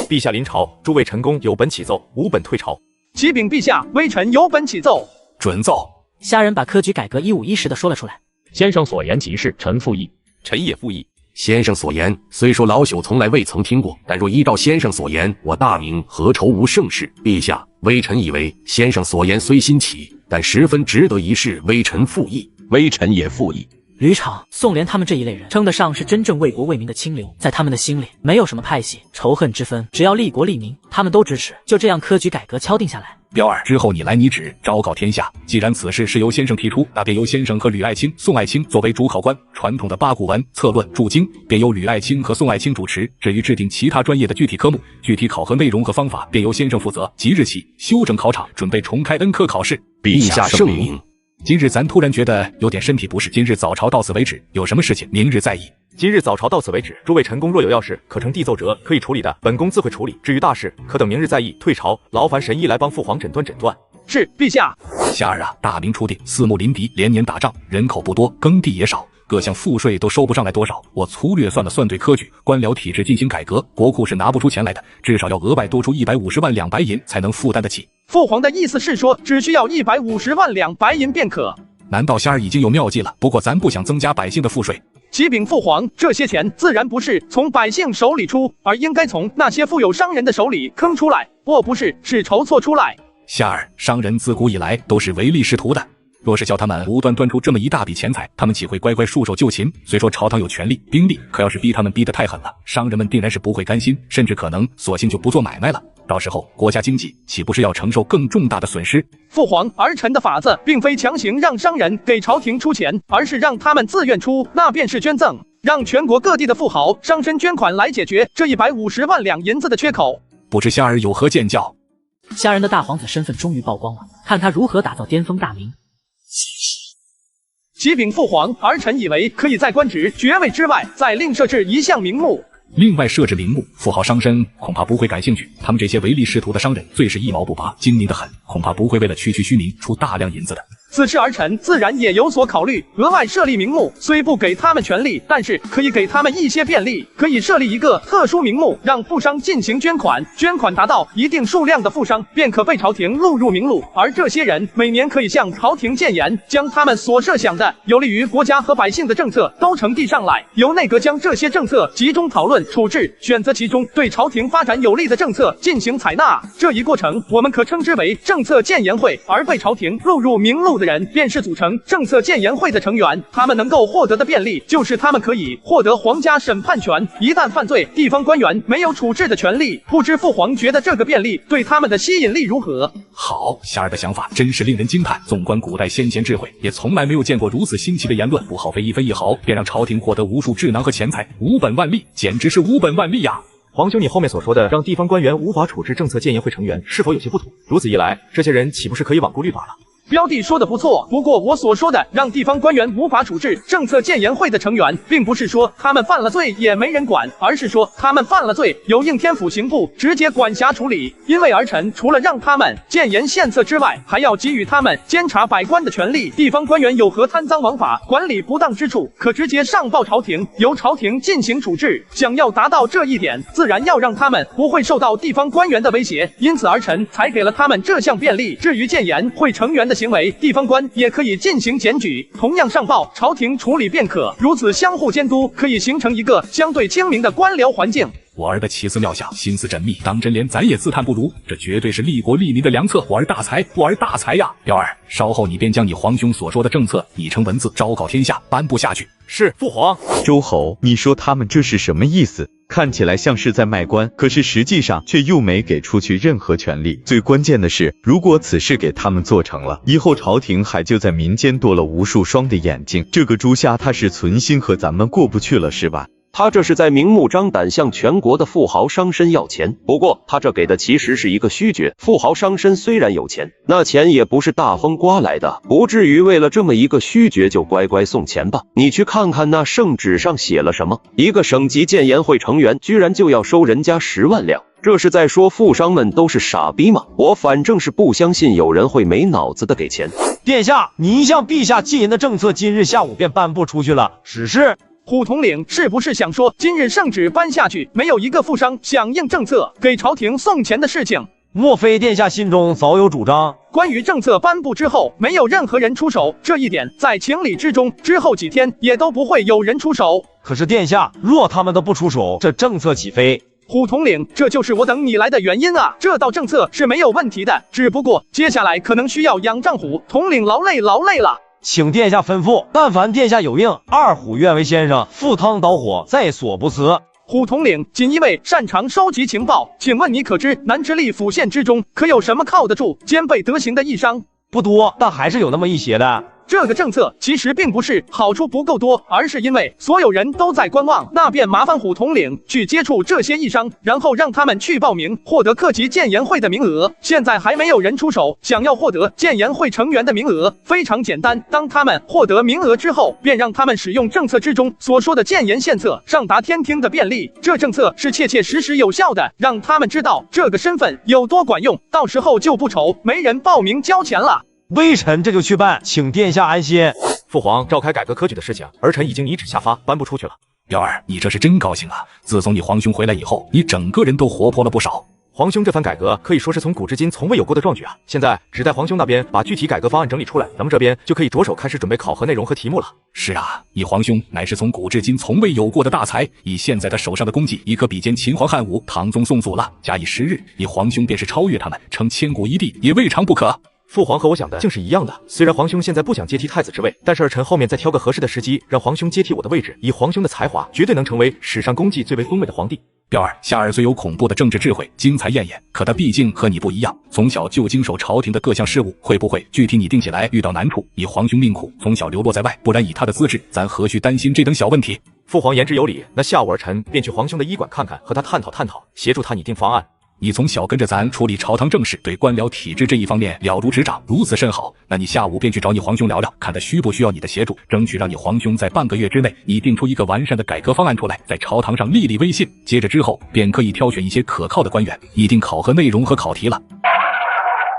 陛下临朝，诸位臣工有本启奏，无本退朝。启禀陛下，微臣有本启奏。准奏。虾人把科举改革一五一十的说了出来。先生所言极是，臣附议。臣也附议。先生所言，虽说老朽从来未曾听过，但若依照先生所言，我大明何愁无盛世？陛下，微臣以为先生所言虽新奇，但十分值得一试，微臣附议。微臣也附议。吕昶、宋濂他们这一类人，称得上是真正为国为民的清流，在他们的心里没有什么派系、仇恨之分，只要利国利民，他们都支持。就这样，科举改革敲定下来。彪儿，之后你来拟旨，昭告天下。既然此事是由先生提出，那便由先生和吕爱卿、宋爱卿作为主考官。传统的八股文、策论、注经，便由吕爱卿和宋爱卿主持。至于制定其他专业的具体科目，具体考核内容和方法，便由先生负责。即日起修整考场，准备重开恩科考试。陛下圣明。今日咱突然觉得有点身体不适，今日早朝到此为止，有什么事情明日再议。今日早朝到此为止，诸位臣工若有要事可呈递奏折，可以处理的，本宫自会处理。至于大事，可等明日再议。退朝，劳烦神医来帮父皇诊断诊断。是，陛下。夏儿啊，大明初定，四目临敌，连年打仗，人口不多，耕地也少，各项赋税都收不上来多少。我粗略算了算，对科举官僚体制进行改革，国库是拿不出钱来的，至少要额外多出150万两白银才能负担得起。父皇的意思是说，只需要150万两白银便可。难道夏儿已经有妙计了？不过咱不想增加百姓的赋税。启禀父皇，这些钱自然不是从百姓手里出，而应该从那些富有商人的手里坑出来，不是筹措出来。夏儿，商人自古以来都是唯利是图的，若是叫他们无端端出这么一大笔钱财，他们岂会乖乖束手就擒？虽说朝堂有权力、兵力，可要是逼他们逼得太狠了，商人们定然是不会甘心，甚至可能索性就不做买卖了。到时候国家经济岂不是要承受更重大的损失？父皇，儿臣的法子并非强行让商人给朝廷出钱，而是让他们自愿出，那便是捐赠，让全国各地的富豪伤身捐款来解决这150万两银子的缺口。不知夏儿有何见教？虾人的大皇子身份终于曝光了，看他如何打造巅峰大明。启禀父皇，儿臣以为可以在官职爵位之外再另设置一项名目。另外设置名目，富豪伤身恐怕不会感兴趣，他们这些唯利是图的商人最是一毛不拔，精明的很，恐怕不会为了区区虚名出大量银子的。此时儿臣自然也有所考虑，额外设立名目，虽不给他们权利，但是可以给他们一些便利，可以设立一个特殊名目，让富商进行捐款，捐款达到一定数量的富商便可被朝廷录入名录，而这些人每年可以向朝廷谏言，将他们所设想的有利于国家和百姓的政策都呈递上来，由内阁将这些政策集中讨论处置，选择其中对朝廷发展有利的政策进行采纳。这一过程我们可称之为政策谏言会，而被朝廷录入名录的人便是组成政策谏言会的成员，他们能够获得的便利就是他们可以获得皇家审判权，一旦犯罪，地方官员没有处置的权利。不知父皇觉得这个便利对他们的吸引力如何？好，夏儿的想法真是令人惊叹。纵观古代先贤智慧，也从来没有见过如此新奇的言论，不耗费一分一毫，便让朝廷获得无数智囊和钱财，无本万利，简直是无本万利呀！皇兄，你后面所说的让地方官员无法处置政策谏言会成员，是否有些不妥？如此一来，这些人岂不是可以罔顾律法了？标弟说的不错，不过我所说的让地方官员无法处置政策谏言会的成员，并不是说他们犯了罪也没人管，而是说他们犯了罪由应天府刑部直接管辖处理。因为儿臣除了让他们谏言献策之外，还要给予他们监察百官的权利。地方官员有何贪赃枉法、管理不当之处，可直接上报朝廷，由朝廷进行处置。想要达到这一点，自然要让他们不会受到地方官员的威胁，因此儿臣才给了他们这项便利。至于谏言会成员的行为，地方官也可以进行检举，同样上报朝廷处理便可，如此相互监督，可以形成一个相对清明的官僚环境。我儿的奇思妙想，心思缜密，当真连咱也自叹不如。这绝对是利国利民的良策，我儿大才，我儿大才呀！彪儿，稍后你便将你皇兄所说的政策拟成文字，昭告天下，颁布下去。是，父皇。周侯，你说他们这是什么意思？看起来像是在卖官，可是实际上却又没给出去任何权利。最关键的是，如果此事给他们做成了，以后朝廷还就在民间多了无数双的眼睛。这个朱夏他是存心和咱们过不去了，是吧？他这是在明目张胆向全国的富豪伤身要钱，不过他这给的其实是一个虚爵。富豪伤身虽然有钱，那钱也不是大风刮来的，不至于为了这么一个虚爵就乖乖送钱吧。你去看看那圣旨上写了什么，一个省级谏言会成员居然就要收人家10万两，这是在说富商们都是傻逼吗？我反正是不相信有人会没脑子的给钱。殿下，你一向陛下禁淫的政策今日下午便颁布出去了，只是虎统领是不是想说，今日圣旨颁下去，没有一个富商响应政策给朝廷送钱的事情？莫非殿下心中早有主张？关于政策颁布之后，没有任何人出手，这一点在情理之中，之后几天也都不会有人出手。可是殿下，若他们都不出手，这政策岂非？虎统领，这就是我等你来的原因啊！这道政策是没有问题的，只不过接下来可能需要仰仗虎统领劳累了。请殿下吩咐，但凡殿下有应，二虎愿为先生赴汤蹈火，在所不辞。虎统领锦衣卫擅长收集情报，请问你可知南直隶府县之中可有什么靠得住、兼备德行的义商？不多，但还是有那么一些的。这个政策其实并不是好处不够多，而是因为所有人都在观望，那便麻烦虎统领去接触这些义商，然后让他们去报名，获得各级谏言会的名额。现在还没有人出手，想要获得谏言会成员的名额非常简单，当他们获得名额之后，便让他们使用政策之中所说的谏言献策，上达天听的便利。这政策是切切实实有效的，让他们知道这个身份有多管用，到时候就不愁没人报名交钱了。微臣这就去办，请殿下安心。父皇召开改革科举的事情，儿臣已经拟旨下发，颁布出去了。彪儿，你这是真高兴啊！自从你皇兄回来以后，你整个人都活泼了不少。皇兄这番改革可以说是从古至今从未有过的壮举啊！现在只待皇兄那边把具体改革方案整理出来，咱们这边就可以着手开始准备考核内容和题目了。是啊，你皇兄乃是从古至今从未有过的大才，以现在他手上的功绩，已可比肩秦皇汉武、唐宗宋祖了。假以时日，你皇兄便是超越他们，成千古一帝，也未尝不可。父皇和我想的竟是一样的。虽然皇兄现在不想接替太子之位，但是儿臣后面再挑个合适的时机，让皇兄接替我的位置。以皇兄的才华，绝对能成为史上功绩最为丰伟的皇帝。彪儿，夏儿虽有恐怖的政治智慧，精彩艳艳，可他毕竟和你不一样，从小就经手朝廷的各项事务，会不会具体拟定起来遇到难处？你皇兄命苦，从小流落在外，不然以他的资质，咱何须担心这等小问题？父皇言之有理，那下午儿臣便去皇兄的医馆看看，和他探讨探讨，协助他拟定方案。你从小跟着咱处理朝堂政事，对官僚体制这一方面了如指掌，如此甚好。那你下午便去找你皇兄聊聊，看他需不需要你的协助，争取让你皇兄在半个月之内拟定出一个完善的改革方案出来，在朝堂上立立威信。接着之后便可以挑选一些可靠的官员，拟定考核内容和考题了。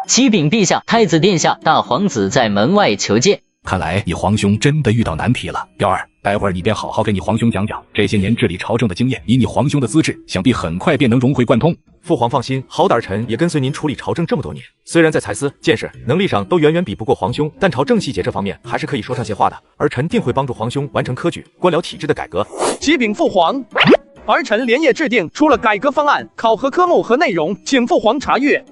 启禀陛下，太子殿下，大皇子在门外求见。看来你皇兄真的遇到难题了，彪儿，待会儿你便好好给你皇兄讲讲这些年治理朝政的经验。以你皇兄的资质，想必很快便能融会贯通。父皇放心，好歹儿臣也跟随您处理朝政这么多年，虽然在才思、见识、能力上都远远比不过皇兄，但朝政细节这方面还是可以说上些话的。儿臣定会帮助皇兄完成科举、官僚体制的改革。启禀父皇，儿臣连夜制定出了改革方案，考核科目和内容，请父皇查阅。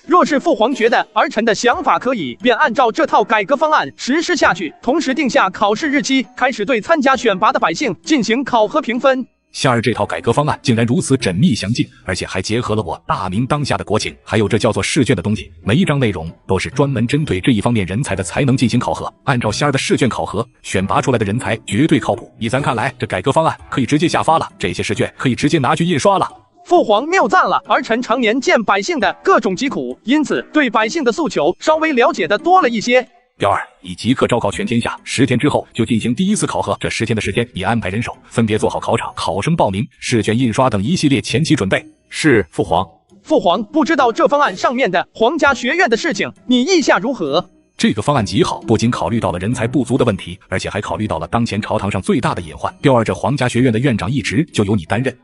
若是父皇觉得儿臣的想法可以，便按照这套改革方案实施下去，同时定下考试日期，开始对参加选拔的百姓进行考核评分。夏儿这套改革方案竟然如此缜密详尽，而且还结合了我大明当下的国情，还有这叫做试卷的东西，每一章内容都是专门针对这一方面人才的才能进行考核。按照夏儿的试卷考核，选拔出来的人才绝对靠谱。以咱看来，这改革方案可以直接下发了，这些试卷可以直接拿去印刷了。父皇谬赞了，儿臣常年见百姓的各种疾苦，因此对百姓的诉求稍微了解的多了一些。彪儿，你即刻昭告全天下，10天之后就进行第一次考核。这10天的时间，你安排人手，分别做好考场、考生报名、试卷印刷等一系列前期准备。是，父皇。父皇，不知道这方案上面的皇家学院的事情，你意下如何？这个方案极好，不仅考虑到了人才不足的问题，而且还考虑到了当前朝堂上最大的隐患。彪儿，这皇家学院的院长一职就由你担任。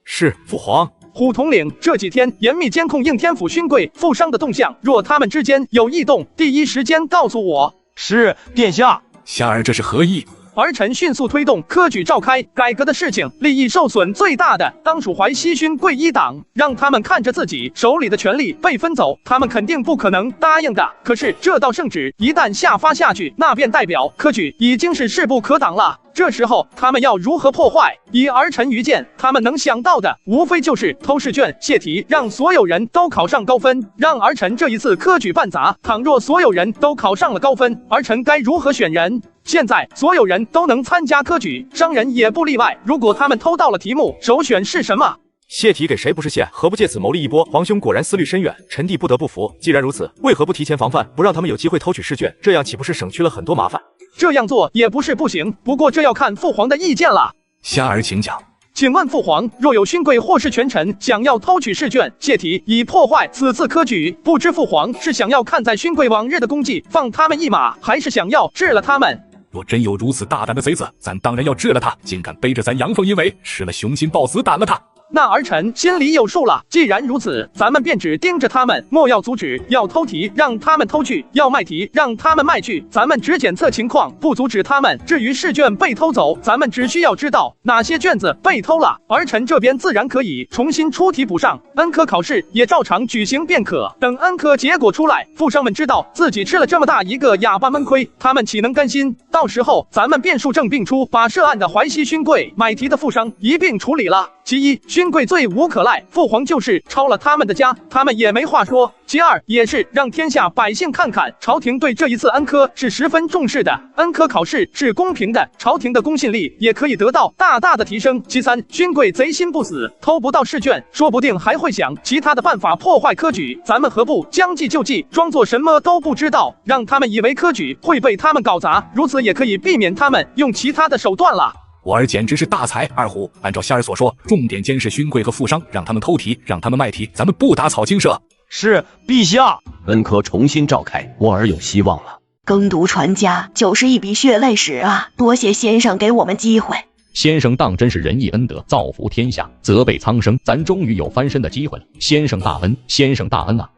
是，父皇。虎统领这几天严密监控应天府勋贵、富商的动向，若他们之间有异动，第一时间告诉我。是，殿下。夏儿，这是何意？儿臣迅速推动科举召开改革的事情，利益受损最大的当属淮西勋贵一党，让他们看着自己手里的权力被分走，他们肯定不可能答应的。可是这道圣旨一旦下发下去，那便代表科举已经是势不可挡了。这时候他们要如何破坏？以儿臣愚见，他们能想到的无非就是偷试卷、泄题，让所有人都考上高分，让儿臣这一次科举办砸。倘若所有人都考上了高分，儿臣该如何选人？现在所有人都能参加科举，商人也不例外。如果他们偷到了题目，首选是什么？泄题给谁不是泄？何不借此谋利一波？皇兄果然思虑深远，臣弟不得不服。既然如此，为何不提前防范，不让他们有机会偷取试卷？这样岂不是省去了很多麻烦？这样做也不是不行，不过这要看父皇的意见了。夏儿，请讲。请问父皇，若有勋贵或是权臣想要偷取试卷、泄题，以破坏此次科举，不知父皇是想要看在勋贵往日的功绩放他们一马，还是想要治了他们？若真有如此大胆的贼子，咱当然要治了他！竟敢背着咱阳奉阴违，吃了雄心豹子胆了他！那儿臣心里有数了。既然如此，咱们便只盯着他们，莫要阻止。要偷题，让他们偷去；要卖题，让他们卖去。咱们只检测情况，不阻止他们。至于试卷被偷走，咱们只需要知道哪些卷子被偷了，儿臣这边自然可以重新出题补上。恩科考试也照常举行便可。等恩科结果出来，富商们知道自己吃了这么大一个哑巴闷亏，他们岂能甘心？到时候咱们便数证并出，把涉案的淮西勋贵、买题的富商一并处理了。其一，勋贵罪无可赖，父皇就是抄了他们的家，他们也没话说。其二，也是让天下百姓看看，朝廷对这一次恩科是十分重视的，恩科考试是公平的，朝廷的公信力也可以得到大大的提升。其三，勋贵贼心不死，偷不到试卷，说不定还会想其他的办法破坏科举，咱们何不将计就计，装作什么都不知道，让他们以为科举会被他们搞砸，如此也可以避免他们用其他的手段了。我儿简直是大才，二虎，按照夏儿所说，重点监视勋贵和富商，让他们偷题，让他们卖题，咱们不打草惊蛇。是，陛下。恩科重新召开，我儿有希望了。耕读传家就是一笔血泪史啊！多谢先生给我们机会。先生当真是仁义恩德，造福天下，泽北苍生，咱终于有翻身的机会了。先生大恩，先生大恩啊！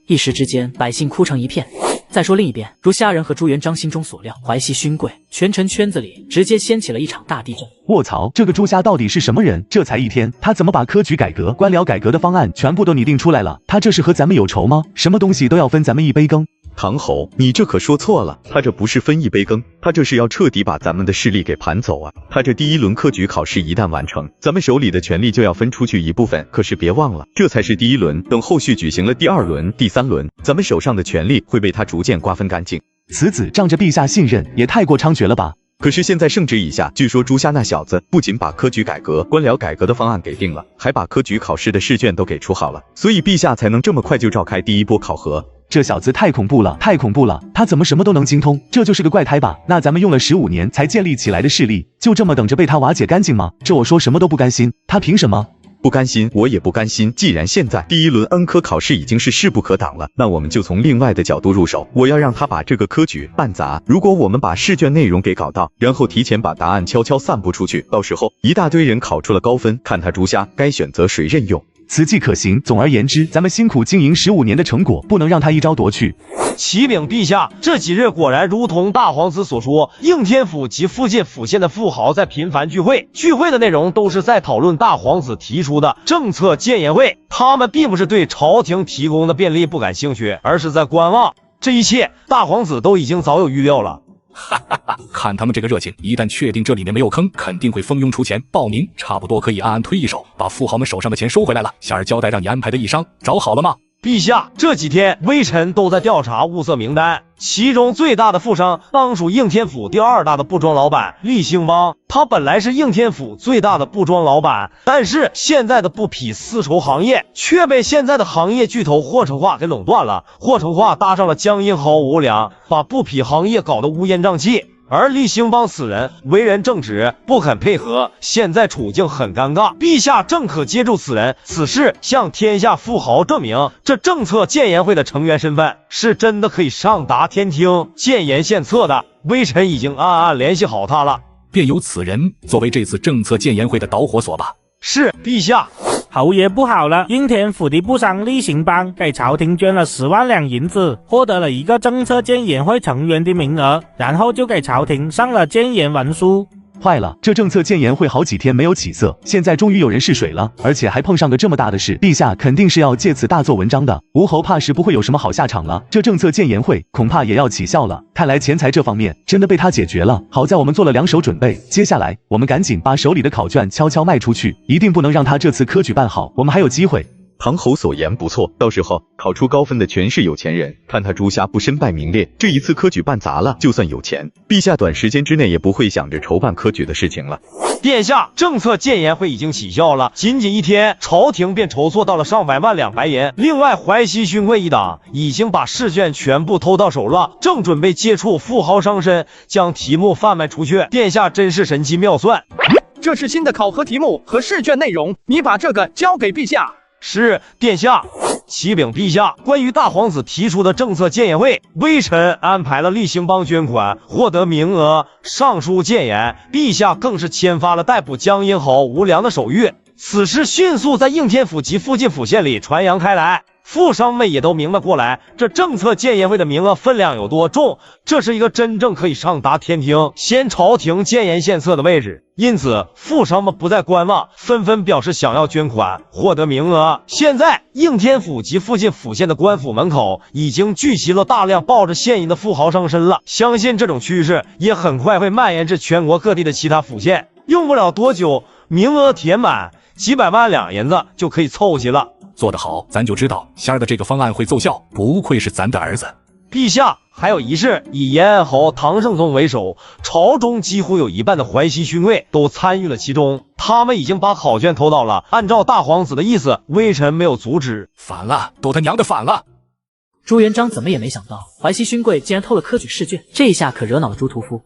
一时之间，百姓哭成一片。再说另一边，如虾仁和朱元璋心中所料，淮西勋贵、权臣圈子里直接掀起了一场大地震。卧槽，这个朱家到底是什么人？这才一天，他怎么把科举改革、官僚改革的方案全部都拟定出来了？他这是和咱们有仇吗？什么东西都要分咱们一杯羹？唐侯，你这可说错了，他这不是分一杯羹，他这是要彻底把咱们的势力给盘走啊！他这第一轮科举考试一旦完成，咱们手里的权力就要分出去一部分，可是别忘了，这才是第一轮，等后续举行了第二轮、第三轮，咱们手上的权力会被他逐渐瓜分干净。此子仗着陛下信任，也太过猖獗了吧！可是现在圣旨已下，据说朱家那小子不仅把科举改革、官僚改革的方案给定了，还把科举考试的试卷都给出好了，所以陛下才能这么快就召开第一波考核。这小子太恐怖了，太恐怖了！他怎么什么都能精通？这就是个怪胎吧？那咱们用了15年才建立起来的势力，就这么等着被他瓦解干净吗？这我说什么都不甘心，他凭什么？不甘心，我也不甘心。既然现在第一轮恩科考试已经是势不可挡了，那我们就从另外的角度入手。我要让他把这个科举办砸。如果我们把试卷内容给搞到，然后提前把答案悄悄散布出去，到时候一大堆人考出了高分，看他诛瞎，该选择谁任用。此计可行。总而言之，咱们辛苦经营15年的成果，不能让他一朝夺去。启禀陛下，这几日果然如同大皇子所说，应天府及附近府县的富豪在频繁聚会，聚会的内容都是在讨论大皇子提出的政策建言会。他们并不是对朝廷提供的便利不感兴趣，而是在观望。这一切，大皇子都已经早有预料了。哈哈哈！看他们这个热情，一旦确定这里面没有坑，肯定会蜂拥出钱报名，差不多可以暗暗推一手，把富豪们手上的钱收回来了。夏儿交代让你安排的义商找好了吗？陛下，这几天微臣都在调查物色名单，其中最大的富商当属应天府第2大的布庄老板厉兴邦。他本来是应天府最大的布庄老板，但是现在的布匹丝绸行业却被现在的行业巨头霍成化给垄断了。霍成化搭上了江阴豪无良，把布匹行业搞得乌烟瘴气。而厉兴邦此人为人正直，不肯配合，现在处境很尴尬。陛下正可接住此人，此事向天下富豪证明，这政策建言会的成员身份是真的可以上达天听、建言献策的。微臣已经暗暗联系好他了，便由此人作为这次政策建言会的导火索吧。是，陛下。侯爷不好了，应天府的部商厉兴邦给朝廷捐了10万两银子，获得了一个政策建言会成员的名额，然后就给朝廷上了谏言文书。坏了，这政策建言会好几天没有起色，现在终于有人试水了，而且还碰上个这么大的事，陛下肯定是要借此大做文章的。吴侯怕是不会有什么好下场了，这政策建言会恐怕也要起效了。看来钱财这方面真的被他解决了，好在我们做了2手准备，接下来我们赶紧把手里的考卷悄悄卖出去，一定不能让他这次科举办好，我们还有机会。唐侯所言不错，到时候考出高分的全是有钱人，看他诛瞎不身败名裂。这一次科举办砸了，就算有钱，陛下短时间之内也不会想着筹办科举的事情了。殿下，政策建言会已经起效了，仅仅1天，朝廷便筹措到了上百万两白银。另外，淮西勋贵一党已经把试卷全部偷到手了，正准备接触富豪商绅，将题目贩卖出去。殿下真是神机妙算。这是新的考核题目和试卷内容，你把这个交给陛下。是，殿下。启禀陛下，关于大皇子提出的政策建言会，微臣安排了厉兴邦捐款，获得名额，上书谏言。陛下更是签发了逮捕江阴侯吴良的手谕。此事迅速在应天府及附近府县里传扬开来，富商们也都明白过来，这政策建言会的名额分量有多重，这是一个真正可以上达天听、先朝廷建言献策的位置。因此，富商们不再观望，纷纷表示想要捐款，获得名额。现在，应天府及附近府县的官府门口已经聚集了大量抱着现银的富豪商绅了。相信这种趋势也很快会蔓延至全国各地的其他府县。用不了多久，名额填满，几百万两银子就可以凑齐了。做得好，咱就知道仙儿的这个方案会奏效，不愧是咱的儿子。陛下，还有一事，以延安侯唐圣宗为首，朝中几乎有一半的淮西勋贵都参与了其中，他们已经把考卷偷到了。按照大皇子的意思，微臣没有阻止。反了，都他娘的反了！朱元璋怎么也没想到，淮西勋贵竟然偷了科举试卷，这一下可惹恼了朱屠夫。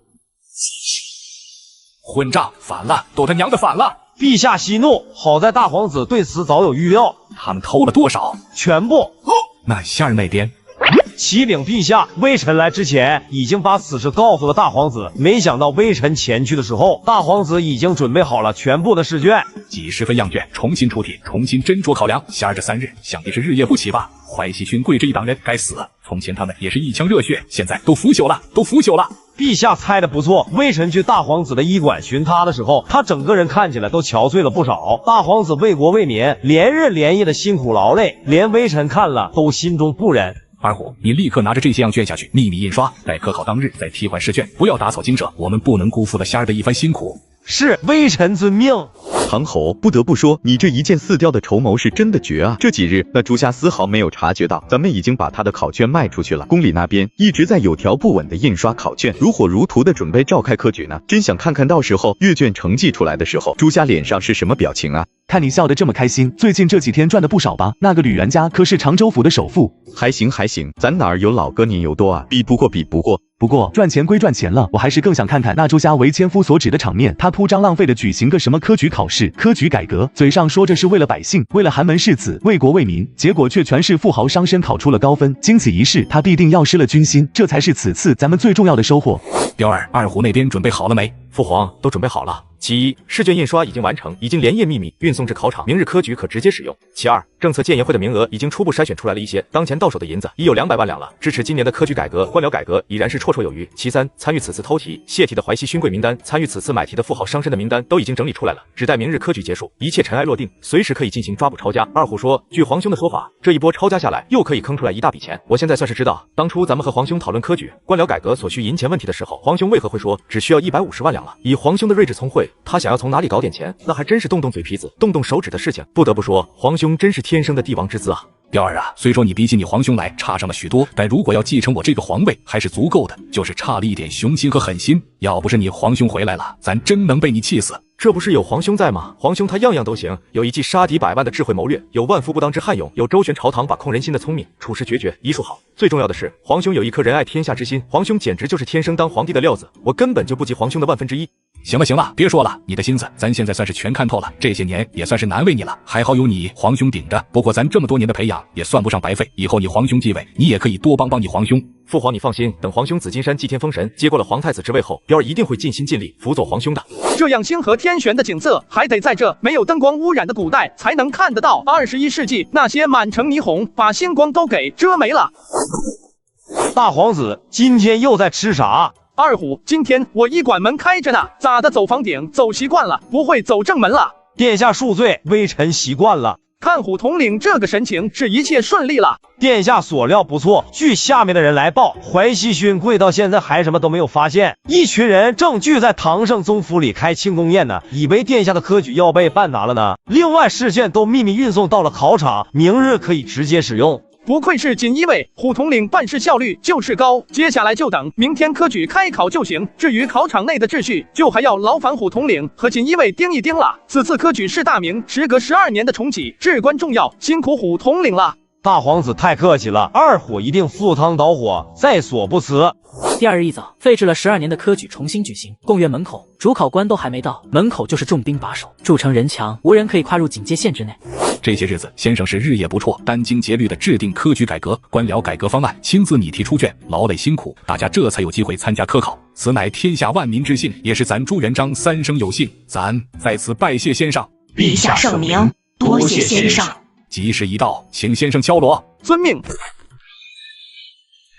混账，反了，都他娘的反了！陛下息怒，好在大皇子对此早有预料。他们偷了多少？全部。那仙儿那边？启禀陛下，微臣来之前已经把此事告诉了大皇子，没想到微臣前去的时候，大皇子已经准备好了全部的试卷，几十份样卷重新出题，重新斟酌考量。仙儿这3日想必是日夜不起吧？淮西勋贵这一党人该死！从前他们也是一腔热血，现在都腐朽了，都腐朽了。陛下猜的不错，微臣去大皇子的医馆巡他的时候，他整个人看起来都憔悴了不少。大皇子为国为民，连日连夜的辛苦劳累，连微臣看了都心中不忍。二虎，你立刻拿着这些样卷下去，秘密印刷，待科考当日再替换试卷，不要打草惊蛇，我们不能辜负了仙儿的一番辛苦。是，微臣遵命。唐侯，不得不说，你这一箭4雕的筹谋是真的绝啊！这几日，那朱家丝毫没有察觉到，咱们已经把他的考卷卖出去了。宫里那边一直在有条不紊的印刷考卷，如火如荼的准备召开科举呢。真想看看到时候阅卷成绩出来的时候，朱家脸上是什么表情啊？看你笑得这么开心，最近这几天赚的不少吧？那个吕元家可是常州府的首富。还行还行，咱哪儿有老哥年油多啊？比不过。不过赚钱归赚钱了，我还是更想看看那朱家为千夫所指的场面。他铺张浪费的举行个什么科举考试、科举改革，嘴上说着是为了百姓，为了寒门士子，为国为民，结果却全是富豪伤身考出了高分。经此一事，他必定要失了军心，这才是此次咱们最重要的收获。彪儿，二虎那边准备好了没？父皇都准备好了。其一，试卷印刷已经完成，已经连夜秘密运送至考场，明日科举可直接使用。其二，政策建言会的名额已经初步筛选出来了一些，当前到手的银子已有200万两了，支持今年的科举改革、官僚改革已然是绰绰有余。其三，参与此次偷题、泄题的淮西勋贵名单，参与此次买题的富豪伤身的名单都已经整理出来了，只待明日科举结束，一切尘埃落定，随时可以进行抓捕抄家。二虎说，据皇兄的说法，这一波抄家下来，又可以坑出来一大笔钱。我现在算是知道，当初咱们和皇兄讨论科举、官僚改革所需银钱问题的时候，皇兄为何会说只需要150万两了。以皇兄的睿智聪慧，他想要从哪里搞点钱，那还真是动动嘴皮子、动动手指的事情。不得不说，皇兄真是天生的帝王之姿啊！彪儿啊，虽说你比起你皇兄来差上了许多，但如果要继承我这个皇位，还是足够的，就是差了一点雄心和狠心。要不是你皇兄回来了，咱真能被你气死。这不是有皇兄在吗？皇兄他样样都行，有一记杀敌100万的智慧谋略，有万夫不当之悍勇，有周旋朝堂把控人心的聪明，处事决绝，医术好。最重要的是，皇兄有一颗仁爱天下之心，皇兄简直就是天生当皇帝的料子，我根本就不及皇兄的1/1000。行了行了，别说了，你的心思咱现在算是全看透了，这些年也算是难为你了，还好有你皇兄顶着。不过咱这么多年的培养也算不上白费，以后你皇兄继位，你也可以多帮帮你皇兄。父皇你放心，等皇兄紫金山祭天封神，接过了皇太子之位后，彪儿一定会尽心尽力辅佐皇兄的。这样星河天悬的景色，还得在这没有灯光污染的古代才能看得到。21世纪那些满城霓虹，把星光都给遮没了。大皇子今天又在吃啥？二虎，今天我医馆门开着呢，咋的？走房顶走习惯了，不会走正门了？殿下恕罪，微臣习惯了。看虎统领这个神情，是一切顺利了。殿下所料不错，据下面的人来报，淮西勋贵到现在还什么都没有发现，一群人正聚在唐圣宗府里开庆功宴呢，以为殿下的科举要被办拿了呢。另外试卷都秘密运送到了考场，明日可以直接使用。不愧是锦衣卫，虎统领办事效率就是高。接下来就等明天科举开考就行。至于考场内的秩序，就还要劳烦虎统领和锦衣卫盯一盯了。此次科举是大明时隔12年的重启，至关重要，辛苦虎统领了。大皇子太客气了，二虎一定赴汤蹈火，在所不辞。第二日一早，废置了12年的科举重新举行。贡院门口，主考官都还没到，门口就是重兵把守，筑成人墙，无人可以跨入警戒线之内。这些日子，先生是日夜不辍，殚精竭虑地制定科举改革、官僚改革方案，亲自拟题出卷，劳累辛苦，大家这才有机会参加科考。此乃天下万民之幸，也是咱朱元璋3生有幸。咱在此拜谢先生。陛下圣明，多谢先生。吉时已到，请先生敲锣。遵命。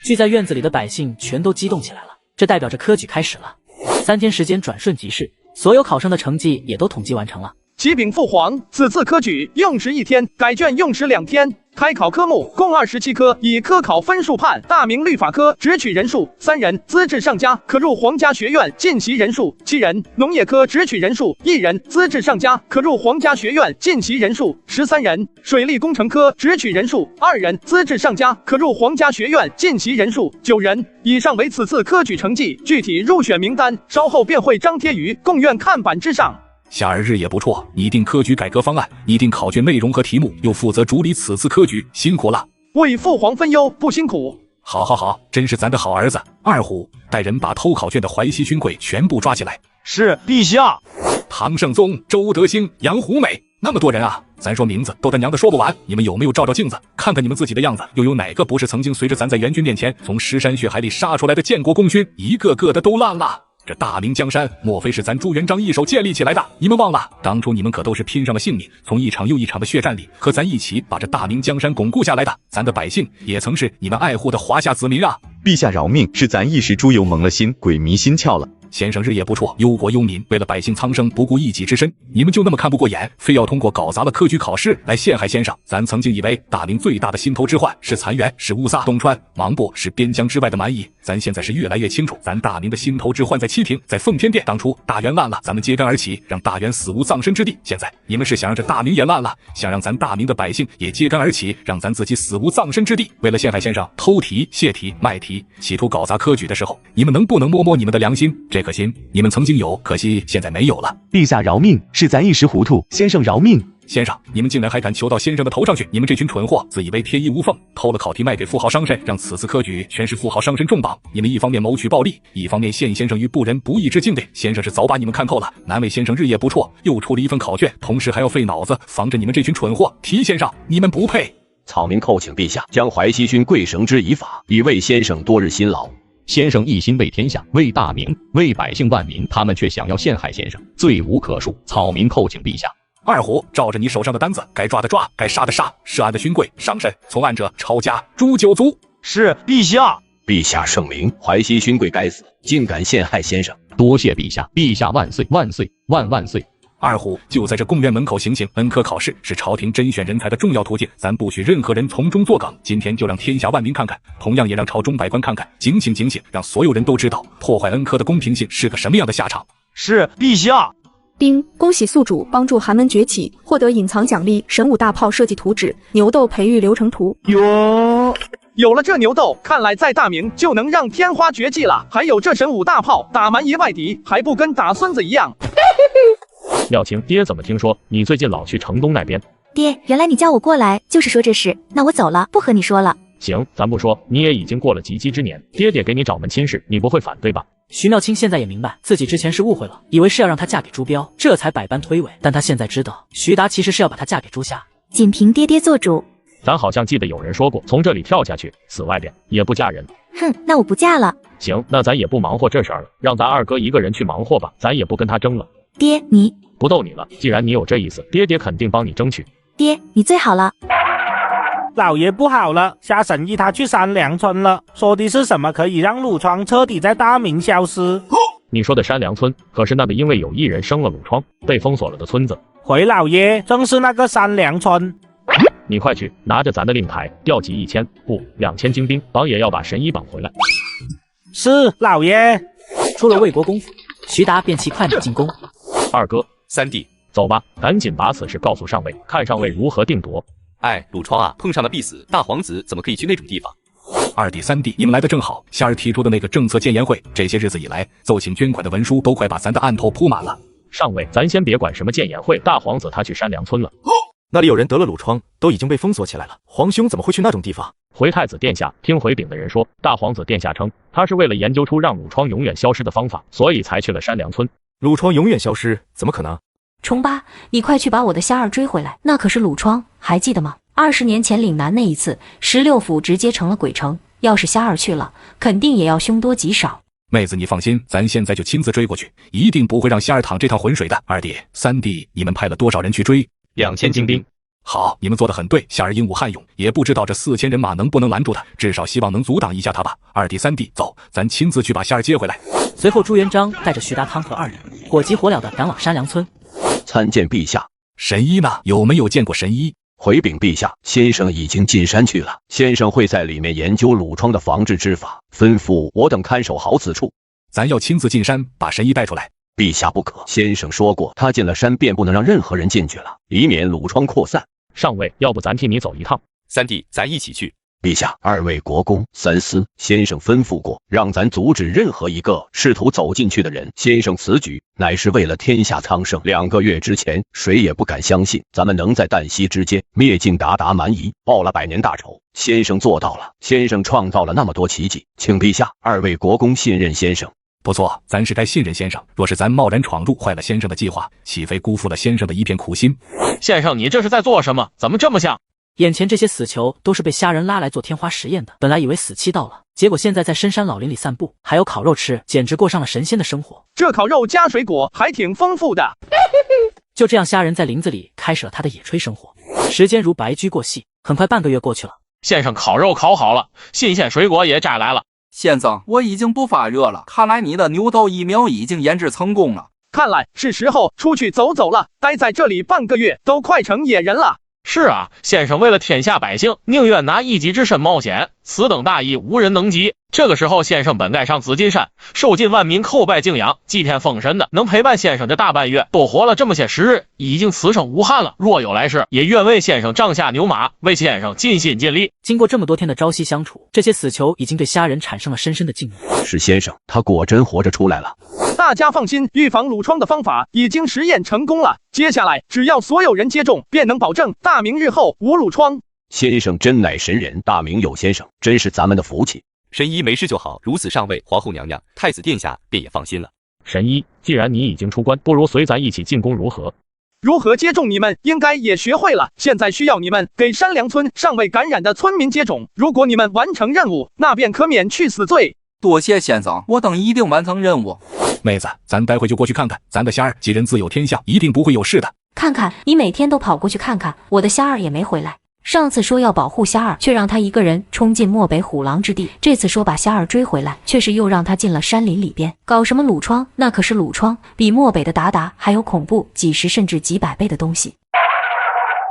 聚在院子里的百姓全都激动起来了，这代表着科举开始了。3天时间转瞬即逝，所有考生的成绩也都统计完成了。启禀父皇，此次科举用时1天，改卷用时2天。开考科目共27科，以科考分数判。大明律法科直取人数3人，资质上佳可入皇家学院，进习人数7人。农业科直取人数1人，资质上佳可入皇家学院，进习人数13人。水利工程科直取人数2人，资质上佳可入皇家学院，进习人数9人。以上为此次科举成绩，具体入选名单稍后便会张贴于贡院看板之上。夏儿日夜不辍，拟定科举改革方案，拟定考卷内容和题目，又负责主理此次科举，辛苦了。为父皇分忧，不辛苦。好好好，真是咱的好儿子。二虎，带人把偷考卷的淮西勋贵全部抓起来。是，陛下。唐圣宗、周德兴、杨虎美，那么多人啊，咱说名字都他娘的说不完。你们有没有照照镜子，看看你们自己的样子，又有哪个不是曾经随着咱在援军面前从尸山血海里杀出来的建国功勋？一个个的都烂了。这大明江山莫非是咱朱元璋一手建立起来的？你们忘了，当初你们可都是拼上了性命，从一场又一场的血战里和咱一起把这大明江山巩固下来的。咱的百姓也曾是你们爱护的华夏子民啊！陛下饶命，是咱一时猪油蒙了心，鬼迷心窍了。先生日夜不辍，忧国忧民，为了百姓苍生，不顾一己之身，你们就那么看不过眼，非要通过搞砸了科举考试来陷害先生？咱曾经以为大明最大的心头之患是残垣，是乌撒、东川、芒部，是边疆之外的蛮夷。咱现在是越来越清楚，咱大明的心头之患在七庭，在奉天殿。当初大元烂了，咱们揭竿而起，让大元死无葬身之地。现在你们是想让这大明也烂了，想让咱大明的百姓也揭竿而起，让咱自己死无葬身之地。为了陷害先生，偷题、泄题、卖题，企图搞砸科举的时候，你们能不能摸摸你们的良心？这颗心，你们曾经有，可惜现在没有了。陛下饶命，是咱一时糊涂，先生饶命。先生，你们竟然还敢求到先生的头上去！你们这群蠢货，自以为天衣无缝，偷了考题卖给富豪商人，让此次科举全是富豪商人重磅。你们一方面谋取暴利，一方面陷先生于不仁不义之境地。先生是早把你们看透了，难为先生日夜不辍，又出了一份考卷，同时还要费脑子防着你们这群蠢货。提先生，你们不配！草民叩请陛下将淮西勋贵绳之以法，以慰先生多日辛劳。先生一心为天下，为大明，为百姓万民，他们却想要陷害先生，罪无可恕。草民叩请陛下。二虎，照着你手上的单子，该抓的抓，该杀的杀，涉案的勋贵、商神，从案者抄家诛9族。是陛下。陛下圣明，淮西勋贵该死，竟敢陷害先生。多谢陛下，陛下万岁万岁万万岁。二虎，就在这贡院门口行刑。恩科考试是朝廷甄选人才的重要途径，咱不许任何人从中作梗。今天就让天下万民看看，同样也让朝中百官看看，警醒警醒，让所有人都知道破坏恩科的公平性是个什么样的下场。是陛下。丁，恭喜宿主帮助寒门崛起，获得隐藏奖励神武大炮设计图纸、牛斗培育流程图。有了这牛斗，看来在大明就能让天花绝迹了。还有这神武大炮，打蛮夷外敌，还不跟打孙子一样？廖青，爹怎么听说你最近老去城东那边？爹，原来你叫我过来就是说这事，那我走了，不和你说了。行，咱不说，你也已经过了及笄之年，爹爹给你找门亲事，你不会反对吧？徐妙清现在也明白自己之前是误会了，以为是要让她嫁给朱标，这才百般推诿。但她现在知道，徐达其实是要把她嫁给朱夏。仅凭爹爹做主。咱好像记得有人说过，从这里跳下去，死外边也不嫁人。哼，那我不嫁了。行，那咱也不忙活这事儿了，让咱二哥一个人去忙活吧，咱也不跟他争了。爹，你不逗你了，既然你有这意思，爹爹肯定帮你争取。爹，你最好了。老爷不好了，夏神医他去山梁村了，说的是什么可以让鲁疮彻底在大明消失。你说的山梁村，可是那个因为有一人生了鲁疮被封锁了的村子。回老爷，正是那个山梁村。你快去拿着咱的令牌，调集1000不2000精兵，绑也要把神医绑回来。是老爷。出了魏国公府，徐达便骑快马进宫。二哥，三弟，走吧，赶紧把此事告诉上尉，看上尉如何定夺。哎，鲁疮啊，碰上了必死，大皇子怎么可以去那种地方？二弟三弟，你们来的正好。夏儿提出的那个政策建言会，这些日子以来奏请捐款的文书都快把咱的案头铺满了。上尉，咱先别管什么建言会，大皇子他去山梁村了。那里有人得了鲁疮，都已经被封锁起来了。皇兄怎么会去那种地方？回太子殿下，听回禀的人说，大皇子殿下称，他是为了研究出让鲁疮永远消失的方法，所以才去了山梁村。鲁疮永远消失，怎么可能？重八，你快去把我的虾儿追回来，那可是鲁疮，还记得吗？20年前岭南那一次，16府直接成了鬼城，要是虾儿去了，肯定也要凶多吉少。妹子你放心，咱现在就亲自追过去，一定不会让虾儿淌这趟浑水的。二弟三弟，你们派了多少人去追？2000精兵。好，你们做得很对。夏儿英武悍勇，也不知道这4000人马能不能拦住他，至少希望能阻挡一下他吧。二弟三弟，走，咱亲自去把夏儿接回来。随后朱元璋带着徐达、汤和二人火急火燎地赶往山梁村。参见陛下。神医呢？有没有见过神医？回禀陛下，先生已经进山去了，先生会在里面研究鲁疮的防治之法，吩咐我等看守好此处。咱要亲自进山把神医带出来。陛下不可，先生说过，他进了山便不能让任何人进去了，以免鲁疮扩散。上尉，要不咱替你走一趟？三弟，咱一起去。陛下，二位国公、三司，先生吩咐过，让咱阻止任何一个试图走进去的人。先生此举乃是为了天下苍生。2个月之前，谁也不敢相信咱们能在旦夕之间灭尽鞑靼蛮夷，报了100年大仇。先生做到了，先生创造了那么多奇迹，请陛下、二位国公信任先生。不错，咱是该信任先生。若是咱贸然闯入，坏了先生的计划，岂非辜负了先生的一片苦心？先生，你这是在做什么？怎么这么像？眼前这些死囚都是被虾人拉来做天花实验的，本来以为死期到了，结果现在在深山老林里散步，还有烤肉吃，简直过上了神仙的生活。这烤肉加水果还挺丰富的。就这样，虾人在林子里开始了他的野炊生活。时间如白驹过隙，很快半个月过去了。先生，烤肉烤好了，新鲜水果也摘来了。先生，我已经不发热了，看来你的牛痘疫苗已经研制成功了。看来是时候出去走走了，待在这里半个月都快成野人了。是啊，先生为了天下百姓，宁愿拿一己之身冒险，此等大义无人能及。这个时候，先生本该上紫金山，受尽万民叩拜敬仰，祭天封神的，能陪伴先生这大半月，多活了这么些时日，已经此生无憾了。若有来世，也愿为先生帐下牛马，为先生尽心尽力。经过这么多天的朝夕相处，这些死囚已经对虾人产生了深深的敬意。是先生，他果真活着出来了。大家放心，预防褥疮的方法已经实验成功了。接下来只要所有人接种，便能保证大明日后无褥疮。先生真乃神人，大明有先生，真是咱们的福气。神医没事就好，如此上位，皇后娘娘、太子殿下便也放心了。神医，既然你已经出关，不如随咱一起进宫如何？如何接种你们应该也学会了，现在需要你们给山梁村尚未感染的村民接种。如果你们完成任务，那便可免去死罪。多谢先生，我等一定完成任务。妹子，咱待会就过去看看，咱的虾儿既人自有天相，一定不会有事的。看看你每天都跑过去看看，我的虾儿也没回来。上次说要保护虾儿，却让他一个人冲进漠北虎狼之地；这次说把虾儿追回来，却是又让他进了山林里边。搞什么褥疮？那可是褥疮，比漠北的鞑靼还有恐怖几十甚至几百倍的东西。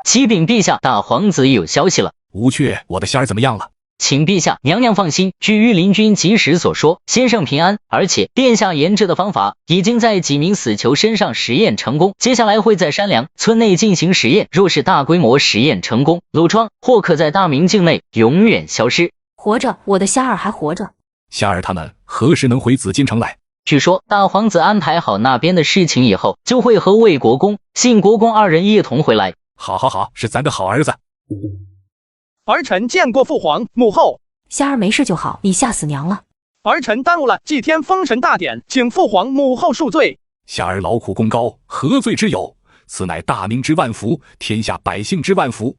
启禀陛下，大皇子有消息了。无雀，我的虾儿怎么样了？请陛下娘娘放心，据御林军及时所说，先生平安，而且殿下研制的方法已经在几名死囚身上实验成功，接下来会在山梁村内进行实验，若是大规模实验成功，褥疮或可在大明境内永远消失。活着，我的虾儿还活着。虾儿他们何时能回紫禁城来？据说大皇子安排好那边的事情以后，就会和魏国公、信国公二人一同回来。好，是咱的好儿子。儿臣见过父皇母后。虾儿没事就好，你吓死娘了。儿臣耽误了祭天封神大典，请父皇母后恕罪。虾儿劳苦功高，何罪之有？此乃大明之万福，天下百姓之万福。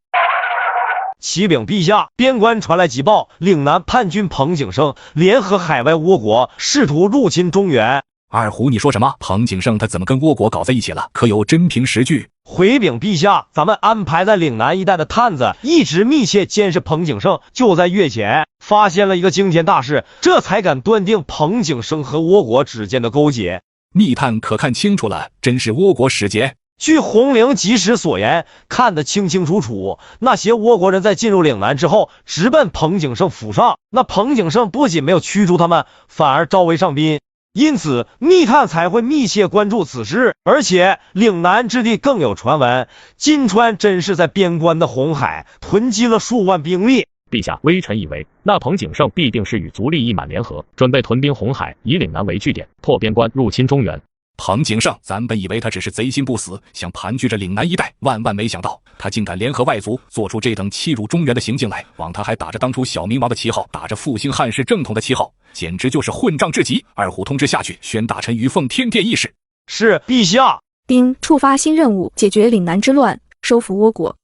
启禀陛下，边关传来急报，岭南叛军彭景胜联合海外倭国，试图入侵中原。二虎，你说什么？彭景胜他怎么跟倭国搞在一起了？可有真凭实据？回禀陛下，咱们安排在岭南一带的探子一直密切监视彭景胜，就在月前发现了一个惊天大事，这才敢断定彭景胜和倭国之间的勾结。密探可看清楚了，真是倭国使节。据红陵及时所言，看得清清楚楚，那些倭国人在进入岭南之后，直奔彭景胜府上。那彭景胜不仅没有驱逐他们，反而招为上宾。因此，密探才会密切关注此事，而且岭南之地更有传闻，金川真是在边关的红海囤积了数万兵力。陛下，微臣以为那彭景胜必定是与足利义满联合，准备屯兵红海，以岭南为据点，破边关，入侵中原。彭景胜，咱本以为他只是贼心不死，想盘踞着岭南一带，万万没想到他竟敢联合外族，做出这等欺辱中原的行径来。枉他还打着当初小明王的旗号，打着复兴汉室正统的旗号，简直就是混账至极。二虎通知下去，宣大臣于奉天殿议事。是陛下。丁触发新任务，解决岭南之乱，收服倭国。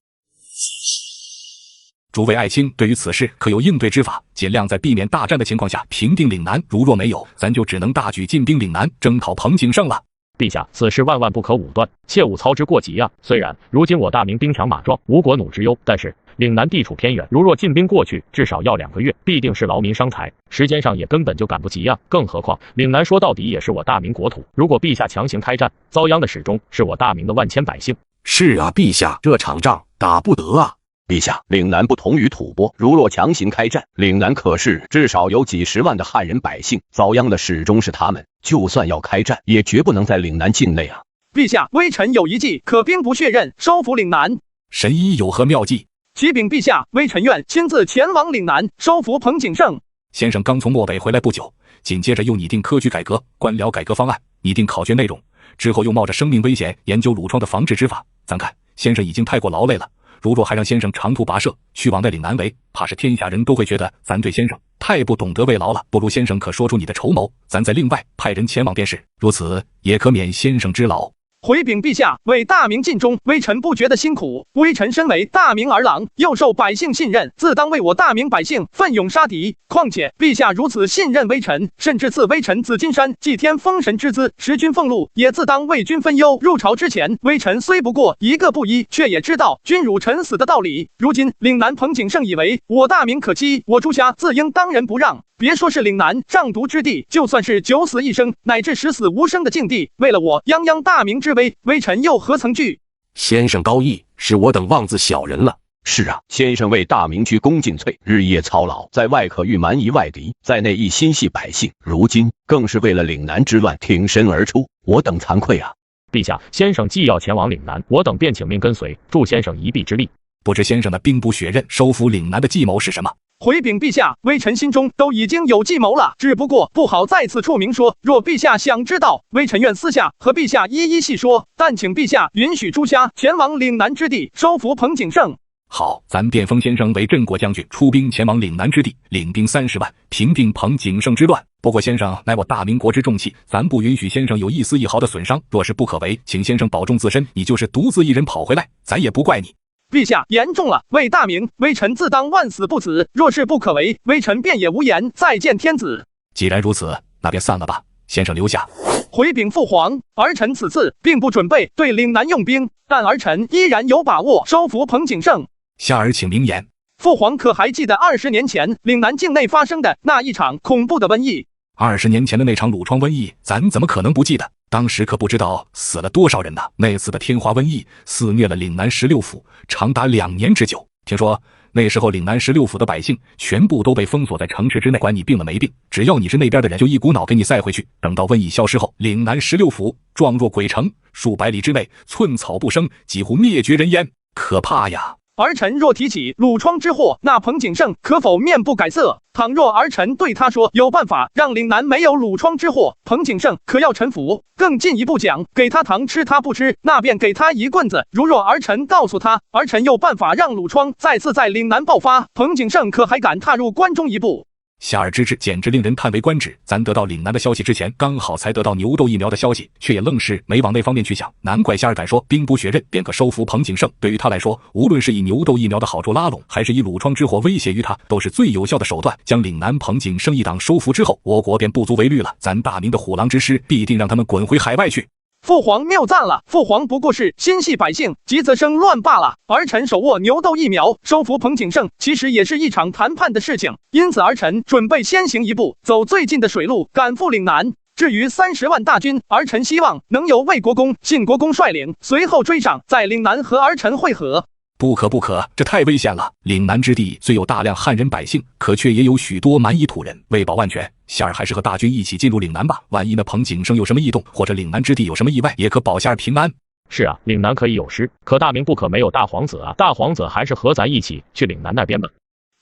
诸位爱卿，对于此事可有应对之法？尽量在避免大战的情况下平定岭南，如若没有，咱就只能大举进兵岭南，征讨彭景胜了。陛下，此事万万不可武断，切勿操之过急啊！虽然如今我大明兵强马壮，无国弩之忧，但是岭南地处偏远，如若进兵过去，至少要2个月，必定是劳民伤财，时间上也根本就赶不及啊！更何况岭南说到底也是我大明国土，如果陛下强行开战，遭殃的始终是我大明的万千百姓。是啊，陛下，这场仗打不得啊！陛下，岭南不同于吐蕃，如若强行开战，岭南可是至少有几十万的汉人百姓，遭殃的始终是他们。就算要开战，也绝不能在岭南境内啊！陛下，微臣有一计，可兵不血刃，收服岭南。神医有何妙计？启禀陛下，微臣愿亲自前往岭南，收服彭景胜。先生刚从漠北回来不久，紧接着又拟定科举改革、官僚改革方案，拟定考卷内容，之后又冒着生命危险研究褥疮的防治之法。咱看先生已经太过劳累了，如若还让先生长途跋涉去往那岭南为，怕是天下人都会觉得咱对先生太不懂得慰劳了。不如先生可说出你的筹谋，咱再另外派人前往便是，如此也可免先生之劳。回禀陛下，为大明尽忠，微臣不觉得辛苦。微臣身为大明儿郎，又受百姓信任，自当为我大明百姓奋勇杀敌。况且陛下如此信任微臣，甚至赐微臣紫金山祭天封神之资，食君俸禄，也自当为君分忧。入朝之前，微臣虽不过一个布衣，却也知道君辱臣死的道理。如今岭南彭景胜以为我大明可欺，我朱家自应当仁不让。别说是岭南瘴毒之地，就算是九死一生乃至十死无生的境地，为了我泱泱大明之威，微臣又何曾惧？先生高义，是我等妄自小人了。是啊，先生为大明鞠躬尽瘁，日夜操劳，在外可御蛮夷外敌，在内亦心系百姓，如今更是为了岭南之乱挺身而出，我等惭愧啊！陛下，先生既要前往岭南，我等便请命跟随，助先生一臂之力。不知先生的兵不血刃收服岭南的计谋是什么？回禀陛下，微臣心中都已经有计谋了，只不过不好在此处明说。若陛下想知道，微臣愿私下和陛下一一细说。但请陛下允许朱虾前往岭南之地，收服彭景胜。好，咱便封先生为镇国将军，出兵前往岭南之地，领兵30万，平定彭景胜之乱。不过先生乃我大明国之重器，咱不允许先生有一丝一毫的损伤。若是不可为，请先生保重自身。你就是独自一人跑回来，咱也不怪你。陛下言重了，为大明，微臣自当万死不辞。若是不可为，微臣便也无言再见天子。既然如此，那便散了吧。先生留下。回禀父皇，儿臣此次并不准备对岭南用兵，但儿臣依然有把握收服彭景胜。夏儿请明言。父皇可还记得20年前岭南境内发生的那一场恐怖的瘟疫？20年前的那场鲁疮瘟疫，咱怎么可能不记得？当时可不知道死了多少人呢。那次的天花瘟疫肆虐了岭南16府，长达2年之久。听说那时候岭南16府的百姓全部都被封锁在城池之内，管你病了没病，只要你是那边的人，就一股脑给你塞回去。等到瘟疫消失后，岭南16府状若鬼城，数百里之内寸草不生，几乎灭绝人烟，可怕呀！儿臣若提起鲁疮之祸，那彭景胜可否面不改色？倘若儿臣对他说有办法让岭南没有鲁疮之祸，彭景胜可要臣服。更进一步讲，给他糖吃他不吃，那便给他一棍子。如若儿臣告诉他，儿臣有办法让鲁疮再次在岭南爆发，彭景胜可还敢踏入关中一步？夏儿之至，简直令人叹为观止。咱得到岭南的消息之前，刚好才得到牛痘疫苗的消息，却也愣是没往那方面去想。难怪夏儿敢说兵不血刃便可收服彭景胜。对于他来说，无论是以牛痘疫苗的好处拉拢，还是以鲁疮之祸威胁于他，都是最有效的手段。将岭南彭景胜一党收服之后，我国便不足为虑了。咱大明的虎狼之师必定让他们滚回海外去。父皇谬赞了，父皇不过是心系百姓，急则生乱罢了。儿臣手握牛痘疫苗，收服彭景胜，其实也是一场谈判的事情，因此儿臣准备先行一步，走最近的水路，赶赴岭南。至于30万大军，儿臣希望能由魏国公、信国公率领，随后追上，在岭南和儿臣会合。不可不可，这太危险了！岭南之地虽有大量汉人百姓，可却也有许多蛮夷土人。为保万全，夏儿还是和大军一起进入岭南吧。万一那彭景胜有什么异动，或者岭南之地有什么意外，也可保夏儿平安。是啊，岭南可以有失，可大明不可没有大皇子啊！大皇子还是和咱一起去岭南那边吧。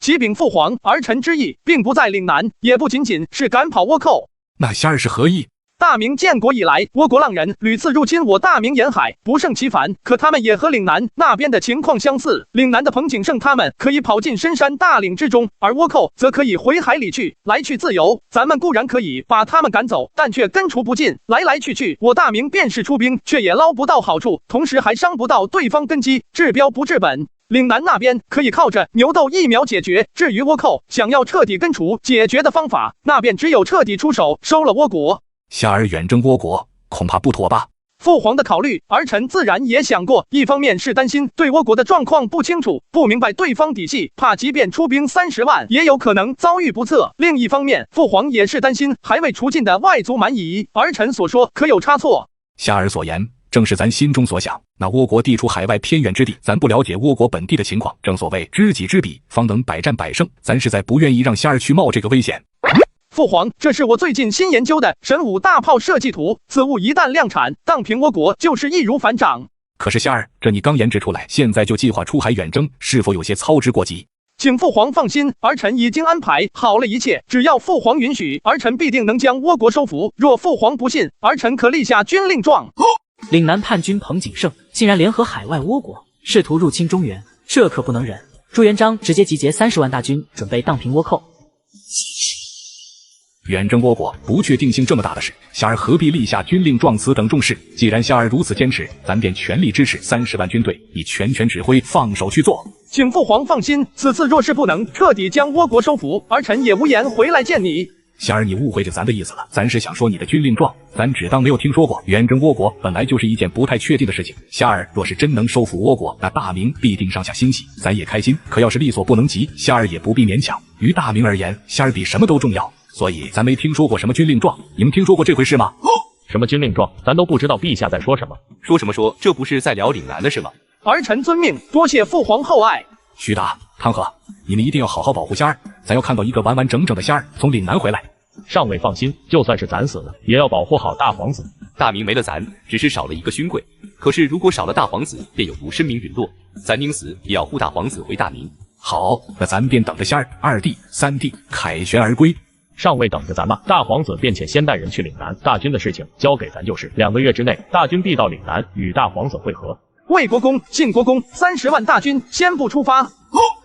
启禀父皇，儿臣之意并不在岭南，也不仅仅是赶跑倭寇。那夏儿是何意？大明建国以来，倭国浪人屡次入侵我大明沿海，不胜其烦。可他们也和岭南那边的情况相似。岭南的彭景胜他们可以跑进深山大岭之中，而倭寇则可以回海里去，来去自由。咱们固然可以把他们赶走，但却根除不尽，来来去去，我大明便是出兵，却也捞不到好处，同时还伤不到对方根基，治标不治本。岭南那边可以靠着牛痘疫苗解决，至于倭寇，想要彻底根除解决的方法，那便只有彻底出手收了倭国。夏儿远征倭国，恐怕不妥吧？父皇的考虑，儿臣自然也想过。一方面是担心对倭国的状况不清楚，不明白对方底细，怕即便出兵30万，也有可能遭遇不测。另一方面，父皇也是担心还未除尽的外族蛮夷。儿臣所说可有差错？夏儿所言正是咱心中所想。那倭国地处海外偏远之地，咱不了解倭国本地的情况。正所谓知己知彼，方能百战百胜。咱实在不愿意让夏儿去冒这个危险。父皇，这是我最近新研究的神武大炮设计图，此物一旦量产，荡平倭国就是易如反掌。可是夏儿，这你刚研制出来，现在就计划出海远征，是否有些操之过急？请父皇放心，儿臣已经安排好了一切，只要父皇允许，儿臣必定能将倭国收服。若父皇不信，儿臣可立下军令状。岭南叛军彭景胜竟然联合海外倭国，试图入侵中原，这可不能忍。朱元璋直接集结30万大军，准备荡平倭寇。远征倭国，不确定性这么大的事，夏儿何必立下军令状此等重事？既然夏儿如此坚持，咱便全力支持30万军队，你全权指挥，放手去做。请父皇放心，此次若是不能彻底将倭国收服，儿臣也无颜回来见你。夏儿，你误会着咱的意思了，咱是想说你的军令状，咱只当没有听说过。远征倭国本来就是一件不太确定的事情，夏儿若是真能收服倭国，那大明必定上下欣喜，咱也开心。可要是力所不能及，夏儿也不必勉强。于大明而言，夏儿比什么都重要。所以咱没听说过什么军令状，你们听说过这回事吗？什么军令状？咱都不知道陛下在说什么。说什么说？这不是在聊岭南的事吗？儿臣遵命，多谢父皇厚爱。徐达、汤和，你们一定要好好保护夏儿，咱要看到一个完完整整的夏儿从岭南回来。上尉放心，就算是咱死了，也要保护好大皇子。大明没了咱，只是少了一个勋贵。可是如果少了大皇子，便有如身名陨落。咱宁死也要护大皇子回大明。好，那咱便等着仙儿、二弟、三弟凯旋而归。上尉等着咱吧。大皇子便遣先带人去岭南，大军的事情交给咱就是，2个月之内，大军必到岭南与大皇子会合。魏国公、晋国公30万大军先不出发。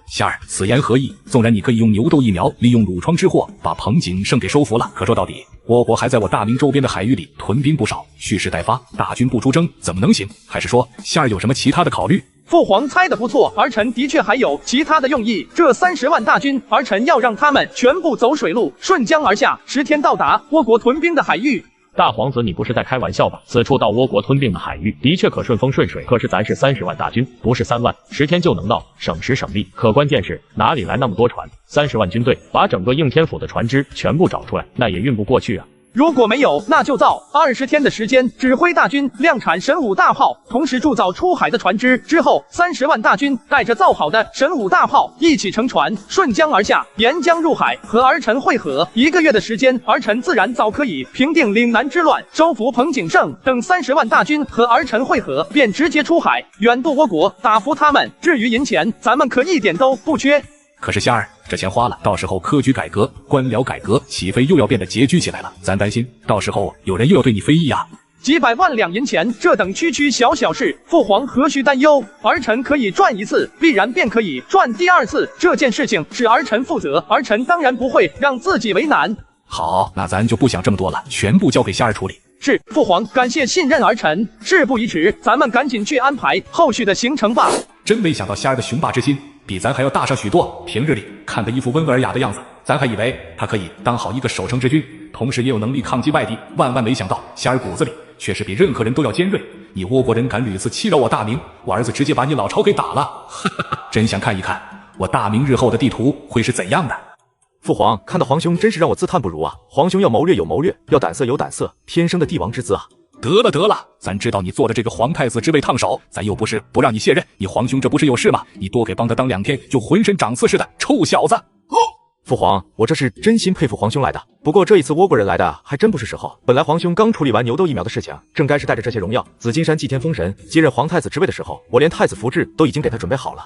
仙儿，此言何意？纵然你可以用牛痘疫苗，利用鲁疮之祸把彭景胜给收服了，可说到底，倭国还在我大明周边的海域里屯兵不少，蓄势待发，大军不出征怎么能行？还是说仙儿有什么其他的考虑？父皇猜得不错，儿臣的确还有其他的用意。这30万大军，儿臣要让他们全部走水路，顺江而下，10天到达倭国屯兵的海域。大皇子，你不是在开玩笑吧？此处到倭国吞并的海域，的确可顺风顺水。可是咱是30万大军，不是3万，10天就能到，省时省力。可关键是哪里来那么多船？30万军队，把整个应天府的船只全部找出来，那也运不过去啊。如果没有，那就造20天的时间，指挥大军量产神武大炮，同时铸造出海的船只。之后30万大军带着造好的神武大炮一起乘船顺江而下，沿江入海，和儿臣会合。1个月的时间，儿臣自然早可以平定岭南之乱，收服彭景胜。等30万大军和儿臣会合，便直接出海，远渡倭国，打服他们。至于银钱，咱们可一点都不缺。可是仙儿，这钱花了，到时候科举改革、官僚改革起飞又要变得拮据起来了，咱担心到时候有人又要对你非议啊。几百万两银钱，这等区区小事，父皇何须担忧？儿臣可以赚1次，必然便可以赚第2次。这件事情是儿臣负责，儿臣当然不会让自己为难。好，那咱就不想这么多了，全部交给仙儿处理。是，父皇感谢信任儿臣。事不宜迟，咱们赶紧去安排后续的行程吧。真没想到仙儿的雄霸之心比咱还要大上许多，平日里看他一副温文尔雅的样子，咱还以为他可以当好一个守城之君，同时也有能力抗击外敌。万万没想到，仙儿骨子里却是比任何人都要尖锐。你倭国人敢屡次欺扰我大明，我儿子直接把你老巢给打了。真想看一看我大明日后的地图会是怎样的。父皇，看到皇兄真是让我自叹不如啊！皇兄要谋略有谋略，要胆色有胆色，天生的帝王之姿啊！得了，咱知道你做的这个皇太子之位烫手，咱又不是不让你卸任，你皇兄这不是有事吗？你多给帮他当2天就浑身长刺似的，臭小子！父皇，我这是真心佩服皇兄来的。不过这一次倭国人来的还真不是时候，本来皇兄刚处理完牛痘疫苗的事情，正该是带着这些荣耀，紫金山祭天封神，接任皇太子之位的时候，我连太子符志都已经给他准备好了。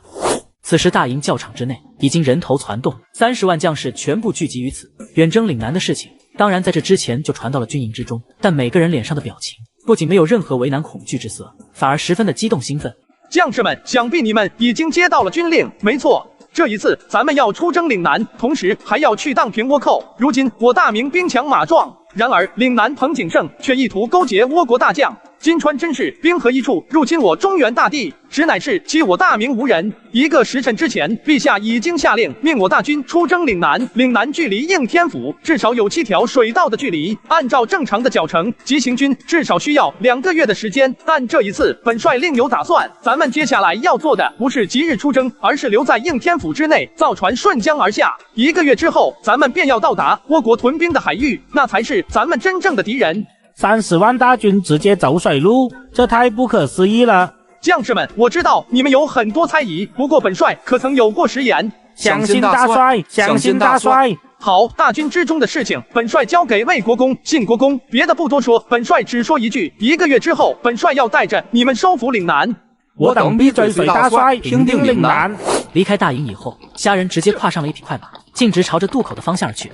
此时大营教场之内已经人头攒动，30万将士全部聚集于此。远征岭南的事情当然在这之前就传到了军营之中，但每个人脸上的表情不仅没有任何为难恐惧之色，反而十分的激动兴奋。将士们，想必你们已经接到了军令。没错，这一次咱们要出征岭南，同时还要去荡平倭寇。如今我大明兵强马壮，然而岭南彭景胜却意图勾结倭国大将金川真是兵合一处，入侵我中原大地，实乃是欺我大明无人。1个时辰之前，陛下已经下令命我大军出征岭南。岭南距离应天府至少有7条水道的距离，按照正常的脚程及行军，至少需要2个月的时间。但这一次，本帅另有打算，咱们接下来要做的不是即日出征，而是留在应天府之内，造船顺江而下。1个月之后，咱们便要到达倭国屯兵的海域，那才是咱们真正的敌人。30万大军直接走水路，这太不可思议了。将士们，我知道你们有很多猜疑，不过本帅可曾有过食言。相信大帅，相信大帅。好，大军之中的事情，本帅交给魏国公、晋国公，别的不多说，本帅只说一句：1个月之后，本帅要带着你们收服岭南。我等必追随大帅，平定岭南。离开大营以后，虾人直接跨上了一匹快马，径直朝着渡口的方向而去。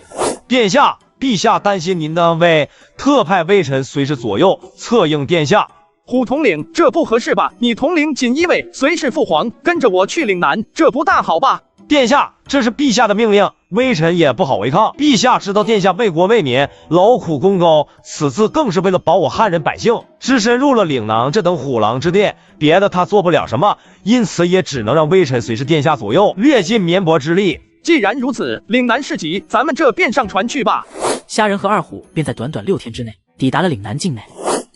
殿下，陛下担心您的安危，特派微臣随时左右，策应殿下。虎统领，这不合适吧？你统领锦衣卫，随侍父皇，跟着我去岭南，这不大好吧？殿下，这是陛下的命令，微臣也不好违抗。陛下知道殿下为国为民，劳苦功高，此次更是为了保我汉人百姓，只身入了岭南这等虎狼之地，别的他做不了什么，因此也只能让微臣随侍殿下左右，略尽绵薄之力。既然如此，岭南事急，咱们这便上船去吧。虾人和二虎便在短短6天之内抵达了岭南境内。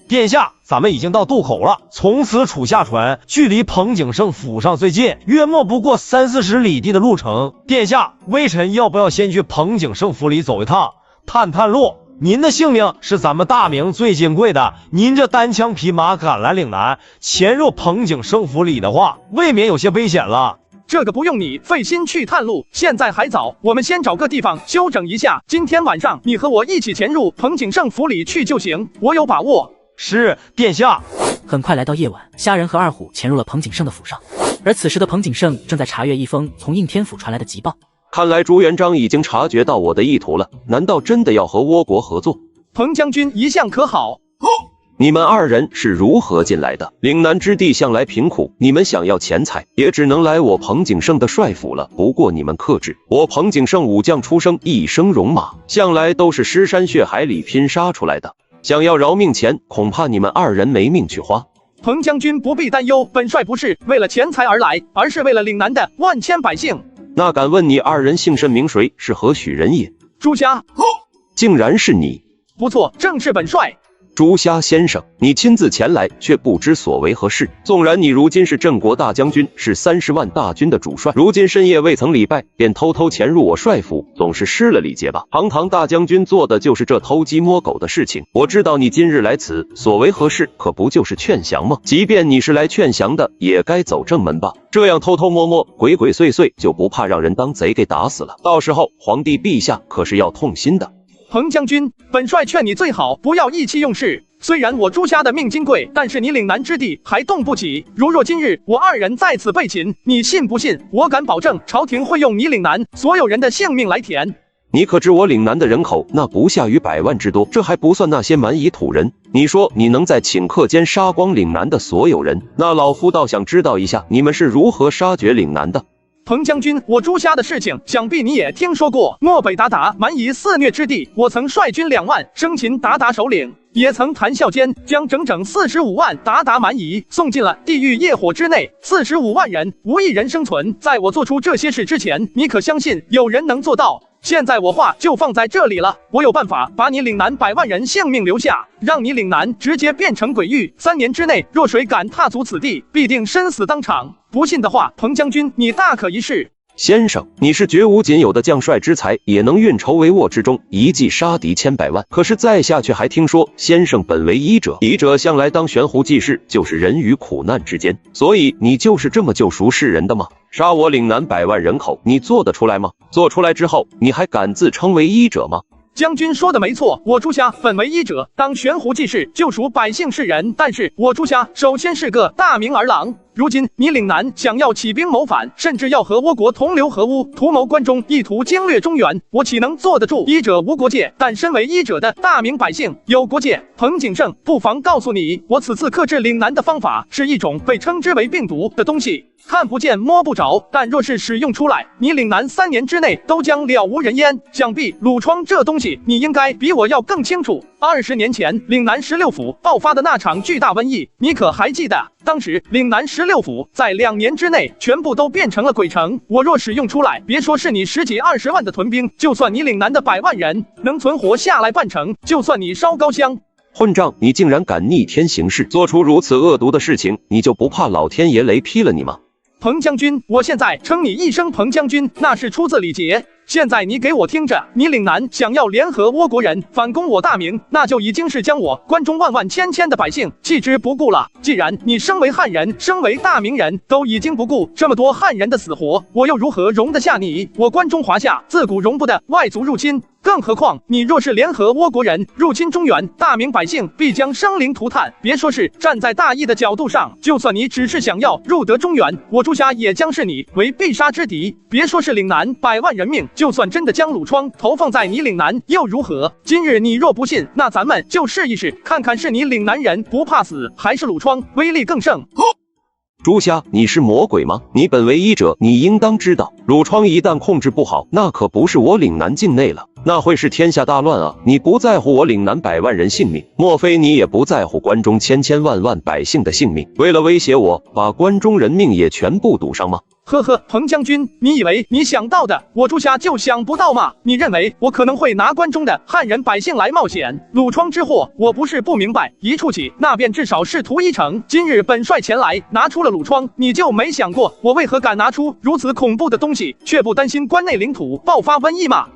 殿下，咱们已经到渡口了，从此处下船，距离彭景胜府上最近，约莫不过30-40里地的路程。殿下，微臣要不要先去彭景胜府里走一趟，探探路？您的性命是咱们大明最金贵的，您这单枪匹马赶来岭南，潜入彭景胜府里的话，未免有些危险了。这个不用你费心去探路，现在还早，我们先找个地方休整一下。今天晚上你和我一起潜入彭景胜府里去就行，我有把握。是，殿下。很快来到夜晚，虾人和二虎潜入了彭景胜的府上。而此时的彭景胜正在查阅一封从应天府传来的急报。看来朱元璋已经察觉到我的意图了，难道真的要和倭国合作？彭将军一向可好？你们二人是如何进来的？岭南之地向来贫苦，你们想要钱财，也只能来我彭景胜的帅府了。不过你们克制，我彭景胜武将出生，一生戎马，向来都是尸山血海里拼杀出来的。想要饶命钱，恐怕你们二人没命去花。彭将军不必担忧，本帅不是为了钱财而来，而是为了岭南的万千百姓。那敢问你二人姓甚名谁，是何许人也？朱家。竟然是你！不错，正是本帅。朱虾先生，你亲自前来，却不知所为何事。纵然你如今是镇国大将军，是30万大军的主帅，如今深夜未曾礼拜，便偷偷潜入我帅府，总是失了礼节吧？堂堂大将军做的就是这偷鸡摸狗的事情。我知道你今日来此，所为何事？可不就是劝降吗？即便你是来劝降的，也该走正门吧？这样偷偷摸摸、鬼鬼祟祟，就不怕让人当贼给打死了？到时候皇帝陛下可是要痛心的。彭将军，本帅劝你最好不要意气用事。虽然我朱家的命金贵，但是你岭南之地还动不起。如若今日我二人在此被擒，你信不信？我敢保证，朝廷会用你岭南所有人的性命来填。你可知我岭南的人口那不下于100万之多，这还不算那些蛮夷土人。你说你能在顷刻间杀光岭南的所有人，那老夫倒想知道一下，你们是如何杀绝岭南的。彭将军，我朱家的事情想必你也听说过。漠北鞑靼蛮夷肆虐之地，我曾率军2万生擒鞑靼首领，也曾谈笑间将整45万鞑靼蛮夷送进了地狱业火之内。45万人无一人生存。在我做出这些事之前，你可相信有人能做到？现在我话就放在这里了，我有办法把你岭南100万人性命留下，让你岭南直接变成鬼域。3年之内，若谁敢踏足此地，必定身死当场。不信的话，彭将军你大可一试。先生，你是绝无仅有的将帅之才，也能运筹帷幄之中，一计杀敌千百万。可是再下去还听说先生本为医者，医者向来当悬壶济世，就是人于苦难之间。所以你就是这么救赎世人的吗？杀我岭南100万人口，你做得出来吗？做出来之后，你还敢自称为医者吗？将军说的没错，我朱家本为医者，当悬壶济世，救赎百姓世人。但是我朱家首先是个大明儿郎。如今你岭南想要起兵谋反，甚至要和倭国同流合污，图谋关中，意图经略中原，我岂能坐得住？医者无国界，但身为医者的大明百姓有国界。彭景胜，不妨告诉你，我此次克制岭南的方法是一种被称之为病毒的东西，看不见摸不着，但若是使用出来，你岭南3年之内都将了无人烟。想必鲁疮这东西你应该比我要更清楚。20年前岭南16府爆发的那场巨大瘟疫，你可还记得？当时岭南16府在2年之内全部都变成了鬼城。我若使用出来，别说是你10几20万的屯兵，就算你岭南的100万人能存活下来半成，就算你烧高香。混账，你竟然敢逆天行事，做出如此恶毒的事情，你就不怕老天爷雷劈了你吗？彭将军，我现在称你一声彭将军，那是出自礼节。现在你给我听着，你岭南想要联合倭国人反攻我大明，那就已经是将我关中万万千千的百姓弃之不顾了。既然你身为汉人，身为大明人，都已经不顾这么多汉人的死活，我又如何容得下你？我关中华夏自古容不得外族入侵，更何况你若是联合倭国人入侵中原，大明百姓必将生灵涂炭。别说是站在大义的角度上，就算你只是想要入得中原，我朱家也将视你为必杀之敌。别说是岭南100万人命，就算真的将鲁疮投放在你岭南又如何？今日你若不信，那咱们就试一试，看看是你岭南人不怕死，还是鲁疮威力更盛。朱虾，你是魔鬼吗？你本为医者，你应当知道，鲁疮一旦控制不好，那可不是我岭南境内了，那会是天下大乱啊！你不在乎我岭南100万人性命，莫非你也不在乎关中千千万万百姓的性命？为了威胁我，把关中人命也全部赌上吗？呵呵，彭将军，你以为你想到的，我朱家就想不到吗？你认为我可能会拿关中的汉人百姓来冒险？鲁疮之祸，我不是不明白，一触起，那便至少是图一成。今日本帅前来拿出了鲁疮，你就没想过我为何敢拿出如此恐怖的东西，却不担心关内领土爆发瘟疫吗？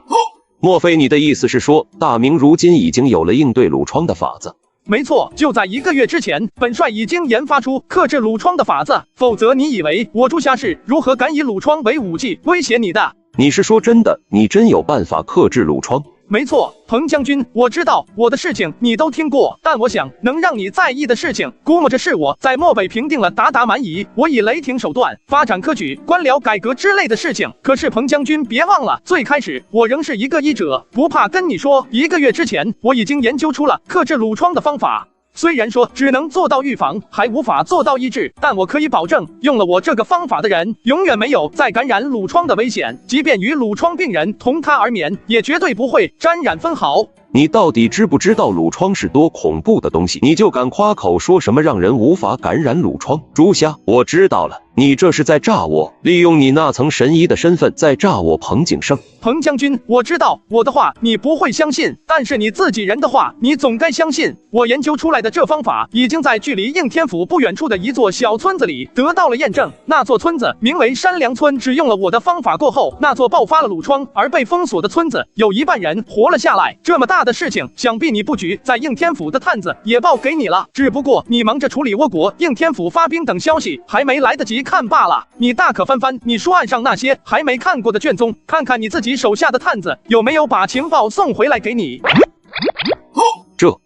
莫非你的意思是说，大明如今已经有了应对鲁疮的法子？没错，就在1个月之前，本帅已经研发出克制鲁疮的法子，否则你以为我朱家是如何敢以鲁疮为武器威胁你的？你是说真的？你真有办法克制鲁疮？没错，彭将军，我知道我的事情你都听过，但我想能让你在意的事情，估摸着是我在漠北平定了鞑靼蛮夷，我以雷霆手段发展科举、官僚改革之类的事情。可是彭将军别忘了，最开始我仍是一个医者，不怕跟你说，1个月之前我已经研究出了克制褥疮的方法。虽然说只能做到预防，还无法做到医治，但我可以保证，用了我这个方法的人，永远没有再感染褥疮的危险。即便与褥疮病人同榻而眠，也绝对不会沾染分毫。你到底知不知道褥疮是多恐怖的东西？你就敢夸口说什么让人无法感染褥疮？猪瞎！我知道了，你这是在诈我，利用你那层神医的身份在诈我彭景胜。彭将军，我知道我的话你不会相信，但是你自己人的话你总该相信。我研究出来的这方法已经在距离应天府不远处的一座小村子里得到了验证。那座村子名为山梁村，只用了我的方法过后，那座爆发了褥疮而被封锁的村子有1半人活了下来。这么大的事情，想必你不举在应天府的探子也报给你了，只不过你忙着处理倭国应天府发兵等消息，还没来得及看罢了。你大可翻翻你书案上那些还没看过的卷宗，看看你自己手下的探子有没有把情报送回来给你。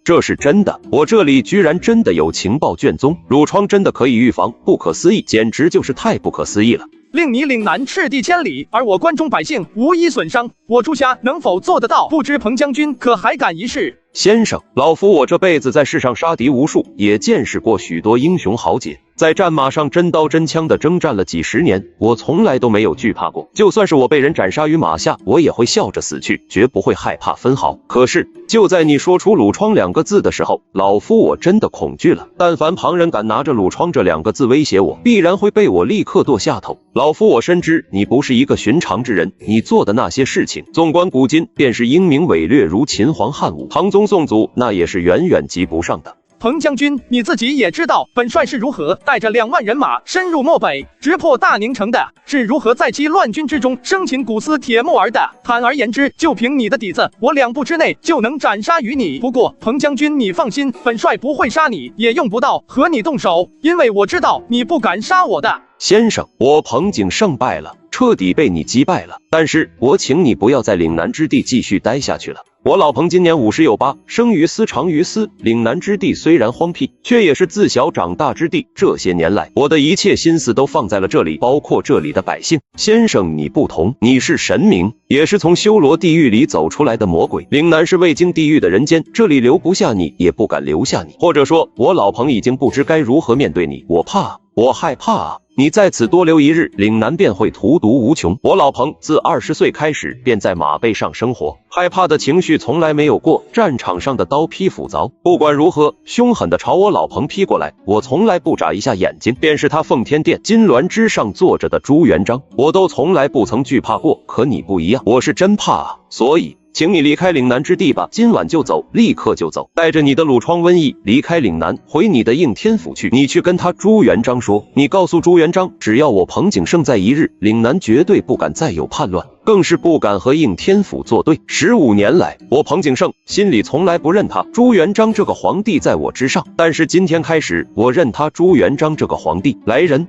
这是真的，我这里居然真的有情报卷宗，褥疮真的可以预防，不可思议，简直就是太不可思议了。令你岭南赤地千里，而我关中百姓无一损伤，我朱家能否做得到？不知彭将军可还敢一试？先生，老夫我这辈子在世上杀敌无数，也见识过许多英雄豪杰，在战马上真刀真枪的征战了几10年，我从来都没有惧怕过。就算是我被人斩杀于马下，我也会笑着死去，绝不会害怕分毫。可是就在你说出褥疮2个字的时候，老夫我真的恐惧了。但凡旁人敢拿着褥疮这2个字威胁我，必然会被我立刻剁下头。老夫我深知你不是一个寻常之人，你做的那些事情，纵观古今，便是英明伟略如秦皇汉武、唐宗宋祖，那也是远远及不上的。彭将军，你自己也知道本帅是如何带着2万人马深入漠北，直破大宁城的，是如何在其乱军之中生擒古斯铁木儿的。坦而言之，就凭你的底子，我2步之内就能斩杀于你。不过彭将军你放心，本帅不会杀你，也用不到和你动手，因为我知道你不敢杀我的。先生，我彭景胜败了，彻底被你击败了，但是我请你不要在岭南之地继续待下去了。我老彭今年50有8，生于斯长于斯，岭南之地虽然荒僻，却也是自小长大之地。这些年来，我的一切心思都放在了这里，包括这里的百姓。先生你不同，你是神明，也是从修罗地狱里走出来的魔鬼。岭南是未经地狱的人间，这里留不下你，也不敢留下你。或者说，我老彭已经不知该如何面对你。我害怕啊！你在此多留1日，岭南便会荼毒无穷。我老彭自20岁开始便在马背上生活，害怕的情绪从来没有过。战场上的刀劈斧凿，不管如何凶狠的朝我老彭劈过来，我从来不眨一下眼睛。便是他奉天殿金銮之上坐着的朱元璋，我都从来不曾惧怕过。可你不一样，我是真怕啊！所以请你离开岭南之地吧，今晚就走，立刻就走，带着你的褥疮瘟疫离开岭南，回你的应天府去。你去跟他朱元璋说，你告诉朱元璋，只要我彭景胜在1日，岭南绝对不敢再有叛乱，更是不敢和应天府作对。15年来，我彭景胜心里从来不认他朱元璋这个皇帝在我之上，但是今天开始，我认他朱元璋这个皇帝。来人！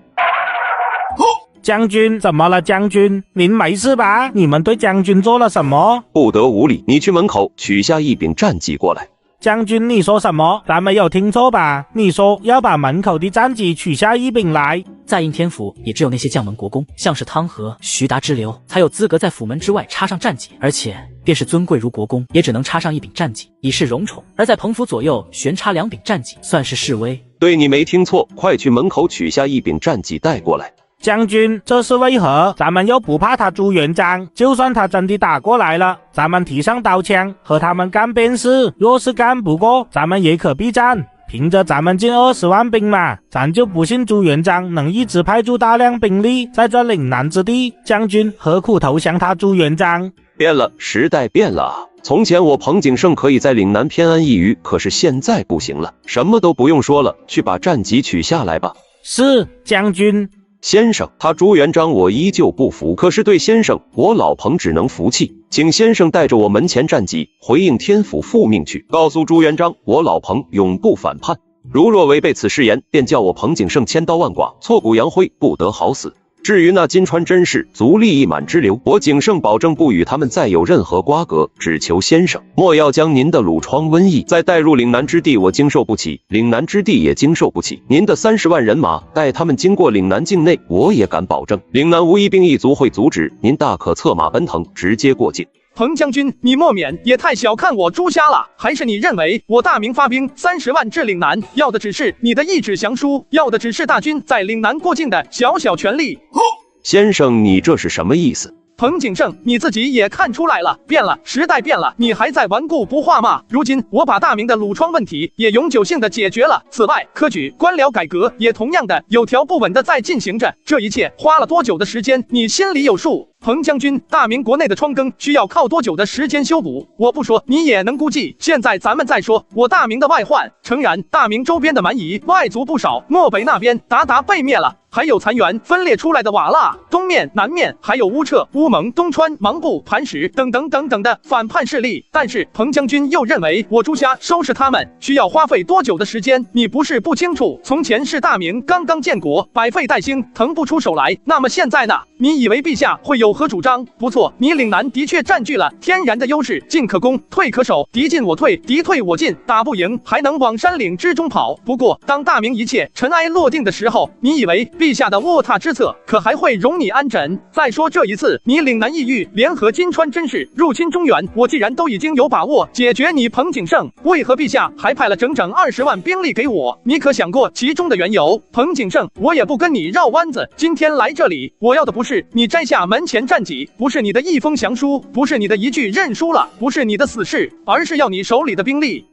将军，怎么了？将军，您没事吧？你们对将军做了什么？不得无礼！你去门口取下1柄战戟过来。将军，你说什么？咱没有听错吧？你说要把门口的战戟取下1柄来？在应天府，也只有那些将门国公，像是汤和、徐达之流，才有资格在府门之外插上战戟，而且便是尊贵如国公，也只能插上1柄战戟，以示荣宠。而在彭府左右悬插2柄战戟，算是示威。对，你没听错，快去门口取下1柄战戟带过来。将军，这是为何？咱们又不怕他朱元璋，就算他真的打过来了，咱们提上刀枪和他们干便是。若是干不过，咱们也可避战。凭着咱们近20万兵马，咱就不信朱元璋能一直派驻大量兵力在这岭南之地。将军何苦投降他朱元璋？变了，时代变了啊！从前我彭景胜可以在岭南偏安一隅，可是现在不行了。什么都不用说了，去把战戟取下来吧。是，将军。先生，他朱元璋我依旧不服，可是对先生，我老彭只能服气。请先生带着我门前战戟回应天府复命去，告诉朱元璋，我老彭永不反叛。如若违背此誓言，便叫我彭景胜千刀万剐，挫骨扬灰，不得好死。至于那金川真氏足利义满之流，我景胜保证不与他们再有任何瓜葛，只求先生莫要将您的鲁疮瘟疫再带入岭南之地，我经受不起，岭南之地也经受不起。您的30万人马带他们经过岭南境内，我也敢保证，岭南无一兵一卒会阻止，您大可策马奔腾，直接过境。彭将军，你莫免也太小看我朱家了，还是你认为我大明发兵30万至岭南，要的只是你的一纸降书，要的只是大军在岭南过境的小小权利？先生，你这是什么意思？彭景胜，你自己也看出来了，变了，时代变了，你还在顽固不化吗？如今我把大明的鲁疮问题也永久性的解决了。此外，科举官僚改革也同样的有条不紊的在进行着。这一切花了多久的时间，你心里有数。彭将军，大明国内的疮痍需要靠多久的时间修补？我不说，你也能估计。现在咱们再说我大明的外患。诚然，大明周边的蛮夷外族不少，漠北那边鞑被灭了，还有残垣分裂出来的瓦剌，东面、南面还有乌彻、乌蒙、东川、芒部、磐石等等等等的反叛势力。但是彭将军又认为我朱家收拾他们需要花费多久的时间？你不是不清楚，从前是大明刚刚建国，百废待兴，腾不出手来。那么现在呢？你以为陛下会有何主张？不错，你岭南的确占据了天然的优势，进可攻，退可守，敌进我退，敌退我进，打不赢还能往山岭之中跑。不过当大明一切尘埃落定的时候，你以为陛下的卧榻之侧可还会容你安枕？再说这一次你岭南异域联合金川真氏入侵中原，我既然都已经有把握解决你彭景胜，为何陛下还派了整整20万兵力给我？你可想过其中的缘由？彭景胜，我也不跟你绕弯子，今天来这里，我要的不是你摘下门前战绩，不是你的一封降书，不是你的一句认输了，不是你的死士，而是要你手里的兵力。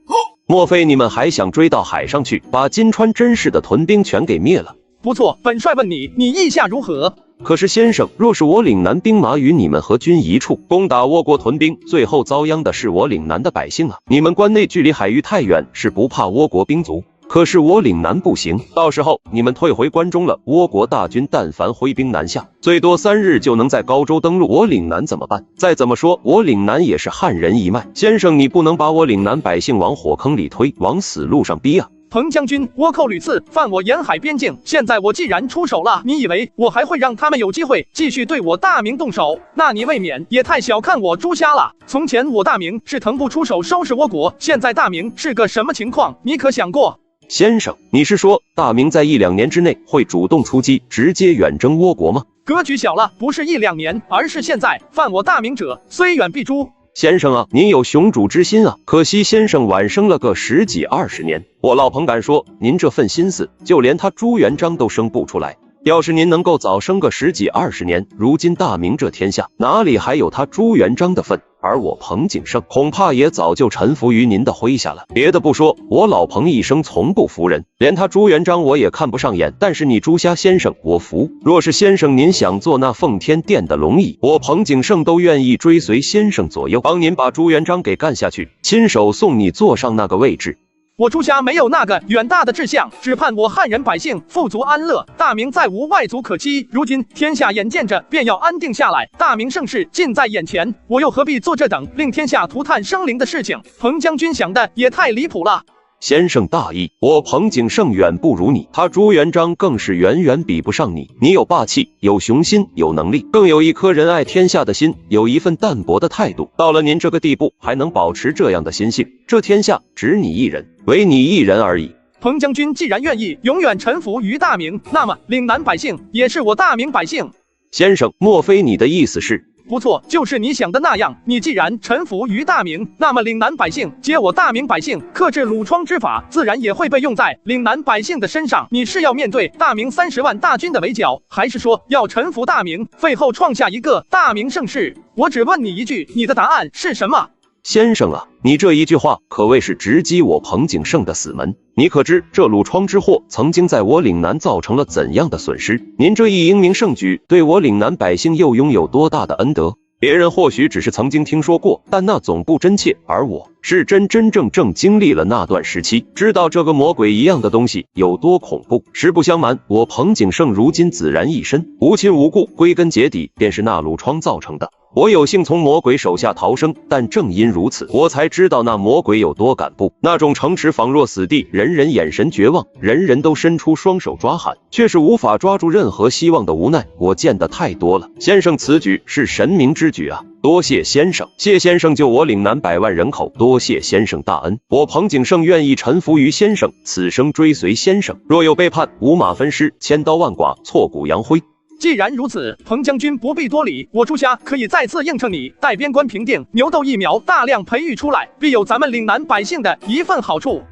莫非你们还想追到海上去，把金川真氏的屯兵全给灭了？不错，本帅问你，你意下如何？可是先生，若是我岭南兵马与你们合军一处，攻打倭国屯兵，最后遭殃的是我岭南的百姓啊！你们关内距离海域太远，是不怕倭国兵卒，可是我岭南不行，到时候你们退回关中了，倭国大军但凡挥兵南下，最多3日就能在高州登陆，我岭南怎么办？再怎么说，我岭南也是汉人一脉，先生你不能把我岭南百姓往火坑里推，往死路上逼啊！彭将军，倭寇屡次犯我沿海边境，现在我既然出手了，你以为我还会让他们有机会继续对我大明动手？那你未免也太小看我朱家了。从前我大明是腾不出手收拾倭国，现在大明是个什么情况？你可想过？先生，你是说大明在1-2年之内会主动出击，直接远征倭国吗？格局小了，不是1-2年，而是现在。犯我大明者，虽远必诛。先生啊，您有雄主之心啊，可惜先生晚生了个10几20年。我老彭敢说，您这份心思，就连他朱元璋都生不出来。要是您能够早生个10几20年，如今大明这天下，哪里还有他朱元璋的份？而我彭景胜恐怕也早就臣服于您的麾下了。别的不说，我老彭一生从不服人，连他朱元璋我也看不上眼，但是你朱家先生我服。若是先生您想做那奉天殿的龙椅，我彭景胜都愿意追随先生左右，帮您把朱元璋给干下去，亲手送你坐上那个位置。我朱家没有那个远大的志向，只盼我汉人百姓富足安乐，大明再无外族可欺。如今天下眼见着便要安定下来，大明盛世近在眼前，我又何必做这等令天下涂炭生灵的事情？彭将军想的也太离谱了。先生大义，我彭景胜远不如你，他朱元璋更是远远比不上你。你有霸气，有雄心，有能力，更有一颗仁爱天下的心，有一份淡泊的态度。到了您这个地步，还能保持这样的心性，这天下只你一人，唯你一人而已。彭将军既然愿意永远臣服于大明，那么岭南百姓也是我大明百姓。先生，莫非你的意思是？不错，就是你想的那样。你既然臣服于大明，那么岭南百姓接我大明百姓克制鲁疮之法，自然也会被用在岭南百姓的身上。你是要面对大明30万大军的围剿，还是说要臣服大明，废后创下一个大明盛世？我只问你一句，你的答案是什么？先生啊，你这一句话可谓是直击我彭景胜的死门。你可知这鲁疮之祸曾经在我岭南造成了怎样的损失？您这一英明盛举，对我岭南百姓又拥有多大的恩德？别人或许只是曾经听说过，但那总不真切，而我是真正经历了那段时期，知道这个魔鬼一样的东西有多恐怖。实不相瞒，我彭景胜如今孜然一身，无亲无故，归根结底便是那鲁疮造成的。我有幸从魔鬼手下逃生，但正因如此，我才知道那魔鬼有多敢怖。那种城池仿若死地，人人眼神绝望，人人都伸出双手抓喊，却是无法抓住任何希望的无奈，我见得太多了。先生此举是神明之举啊！多谢先生，谢先生救我岭南100万人口，多谢先生大恩。我彭景胜愿意臣服于先生，此生追随先生。若有背叛，五马分尸，千刀万剐，挫骨扬灰。既然如此，彭将军不必多礼，我朱家可以再次应承你，待边关平定，牛痘疫苗大量培育出来，必有咱们岭南百姓的一份好处。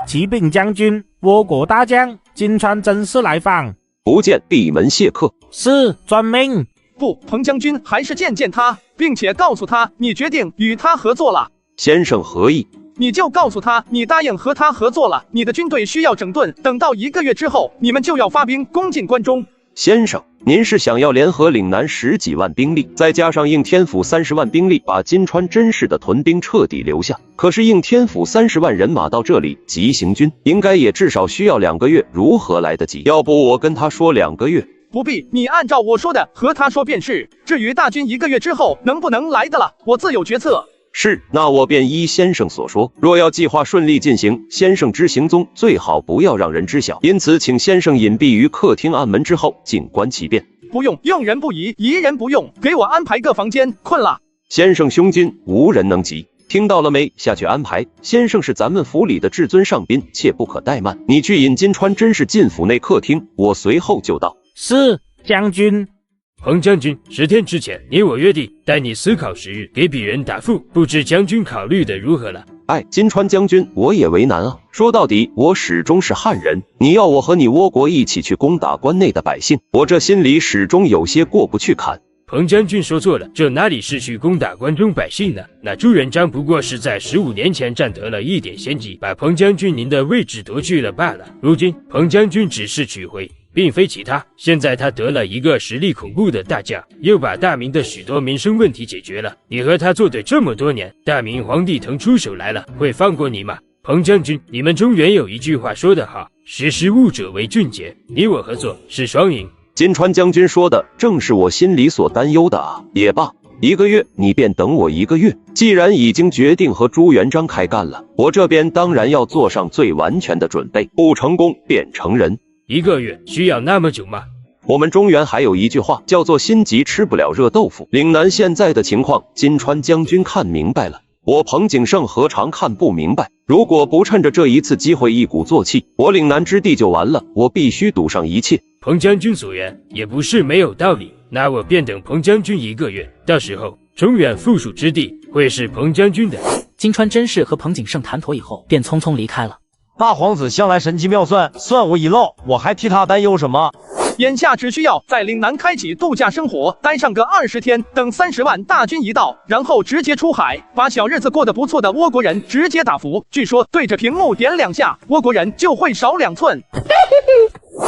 启禀将军，我国大将金川真是来访，不见闭门谢客。是，遵命。不，彭将军还是见他，并且告诉他你决定与他合作了。先生何意？你就告诉他你答应和他合作了，你的军队需要整顿，等到1个月之后，你们就要发兵攻进关中。先生，您是想要联合岭南10几万兵力，再加上应天府30万兵力，把金川真氏的屯兵彻底留下？可是应天府30万人马到这里急行军，应该也至少需要2个月，如何来得及？要不我跟他说2个月。不必，你按照我说的和他说便是。至于大军1个月之后能不能来的了，我自有决策。是，那我便依先生所说。若要计划顺利进行，先生之行踪最好不要让人知晓，因此请先生隐蔽于客厅暗门之后，静观其变。不用，用人不疑，疑人不用，给我安排个房间，困了。先生胸襟无人能及，听到了没？下去安排。先生是咱们府里的至尊上宾，切不可怠慢。你去引金川真是进府内客厅，我随后就到。是，将军。彭将军，10天之前你我约定，待你思考10日，给鄙人答复，不知将军考虑的如何了？哎，金川将军，我也为难啊。说到底，我始终是汉人，你要我和你倭国一起去攻打关内的百姓，我这心里始终有些过不去坎。彭将军说错了，这哪里是去攻打关中百姓呢？那朱元璋不过是在15年前占得了一点先机，把彭将军您的位置夺去了罢了。如今彭将军只是取回，并非其他。现在他得了一个实力恐怖的大将，又把大明的许多民生问题解决了。你和他作对这么多年，大明皇帝腾出手来了，会放过你吗？彭将军，你们中原有一句话说得好，识时务者为俊杰，你我合作是双赢。金川将军说的正是我心里所担忧的啊。也罢，1个月你便等我1个月。既然已经决定和朱元璋开干了，我这边当然要做上最完全的准备，不成功便成仁。1个月需要那么久吗？我们中原还有一句话叫做心急吃不了热豆腐。岭南现在的情况，金川将军看明白了，我彭景胜何尝看不明白？如果不趁着这一次机会一鼓作气，我岭南之地就完了。我必须赌上一切。彭将军所言也不是没有道理，那我便等彭将军1个月，到时候中原附属之地会是彭将军的。金川真氏和彭景胜谈妥以后，便匆匆离开了。大皇子向来神机妙算，算我一漏，我还替他担忧什么？眼下只需要在岭南开启度假生活，待上个20天，等30万大军一到，然后直接出海，把小日子过得不错的倭国人直接打服。据说对着屏幕点2下，倭国人就会少2寸。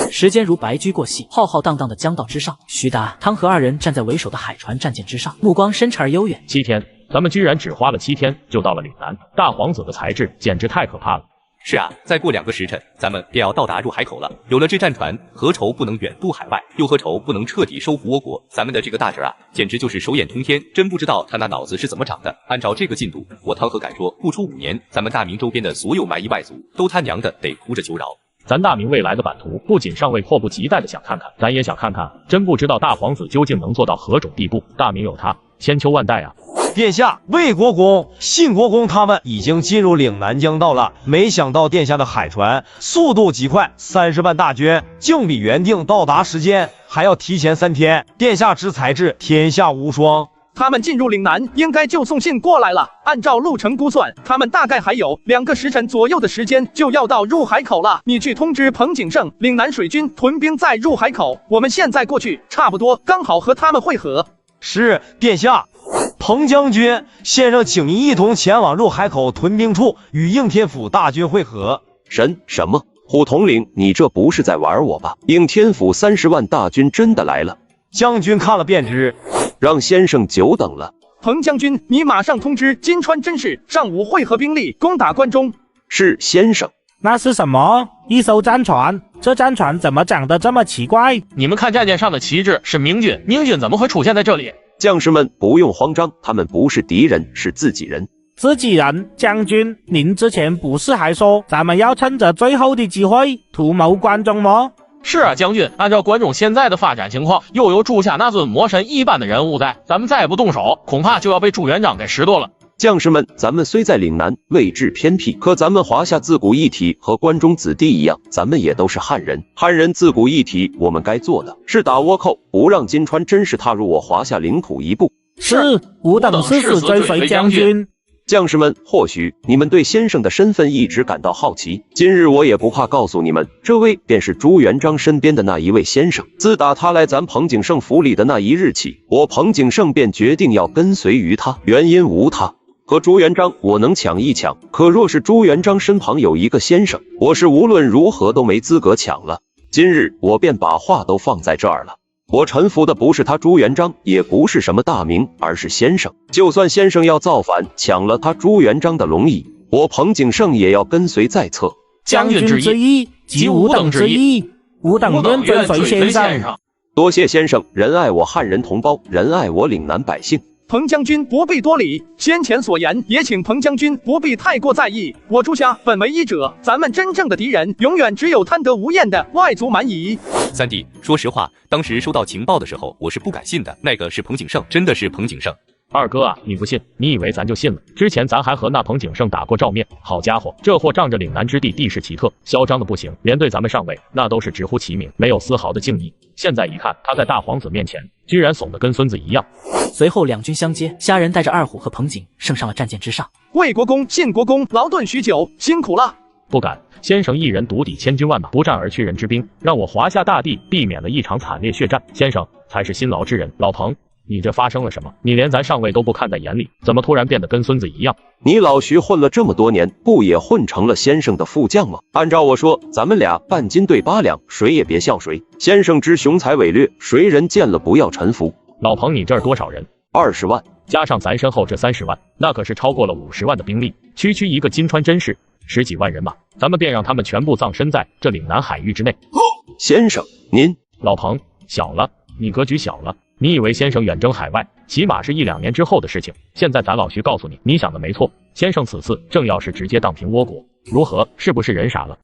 时间如白驹过隙，浩浩荡荡的江道之上，徐达、汤和2人站在为首的海船战舰之上，目光深沉而悠远。7天，咱们居然只花了7天就到了岭南，大皇子的才智简直太可怕了。是啊，再过2个时辰，咱们便要到达入海口了。有了这战船，何愁不能远渡海外？又何愁不能彻底收服倭国？咱们的这个大侄啊，简直就是手眼通天，真不知道他那脑子是怎么长的。按照这个进度，我汤和敢说，不出5年，咱们大明周边的所有蛮夷外族都他娘的得哭着求饶。咱大明未来的版图，不仅上尉迫不及待的想看看，咱也想看看，真不知道大皇子究竟能做到何种地步。大明有他，千秋万代啊！殿下，魏国公、信国公他们已经进入岭南江道了，没想到殿下的海船速度极快，30万大军竟比原定到达时间还要提前3天。殿下之才智，天下无双。他们进入岭南，应该就送信过来了。按照路程估算，他们大概还有2个时辰左右的时间就要到入海口了。你去通知彭景胜，岭南水军屯兵在入海口，我们现在过去，差不多刚好和他们会合。是，殿下。彭将军，先生请您一同前往入海口屯兵处，与应天府大军会合。什么？虎统领，你这不是在玩我吧？应天府30万大军真的来了？将军看了便知。让先生久等了。彭将军，你马上通知金川真氏，上午会合兵力攻打关中。是，先生。那是什么？一艘战船？这战船怎么长得这么奇怪？你们看战舰上的旗帜是明军，明军怎么会出现在这里？将士们不用慌张，他们不是敌人，是自己人。自己人，将军，您之前不是还说咱们要趁着最后的机会图谋关中吗？是啊，将军，按照关中现在的发展情况，又有朱夏那尊魔神一般的人物在，咱们再不动手，恐怕就要被朱元璋给拾掇了。将士们，咱们虽在岭南，位置偏僻，可咱们华夏自古一体，和关中子弟一样，咱们也都是汉人。汉人自古一体，我们该做的是打倭寇，不让金川真是踏入我华夏领土一步。是，吾等誓死追随将军。将士们，或许你们对先生的身份一直感到好奇，今日我也不怕告诉你们，这位便是朱元璋身边的那一位先生。自打他来咱彭景胜府里的那一日起，我彭景胜便决定要跟随于他，原因无他。和朱元璋我能抢一抢，可若是朱元璋身旁有一个先生，我是无论如何都没资格抢了。今日我便把话都放在这儿了。我臣服的不是他朱元璋，也不是什么大名，而是先生。就算先生要造反，抢了他朱元璋的龙椅，我彭景胜也要跟随在侧。将军之意，即吾等之意，吾等愿追随先生。多谢先生，仁爱我汉人同胞，仁爱我岭南百姓。彭将军不必多礼，先前所言也请彭将军不必太过在意。我朱夏本为医者，咱们真正的敌人永远只有贪得无厌的外族蛮夷。三弟，说实话，当时收到情报的时候，我是不敢信的。那个是彭景胜，真的是彭景胜。二哥啊，你不信，你以为咱就信了？之前咱还和那彭景胜打过照面，好家伙，这货仗着岭南之地地势奇特，嚣张的不行，连对咱们上尉那都是直呼其名，没有丝毫的敬意。现在一看，他在大皇子面前居然怂得跟孙子一样。随后两军相接，虾仁带着二虎和彭景升上了战舰之上。魏国公、晋国公劳顿许久，辛苦了。不敢，先生一人独抵千军万马，不战而屈人之兵，让我华夏大地避免了一场惨烈血战。先生才是辛劳之人。老彭，你这发生了什么？你连咱上尉都不看在眼里，怎么突然变得跟孙子一样？你老徐混了这么多年，不也混成了先生的副将吗？按照我说，咱们俩半斤对8两，谁也别笑谁。先生之雄才伟略，谁人见了不要臣服。老彭，你这儿多少人？20万，加上咱身后这30万，那可是超过了50万的兵力。区区一个金川真氏，10几万人马，咱们便让他们全部葬身在这岭南海域之内。先生，您……老彭，小了，你格局小了。你以为先生远征海外，起码是1、2年之后的事情。现在咱老徐告诉你，你想的没错，先生此次正要是直接荡平倭国，如何？是不是人傻了？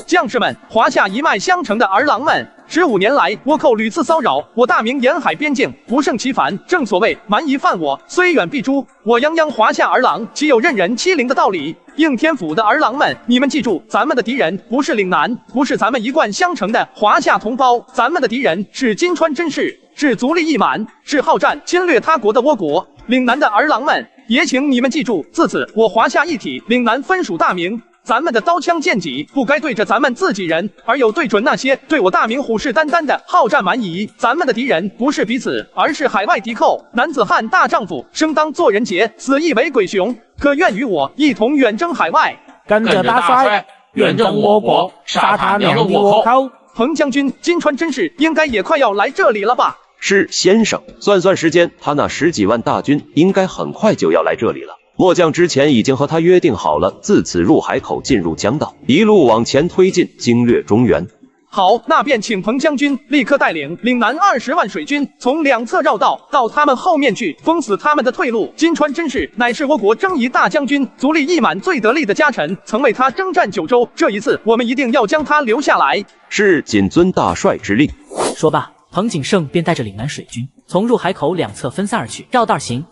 将士们，华夏一脉相承的儿郎们，15年来倭寇屡次骚扰我大明沿海边境，不胜其烦。正所谓蛮夷犯我，虽远必诛。我泱泱华夏儿郎，岂有任人欺凌的道理？应天府的儿郎们，你们记住，咱们的敌人不是岭南，不是咱们一贯相承的华夏同胞，咱们的敌人是金川真氏，是足利义满，是好战侵略他国的倭国。岭南的儿郎们，也请你们记住，自此我华夏一体，岭南分属大明。咱们的刀枪剑戟不该对着咱们自己人，而有对准那些对我大明虎视眈眈的好战蛮夷。咱们的敌人不是彼此，而是海外敌寇。男子汉大丈夫，生当作人杰，死亦为鬼雄。可愿与我一同远征海外，跟着大帅远征倭国，杀他娘的倭寇。彭将军，金川真氏应该也快要来这里了吧？是先生，算算时间，他那10几万大军应该很快就要来这里了。末将之前已经和他约定好了，自此入海口，进入江道，一路往前推进，经略中原。好，那便请彭将军立刻带领岭南20万水军，从两侧绕道到他们后面去，封死他们的退路。金川真氏乃是倭国征夷大将军，足利义满最得力的家臣，曾为他征战9州。这一次，我们一定要将他留下来。是谨遵大帅之令。说罢，彭景胜便带着岭南水军从入海口两侧分散而去，绕道行。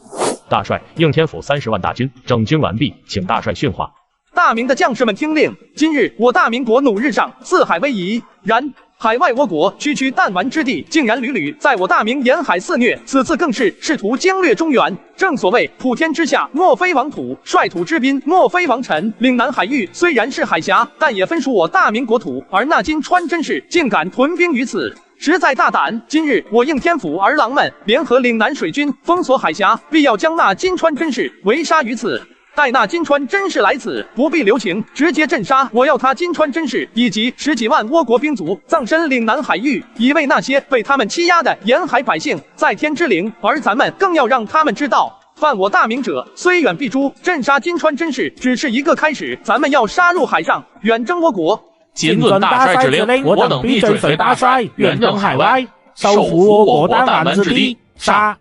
大帅，应天府30万大军整军完毕，请大帅训话。大明的将士们听令，今日我大明国弩日上，四海威仪。然海外倭国区区弹丸之地，竟然屡屡在我大明沿海肆虐，此次更是试图经略中原。正所谓普天之下莫非王土，率土之滨莫非王臣。岭南海域虽然是海峡，但也分属我大明国土，而那金川真氏竟敢屯兵于此，实在大胆。今日我应天府儿郎们联合岭南水军，封锁海峡，必要将那金川真氏围杀于此。待那金川真氏来此，不必留情，直接镇杀。我要他金川真氏以及10几万倭国兵卒葬身岭南海域，以为那些被他们欺压的沿海百姓在天之灵。而咱们更要让他们知道，犯我大明者虽远必诛，镇杀金川真氏只是一个开始。咱们要杀入海上，远征倭国。谨遵大帅之令，我等必追随大帅远征海外，收复倭国弹丸之地。杀！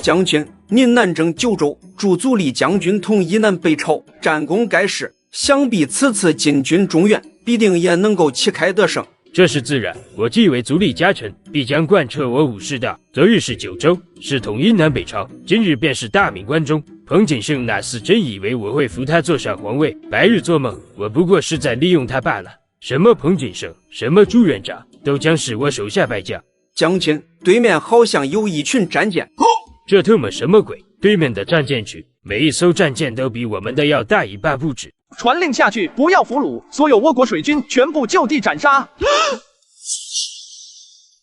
将军，您南征九州，驻足利将军同以南北朝，战功盖世，想必此次进军中原，必定也能够旗开得胜。这是自然，我既为足利家臣，必将贯彻我武士道。昨日是九州，是统一南北朝，今日便是大明关中。彭景胜那厮真以为我会扶他坐上皇位，白日做梦，我不过是在利用他罢了。什么彭景胜，什么朱元璋，都将是我手下败将。将军，对面好像有一群战舰。这特么什么鬼？对面的战舰群，每一艘战舰都比我们的要大一半不止。传令下去，不要俘虏，所有倭国水军全部就地斩杀。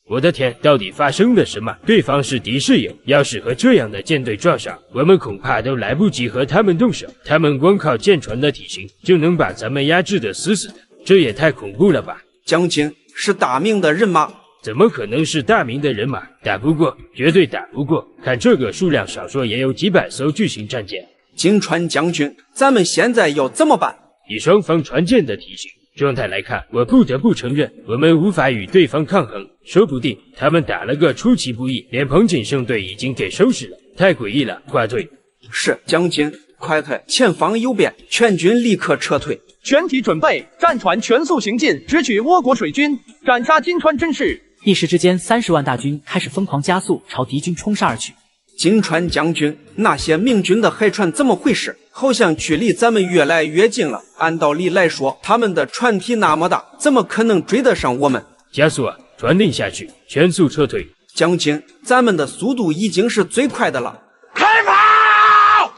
我的天，到底发生了什么？对方是敌是友？要是和这样的舰队撞上，我们恐怕都来不及和他们动手。他们光靠舰船的体型，就能把咱们压制得死死的，这也太恐怖了吧！将军，是大明的人马。怎么可能是大明的人马？打不过，绝对打不过。看这个数量，少说也有几百艘巨型战舰。金川将军，咱们现在要怎么办？以双方船舰的体型、状态来看，我不得不承认，我们无法与对方抗衡。说不定他们打了个出其不意，连彭景胜队已经给收拾了，太诡异了！快退！是将军，快退！前方有变，全军立刻撤退！全体准备，战船全速行进，直取倭国水军，斩杀金川真氏。一时之间，30万大军开始疯狂加速朝敌军冲杀而去。金川将军，那些明军的海船怎么回事？好像距离咱们越来越近了。按道理来说，他们的船体那么大，怎么可能追得上我们？加速啊！传令下去，全速撤退。将军，咱们的速度已经是最快的了。开炮！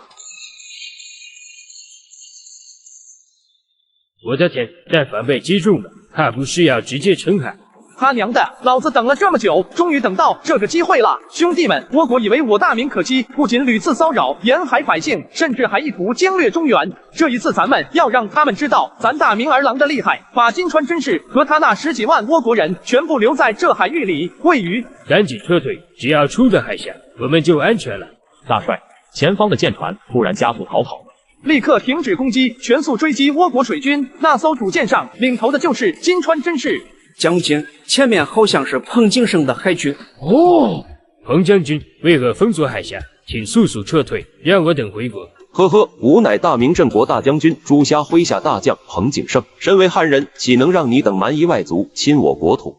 我的天，但凡被击中了，怕不是要直接沉海？他娘的，老子等了这么久，终于等到这个机会了！兄弟们，倭国以为我大明可欺，不仅屡次骚扰沿海百姓，甚至还意图经略中原。这一次，咱们要让他们知道咱大明儿郎的厉害，把金川真氏和他那10几万倭国人全部留在这海域里喂鱼。赶紧撤退，只要出了海峡，我们就安全了。大帅，前方的舰船突然加速逃跑了。立刻停止攻击，全速追击倭国水军。那艘主舰上领头的就是金川真氏。将军，前面好像是彭景胜的海军。哦，彭将军为何封锁海峡？请速速撤退，让我等回国。呵呵，吾乃大明镇国大将军朱虾麾下大将彭景胜，身为汉人，岂能让你等蛮夷外族侵我国土？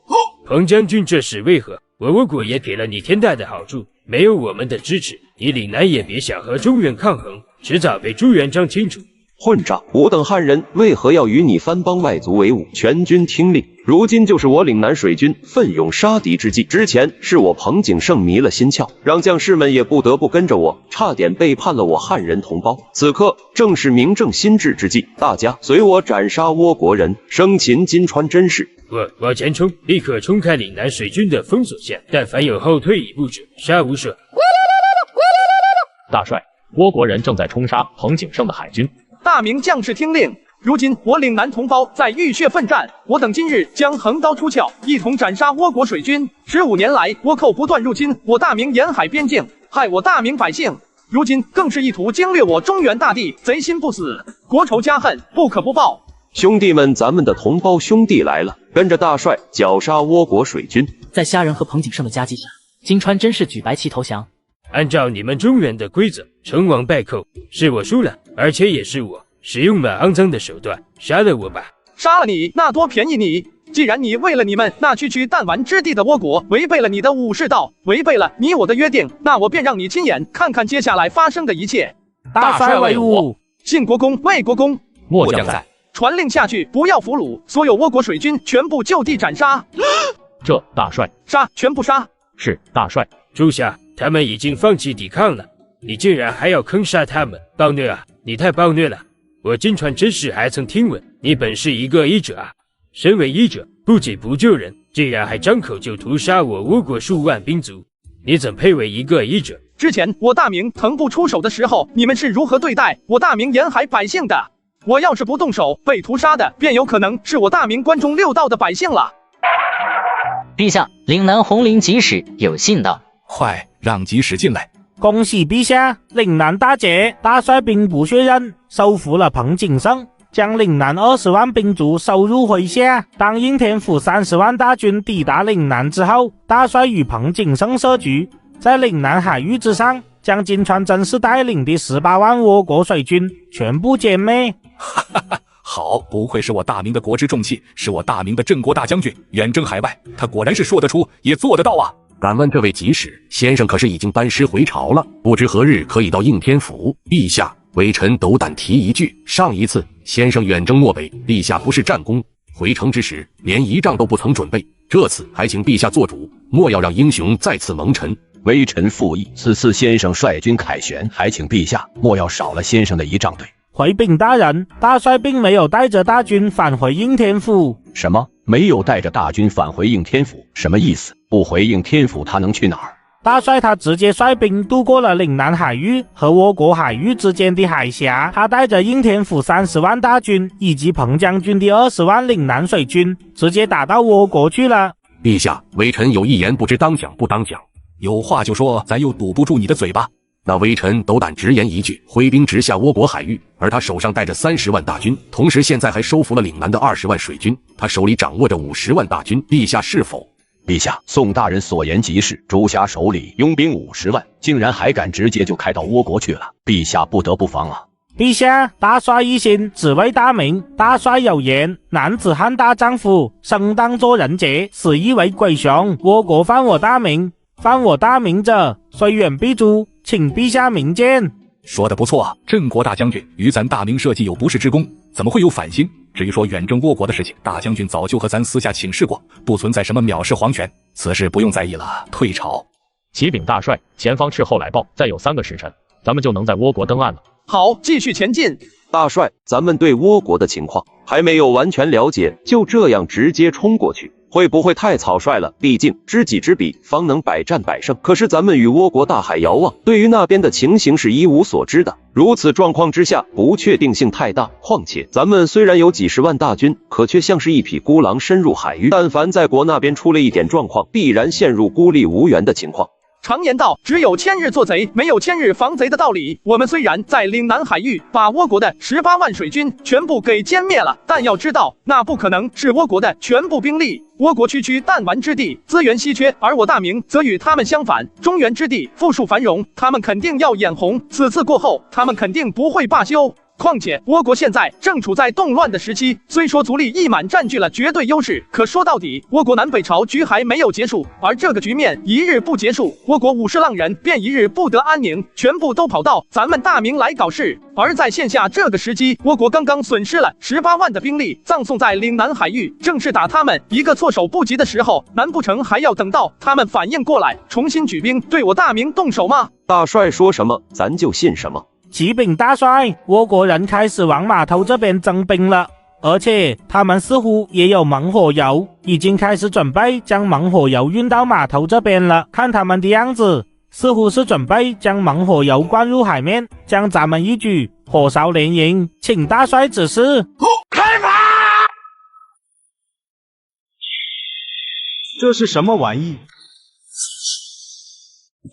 彭将军这是为何？我倭国也给了你天大的好处，没有我们的支持，你岭南也别想和中原抗衡，迟早被朱元璋清除。混账！吾等汉人为何要与你番邦外族为伍？全军听令！如今就是我岭南水军奋勇杀敌之际。之前是我彭景胜迷了心窍，让将士们也不得不跟着我，差点背叛了我汉人同胞。此刻正是明正心智之际，大家随我斩杀倭国人，生擒金川真氏。我往前冲，立刻冲开岭南水军的封锁线，但凡有后退一步者，杀无赦。大帅，倭国人正在冲杀彭景胜的海军。大明将士听令！如今我岭南同胞在浴血奋战，我等今日将横刀出鞘，一同斩杀倭国水军。15年来，倭寇不断入侵我大明沿海边境，害我大明百姓。如今更是意图经略我中原大地，贼心不死，国仇家恨，不可不报。兄弟们，咱们的同胞兄弟来了，跟着大帅绞杀倭国水军。在虾仁和彭景胜的夹击下，金川真是举白旗投降。按照你们中原的规则，成王败寇，是我输了，而且也是我使用了肮脏的手段，杀了我吧！杀了你，那多便宜你！既然你为了你们那区区弹丸之地的倭国，违背了你的武士道，违背了你我的约定，那我便让你亲眼看看接下来发生的一切。大帅为伍，信国公，为国公。末将在。传令下去，不要俘虏，所有倭国水军全部就地斩杀。这大帅，杀，全部杀！是大帅。朱夏，他们已经放弃抵抗了，你竟然还要坑杀他们，暴虐啊！你太暴虐了！我金川真氏还曾听闻你本是一个医者啊，身为医者，不仅不救人，竟然还张口就屠杀我倭国数万兵卒，你怎配为一个医者？之前我大明腾不出手的时候，你们是如何对待我大明沿海百姓的？我要是不动手，被屠杀的便有可能是我大明关中6道的百姓了。陛下，岭南红绫吉使有信到。快让吉使进来。恭喜陛下，岭南大捷，大帅兵不血刃，收服了彭景胜，将岭南20万兵卒收入麾下。当应天府30万大军抵达岭南之后，大帅与彭景胜设局，在岭南海域之上将金川真司带领的18万倭国水军全部歼灭。好，不愧是我大明的国之重器，是我大明的镇国大将军，远征海外，他果然是说得出，也做得到啊！敢问这位吉使，先生可是已经班师回朝了？不知何日可以到应天府？陛下，微臣斗胆提一句，上一次先生远征漠北，陛下不是战功，回城之时连仪仗都不曾准备，这次还请陛下做主，莫要让英雄再次蒙尘。微臣附议，此次先生率军凯旋，还请陛下莫要少了先生的仪仗队。回禀大人，大帅并没有带着大军返回应天府。什么？没有带着大军返回应天府？什么意思？不回应天府，他能去哪儿？大帅他直接率兵渡过了岭南海域和倭国海域之间的海峡，他带着应天府30万大军以及彭将军的20万岭南水军，直接打到倭国去了。陛下，微臣有一言不知当讲不当讲，有话就说，咱又堵不住你的嘴巴。那微臣斗胆直言一句，挥兵直下倭国海域，而他手上带着30万大军，同时现在还收服了岭南的20万水军，他手里掌握着50万大军，陛下是否？陛下，宋大人所言极是，朱霞手里拥兵50万，竟然还敢直接就开到倭国去了，陛下不得不防啊！陛下，大帅一心只为大明，大帅有言，男子汉大丈夫，生当作人杰，死亦为鬼雄。倭国犯我大明，犯我大明者，虽远必诛，请陛下明鉴。说得不错啊，镇国大将军与咱大明社稷有不世之功，怎么会有反心？至于说远征倭国的事情，大将军早就和咱私下请示过，不存在什么藐视皇权，此事不用在意了。退朝。启禀大帅，前方斥候来报，再有3个时辰，咱们就能在倭国登岸了。好，继续前进。大帅，咱们对倭国的情况还没有完全了解，就这样直接冲过去，会不会太草率了？毕竟知己知彼，方能百战百胜。可是咱们与倭国大海遥望，对于那边的情形是一无所知的。如此状况之下，不确定性太大。况且咱们虽然有几十万大军，可却像是一匹孤狼深入海域，但凡在国那边出了一点状况，必然陷入孤立无援的情况。常言道，只有千日做贼，没有千日防贼的道理。我们虽然在岭南海域把倭国的18万水军全部给歼灭了，但要知道，那不可能是倭国的全部兵力。倭国区区弹丸之地，资源稀缺，而我大明则与他们相反，中原之地富庶繁荣，他们肯定要眼红。此次过后，他们肯定不会罢休。况且倭国现在正处在动乱的时期，虽说足利义满占据了绝对优势，可说到底，倭国南北朝局还没有结束，而这个局面一日不结束，倭国50浪人便一日不得安宁，全部都跑到咱们大明来搞事。而在线下这个时机，倭国刚刚损失了18万的兵力，葬送在岭南海域，正是打他们一个措手不及的时候，难不成还要等到他们反应过来，重新举兵对我大明动手吗？大帅说什么，咱就信什么。启禀大帅，倭国人开始往码头这边征兵了，而且他们似乎也有猛火油，已经开始准备将猛火油运到码头这边了。看他们的样子，似乎是准备将猛火油灌入海面，将咱们一举火烧连营，请大帅指示。开拔！这是什么玩意？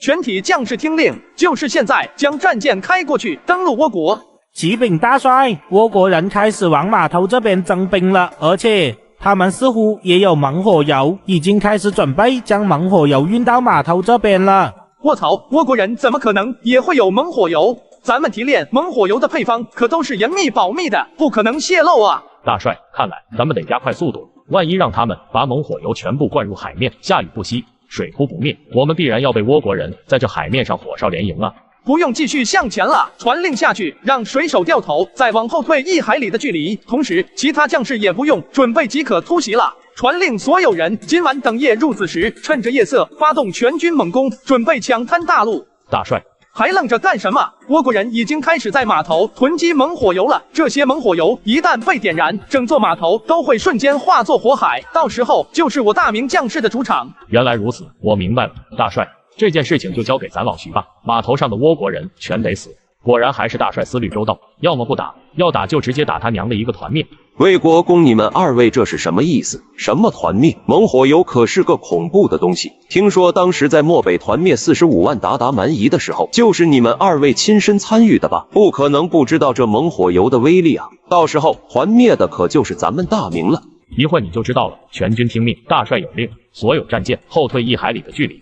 全体将士听令，就是现在将战舰开过去，登陆倭国。启禀大帅，倭国人开始往码头这边征兵了，而且他们似乎也有猛火油，已经开始准备将猛火油运到码头这边了。卧槽，倭国人怎么可能也会有猛火油？咱们提炼猛火油的配方可都是严密保密的，不可能泄露啊！大帅，看来咱们得加快速度，万一让他们把猛火油全部灌入海面，下雨不息，水扑不灭，我们必然要被倭国人在这海面上火烧连营啊！不用继续向前了，传令下去，让水手掉头，再往后退1海里的距离。同时，其他将士也不用准备即可突袭了。传令所有人，今晚等夜入子时，趁着夜色发动全军猛攻，准备抢滩大陆。大帅，还愣着干什么？倭国人已经开始在码头囤积猛火油了。这些猛火油一旦被点燃，整座码头都会瞬间化作火海，到时候就是我大明将士的主场。原来如此，我明白了。大帅，这件事情就交给咱老徐吧，码头上的倭国人全得死。果然还是大帅思虑周到，要么不打，要打就直接打他娘的一个团灭。魏国公，你们二位这是什么意思？什么团灭？猛火油可是个恐怖的东西，听说当时在漠北团灭45万鞑蛮夷的时候，就是你们二位亲身参与的吧？不可能不知道这猛火油的威力啊！到时候团灭的可就是咱们大明了。一会你就知道了。全军听命，大帅有令，所有战舰后退1海里的距离。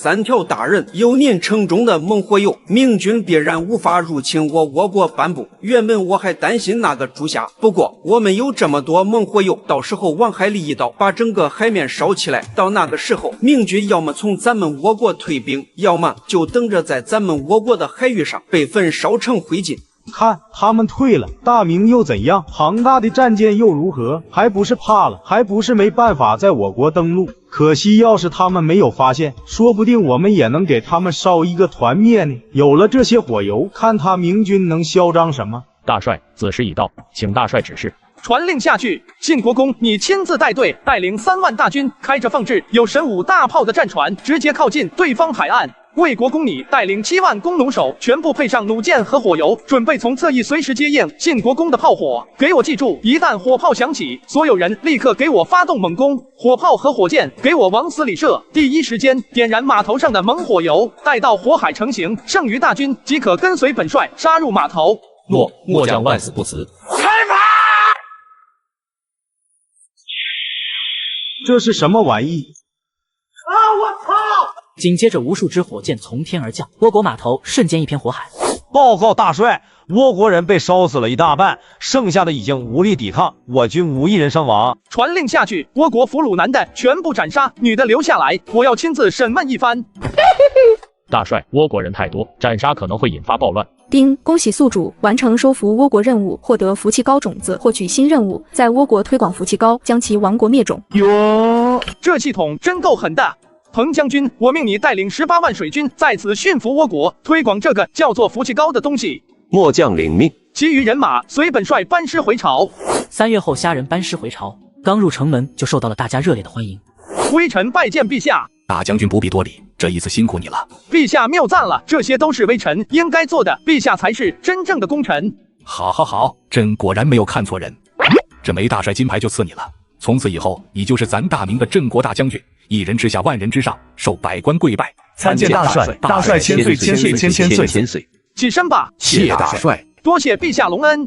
3条大人有您城中的猛火鼬，明军必然无法入侵我倭国半部。原本我还担心那个朱夏，不过我们有这么多猛火鼬，到时候往海里一刀，把整个海面烧起来，到那个时候，明军要么从咱们倭国退兵，要么就等着在咱们倭国的海域上被焚烧成灰烬。看他们退了，大明又怎样？庞大的战舰又如何？还不是怕了，还不是没办法在我国登陆。可惜要是他们没有发现，说不定我们也能给他们烧一个团灭呢。有了这些火油，看他明军能嚣张什么？大帅，子时已到，请大帅指示。传令下去，晋国公，你亲自带队，带领3万大军，开着放置有神武大炮的战船，直接靠近对方海岸。魏国公你带领7万弓弩手，全部配上弩箭和火油，准备从侧翼随时接应晋国公的炮火。给我记住，一旦火炮响起，所有人立刻给我发动猛攻，火炮和火箭给我往死里射，第一时间点燃码头上的猛火油，待到火海成型，剩余大军即可跟随本帅杀入码头。末将万死不辞。开炮！这是什么玩意？啊！我操！紧接着，无数支火箭从天而降，倭国码头瞬间一片火海。报告大帅，倭国人被烧死了一大半，剩下的已经无力抵抗，我军无一人伤亡。传令下去，倭国俘虏男的全部斩杀，女的留下来，我要亲自审问一番。大帅，倭国人太多，斩杀可能会引发暴乱。丁，恭喜宿主完成收服倭国任务，获得福气膏种子，获取新任务，在倭国推广福气膏，将其亡国灭种。哟，这系统真够狠的！彭将军，我命你带领18万水军在此驯服倭国，推广这个叫做福气膏的东西。末将领命。其余人马随本帅班师回朝。3月后，虾人班师回朝，刚入城门就受到了大家热烈的欢迎。微臣拜见陛下。大将军不必多礼，这一次辛苦你了。陛下谬赞了，这些都是微臣应该做的，陛下才是真正的功臣。好，朕果然没有看错人。这枚大帅金牌就赐你了，从此以后你就是咱大明的镇国大将军，一人之下万人之上，受百官跪拜。参见大帅，大帅千岁。起身吧。谢大帅，多谢陛下隆恩。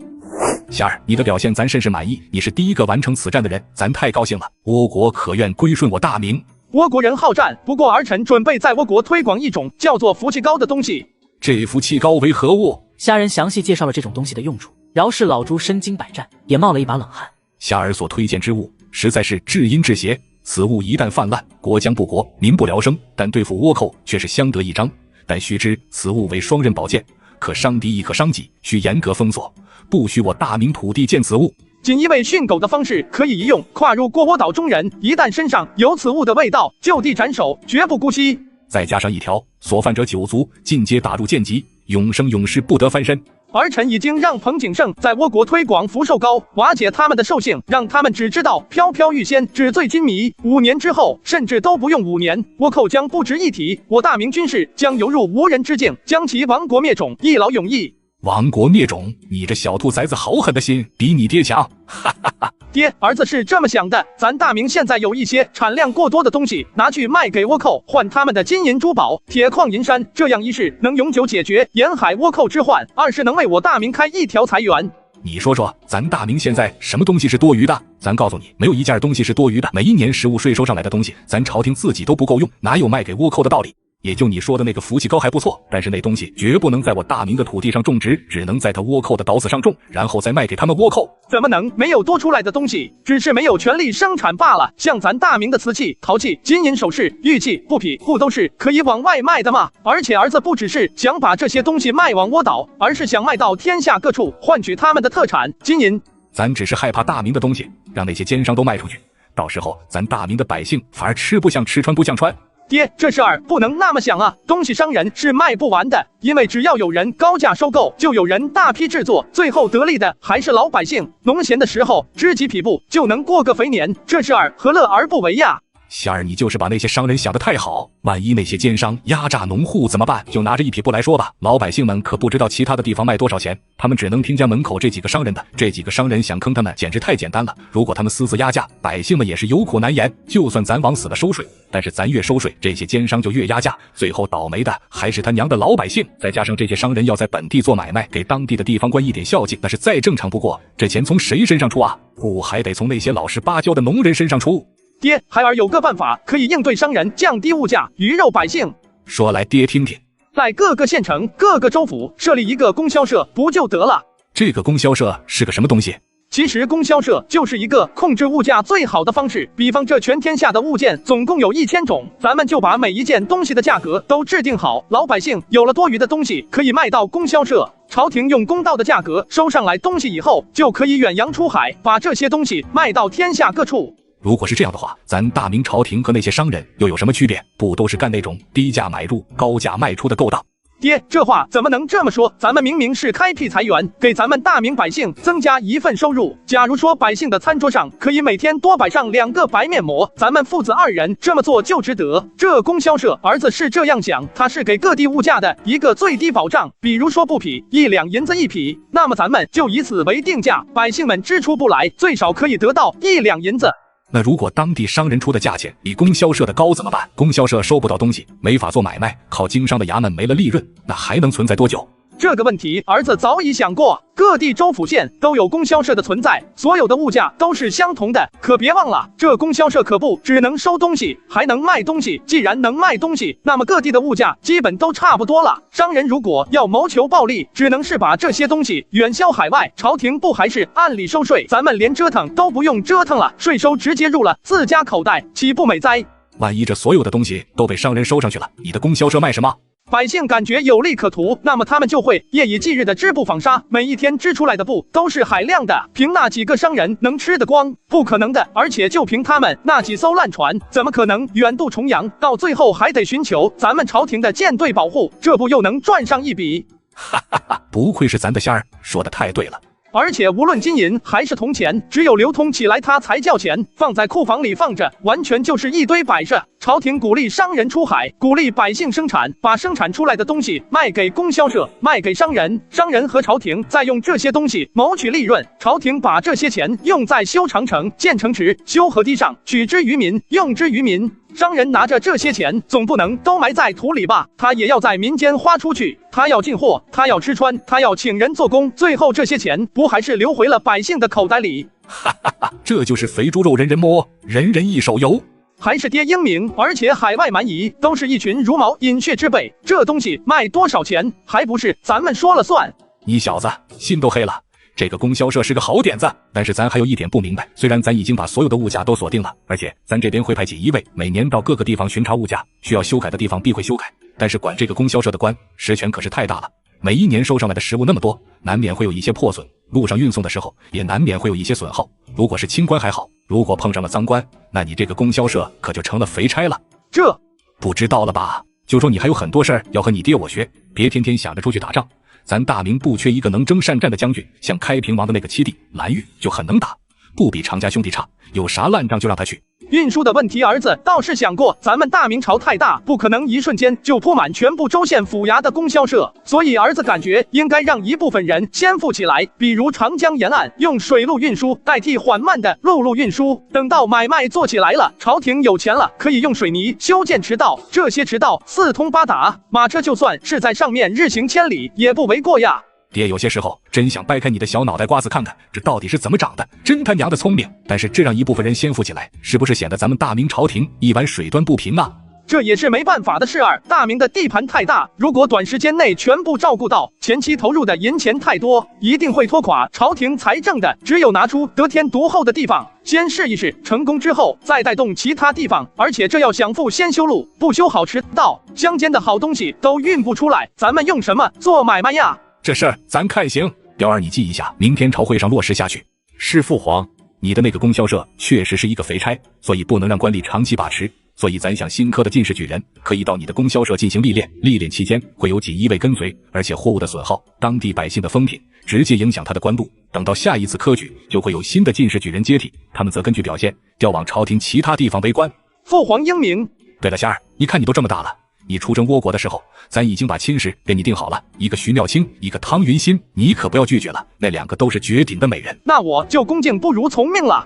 霞儿，你的表现咱甚是满意，你是第一个完成此战的人，咱太高兴了。倭国可愿归顺我大明？倭国人好战，不过儿臣准备在倭国推广一种叫做福气膏的东西。这福气膏为何物？虾人详细介绍了这种东西的用处。饶氏老猪身经百战，也冒了一把冷汗。霞儿所推荐之物实在是至阴至邪，此物一旦泛滥，国将不国，民不聊生，但对付倭寇却是相得益彰。但须知此物为双刃宝剑，可伤敌亦可伤己，需严格封锁，不许我大明土地见此物。仅一位训狗的方式可以一用，跨入过倭岛中人，一旦身上有此物的味道，就地斩首，绝不姑息。再加上一条，所犯者9族，尽皆打入剑籍，永生永世不得翻身。儿臣已经让彭景胜在倭国推广福寿膏，瓦解他们的兽性，让他们只知道飘飘欲仙，纸醉金迷。5年之后，甚至都不用5年，倭寇将不值一提，我大明军事将游入无人之境，将其亡国灭种，一劳永逸。亡国灭种，你这小兔崽子好狠的心，比你爹强！哈哈哈！爹，儿子是这么想的，咱大明现在有一些产量过多的东西，拿去卖给倭寇，换他们的金银珠宝、铁矿银山，这样一是能永久解决沿海倭寇之患，二是能为我大明开一条财源。你说说，咱大明现在什么东西是多余的？咱告诉你，没有一件东西是多余的。每一年食物税收上来的东西，咱朝廷自己都不够用，哪有卖给倭寇的道理？也就你说的那个福气膏还不错，但是那东西绝不能在我大明的土地上种植，只能在他倭寇的岛子上种，然后再卖给他们倭寇。怎么能没有多出来的东西？只是没有权力生产罢了。像咱大明的瓷器、陶器、金银首饰、玉器、布匹，不都是可以往外卖的吗？而且儿子不只是想把这些东西卖往倭岛，而是想卖到天下各处，换取他们的特产金银。咱只是害怕大明的东西让那些奸商都卖出去，到时候咱大明的百姓反而吃不像吃，穿不像穿。爹，这事儿不能那么想啊！东西商人是卖不完的，因为只要有人高价收购，就有人大批制作，最后得利的还是老百姓。农闲的时候知己匹布，就能过个肥年，这事儿何乐而不为呀？霞儿，你就是把那些商人想得太好，万一那些奸商压榨农户怎么办？就拿着一匹布来说吧，老百姓们可不知道其他的地方卖多少钱，他们只能听家门口这几个商人的，这几个商人想坑他们简直太简单了。如果他们私自压价，百姓们也是有苦难言。就算咱往死了收税，但是咱越收税，这些奸商就越压价，最后倒霉的还是他娘的老百姓。再加上这些商人要在本地做买卖，给当地的地方官一点孝敬，那是再正常不过。这钱从谁身上出啊？不还得从那些老实巴交的农人身上出？爹，孩儿有个办法可以应对商人，降低物价，鱼肉百姓。说来爹听听。在各个县城、各个州府设立一个供销社，不就得了？这个供销社是个什么东西？其实供销社就是一个控制物价最好的方式。比方这全天下的物件总共有1000种，咱们就把每一件东西的价格都制定好，老百姓有了多余的东西可以卖到供销社，朝廷用公道的价格收上来东西以后，就可以远洋出海，把这些东西卖到天下各处。如果是这样的话，咱大明朝廷和那些商人又有什么区别？不都是干那种低价买入、高价卖出的勾当？爹，这话怎么能这么说？咱们明明是开辟财源，给咱们大明百姓增加一份收入。假如说百姓的餐桌上可以每天多摆上2个白面馍，咱们父子2人这么做就值得。这供销社儿子是这样想，他是给各地物价的一个最低保障。比如说布匹1两银子1匹，那么咱们就以此为定价，百姓们支出不来，最少可以得到1两银子。那如果当地商人出的价钱比供销社的高怎么办？供销社收不到东西，没法做买卖，靠经商的衙门没了利润，那还能存在多久？这个问题儿子早已想过，各地州府县都有供销社的存在，所有的物价都是相同的。可别忘了，这供销社可不只能收东西，还能卖东西。既然能卖东西，那么各地的物价基本都差不多了。商人如果要谋求暴利，只能是把这些东西远销海外，朝廷不还是按理收税？咱们连折腾都不用折腾了，税收直接入了自家口袋，岂不美哉？万一这所有的东西都被商人收上去了，你的供销社卖什么？百姓感觉有利可图，那么他们就会夜以继日的织布纺纱，每一天织出来的布都是海量的，凭那几个商人能吃得光？不可能的，而且就凭他们那几艘烂船，怎么可能远渡重洋？到最后还得寻求咱们朝廷的舰队保护，这不又能赚上一笔？哈哈哈，不愧是咱的仙儿，说的太对了。而且无论金银还是铜钱，只有流通起来它才叫钱，放在库房里放着，完全就是一堆摆设。朝廷鼓励商人出海，鼓励百姓生产，把生产出来的东西卖给供销社，卖给商人，商人和朝廷再用这些东西谋取利润。朝廷把这些钱用在修长城、建城池、修河堤上，取之于民，用之于民。商人拿着这些钱，总不能都埋在土里吧？他也要在民间花出去，他要进货，他要吃穿，他要请人做工，最后这些钱不还是流回了百姓的口袋里？哈哈哈，这就是肥猪肉人人摸，人人一手油。还是爹英明，而且海外蛮夷都是一群茹毛饮血之辈，这东西卖多少钱，还不是咱们说了算？你小子心都黑了。这个供销社是个好点子，但是咱还有一点不明白，虽然咱已经把所有的物价都锁定了，而且咱这边会派遣1位每年到各个地方巡查物价，需要修改的地方必会修改，但是管这个供销社的官实权可是太大了，每一年收上来的食物那么多，难免会有一些破损，路上运送的时候也难免会有一些损耗。如果是清官还好，如果碰上了脏官，那你这个供销社可就成了肥差了。这不知道了吧？就说你还有很多事儿要和你爹我学，别天天想着出去打仗。咱大明不缺一个能征善战的将军，像开平王的那个七弟蓝玉就很能打，不比常家兄弟差，有啥烂仗就让他去。运输的问题儿子倒是想过，咱们大明朝太大，不可能一瞬间就铺满全部州县府衙的供销社，所以儿子感觉应该让一部分人先富起来，比如长江沿岸用水路运输代替缓慢的陆路运输，等到买卖做起来了，朝廷有钱了，可以用水泥修建驰道，这些驰道四通八达，马车就算是在上面日行千里也不为过呀。爹有些时候真想掰开你的小脑袋瓜子看看，这到底是怎么长的，真他娘的聪明。但是这让一部分人先富起来，是不是显得咱们大明朝廷一碗水端不平啊？这也是没办法的事儿，大明的地盘太大，如果短时间内全部照顾到，前期投入的银钱太多，一定会拖垮朝廷财政的。只有拿出得天独厚的地方，先试一试，成功之后再带动其他地方。而且这要想富先修路，不修好驰道，乡间的好东西都运不出来，咱们用什么做买卖呀？这事儿咱看行，彪儿你记一下，明天朝会上落实下去。是父皇。你的那个供销社确实是一个肥差，所以不能让官吏长期把持。所以咱想新科的进士举人可以到你的供销社进行历练，历练期间会有锦衣卫跟随，而且货物的损耗、当地百姓的风评直接影响他的官路。等到下一次科举，就会有新的进士举人接替，他们则根据表现调往朝廷其他地方为官。父皇英明。对了，仙儿，你看你都这么大了，你出征倭国的时候，咱已经把亲事给你定好了，一个徐妙清，一个汤云欣，你可不要拒绝了，那2个都是绝顶的美人。那我就恭敬不如从命了。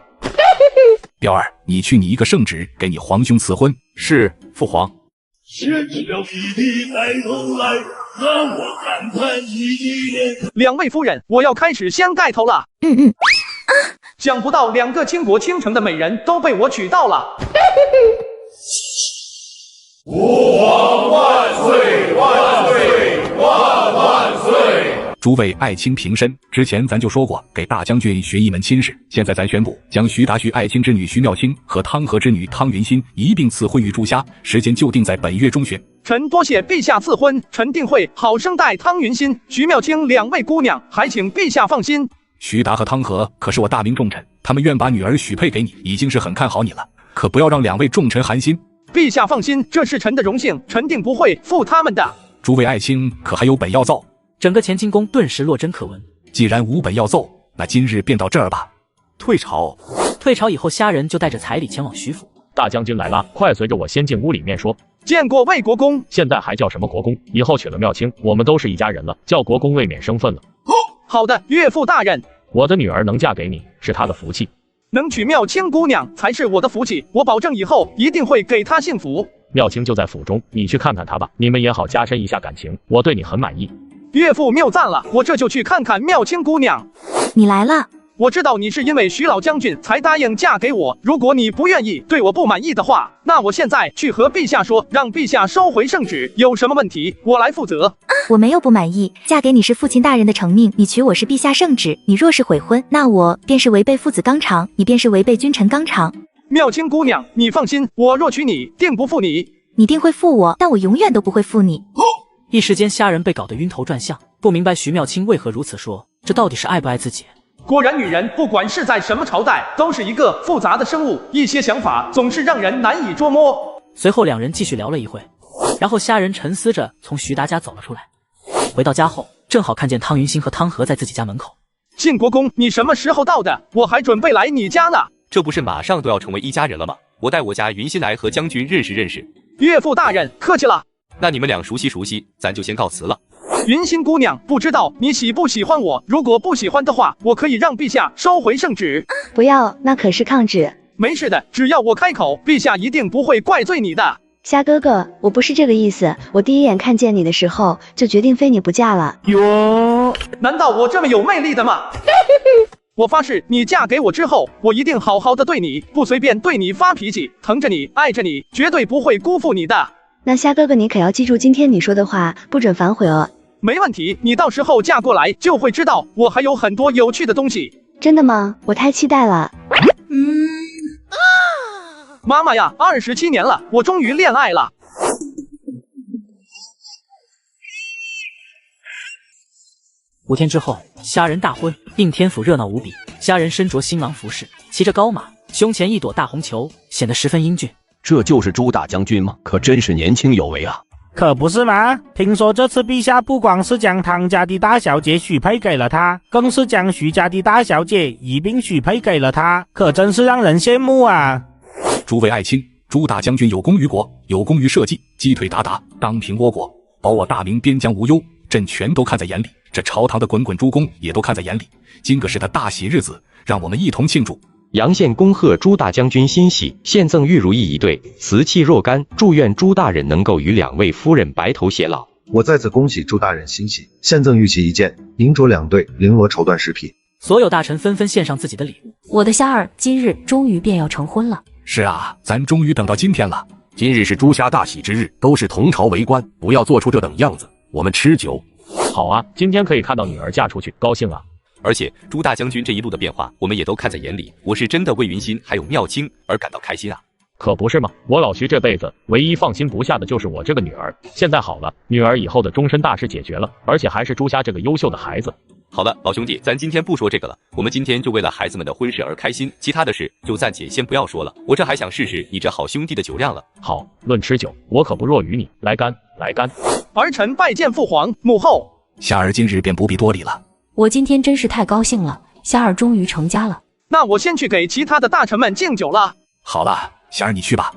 彪儿，你去拟一个圣旨，给你皇兄赐婚。是父皇。先知了弟弟抬头来，让我看看你的脸。2位夫人，我要开始掀盖头了。想不到2个倾国倾城的美人都被我娶到了。吾皇万岁万岁万万岁！诸位爱卿平身。之前咱就说过，给大将军学一门亲事。现在咱宣布，将徐达徐爱卿之女徐妙清和汤和之女汤云馨一并赐婚于朱家，时间就定在本月中旬。臣多谢陛下赐婚，臣定会好生待汤云馨、徐妙清2位姑娘，还请陛下放心。徐达和汤和可是我大明重臣，他们愿把女儿许配给你，已经是很看好你了，可不要让2位重臣寒心。陛下放心，这是臣的荣幸，臣定不会负他们的。诸位爱卿可还有本要奏？整个乾清宫顿时落针可闻。既然无本要奏，那今日便到这儿吧。退朝。退朝以后，虾人就带着彩礼前往徐府。大将军来了，快随着我先进屋里面说。见过魏国公。现在还叫什么国公？以后娶了妙清，我们都是一家人了，叫国公未免生分了。好的，岳父大人。我的女儿能嫁给你，是她的福气。能娶妙清姑娘才是我的福气，我保证以后一定会给她幸福。妙清就在府中，你去看看她吧，你们也好加深一下感情。我对你很满意。岳父谬赞了，我这就去看看妙清姑娘。你来了。我知道你是因为徐老将军才答应嫁给我，如果你不愿意，对我不满意的话，那我现在去和陛下说，让陛下收回圣旨，有什么问题我来负责。我没有不满意，嫁给你是父亲大人的承命，你娶我是陛下圣旨，你若是悔婚，那我便是违背父子纲常，你便是违背君臣纲常。妙清姑娘，你放心，我若娶你，定不负你。你定会负我，但我永远都不会负你。一时间，虾人被搞得晕头转向，不明白徐妙清为何如此说，这到底是爱不爱自己？果然，女人不管是在什么朝代，都是一个复杂的生物，一些想法总是让人难以捉摸。随后2人继续聊了一会，然后虾人沉思着从徐达家走了出来。回到家后，正好看见汤云馨和汤和在自己家门口。晋国公，你什么时候到的？我还准备来你家呢。这不是马上都要成为一家人了吗？我带我家云馨来和将军认识认识。岳父大人，客气了。那你们俩熟悉熟悉，咱就先告辞了。云馨姑娘，不知道你喜不喜欢我？如果不喜欢的话，我可以让陛下收回圣旨。不要，那可是抗旨。没事的，只要我开口，陛下一定不会怪罪你的。虾哥哥，我不是这个意思，我第一眼看见你的时候，就决定非你不嫁了。哟，难道我这么有魅力的吗？我发誓，你嫁给我之后，我一定好好的对你，不随便对你发脾气，疼着你，爱着你，绝对不会辜负你的。那虾哥哥，你可要记住今天你说的话，不准反悔哦。没问题，你到时候嫁过来就会知道，我还有很多有趣的东西。真的吗？我太期待了。妈妈呀，27年了，我终于恋爱了。5天之后，虾人大婚，应天府热闹无比。虾人身着新郎服饰，骑着高马，胸前一朵大红球，显得十分英俊。这就是朱大将军吗？可真是年轻有为啊！可不是吗？听说这次陛下不光是将汤家的大小姐许配给了他，更是将徐家的大小姐一并许配给了他，可真是让人羡慕啊！诸位爱卿，朱大将军有功于国，有功于社稷，鸡腿达达，当平倭国，保我大明边疆无忧，朕全都看在眼里。这朝堂的滚滚诸公也都看在眼里。今个是他大喜日子，让我们一同庆祝。阳县恭贺朱大将军欣喜，献赠玉如意1对，瓷器若干，祝愿朱大人能够与2位夫人白头偕老。我在此恭喜朱大人欣喜，献赠玉器1件，银镯2对，绫罗绸缎10匹。所有大臣纷纷献上自己的礼物。我的虾儿今日终于便要成婚了。是啊，咱终于等到今天了。今日是朱家大喜之日，都是同朝为官，不要做出这等样子。我们吃酒。好啊，今天可以看到女儿嫁出去，高兴啊！而且朱大将军这一路的变化，我们也都看在眼里。我是真的为云馨还有妙清而感到开心啊！可不是吗？我老徐这辈子唯一放心不下的就是我这个女儿。现在好了，女儿以后的终身大事解决了，而且还是朱家这个优秀的孩子。好了，老兄弟，咱今天不说这个了，我们今天就为了孩子们的婚事而开心，其他的事就暂且先不要说了。我这还想试试你这好兄弟的酒量了。好，论吃酒，我可不弱于你。来干，来干！儿臣拜见父皇母后。夏儿今日便不必多礼了。我今天真是太高兴了，虾儿终于成家了。那我先去给其他的大臣们敬酒了。好了，夏儿你去吧。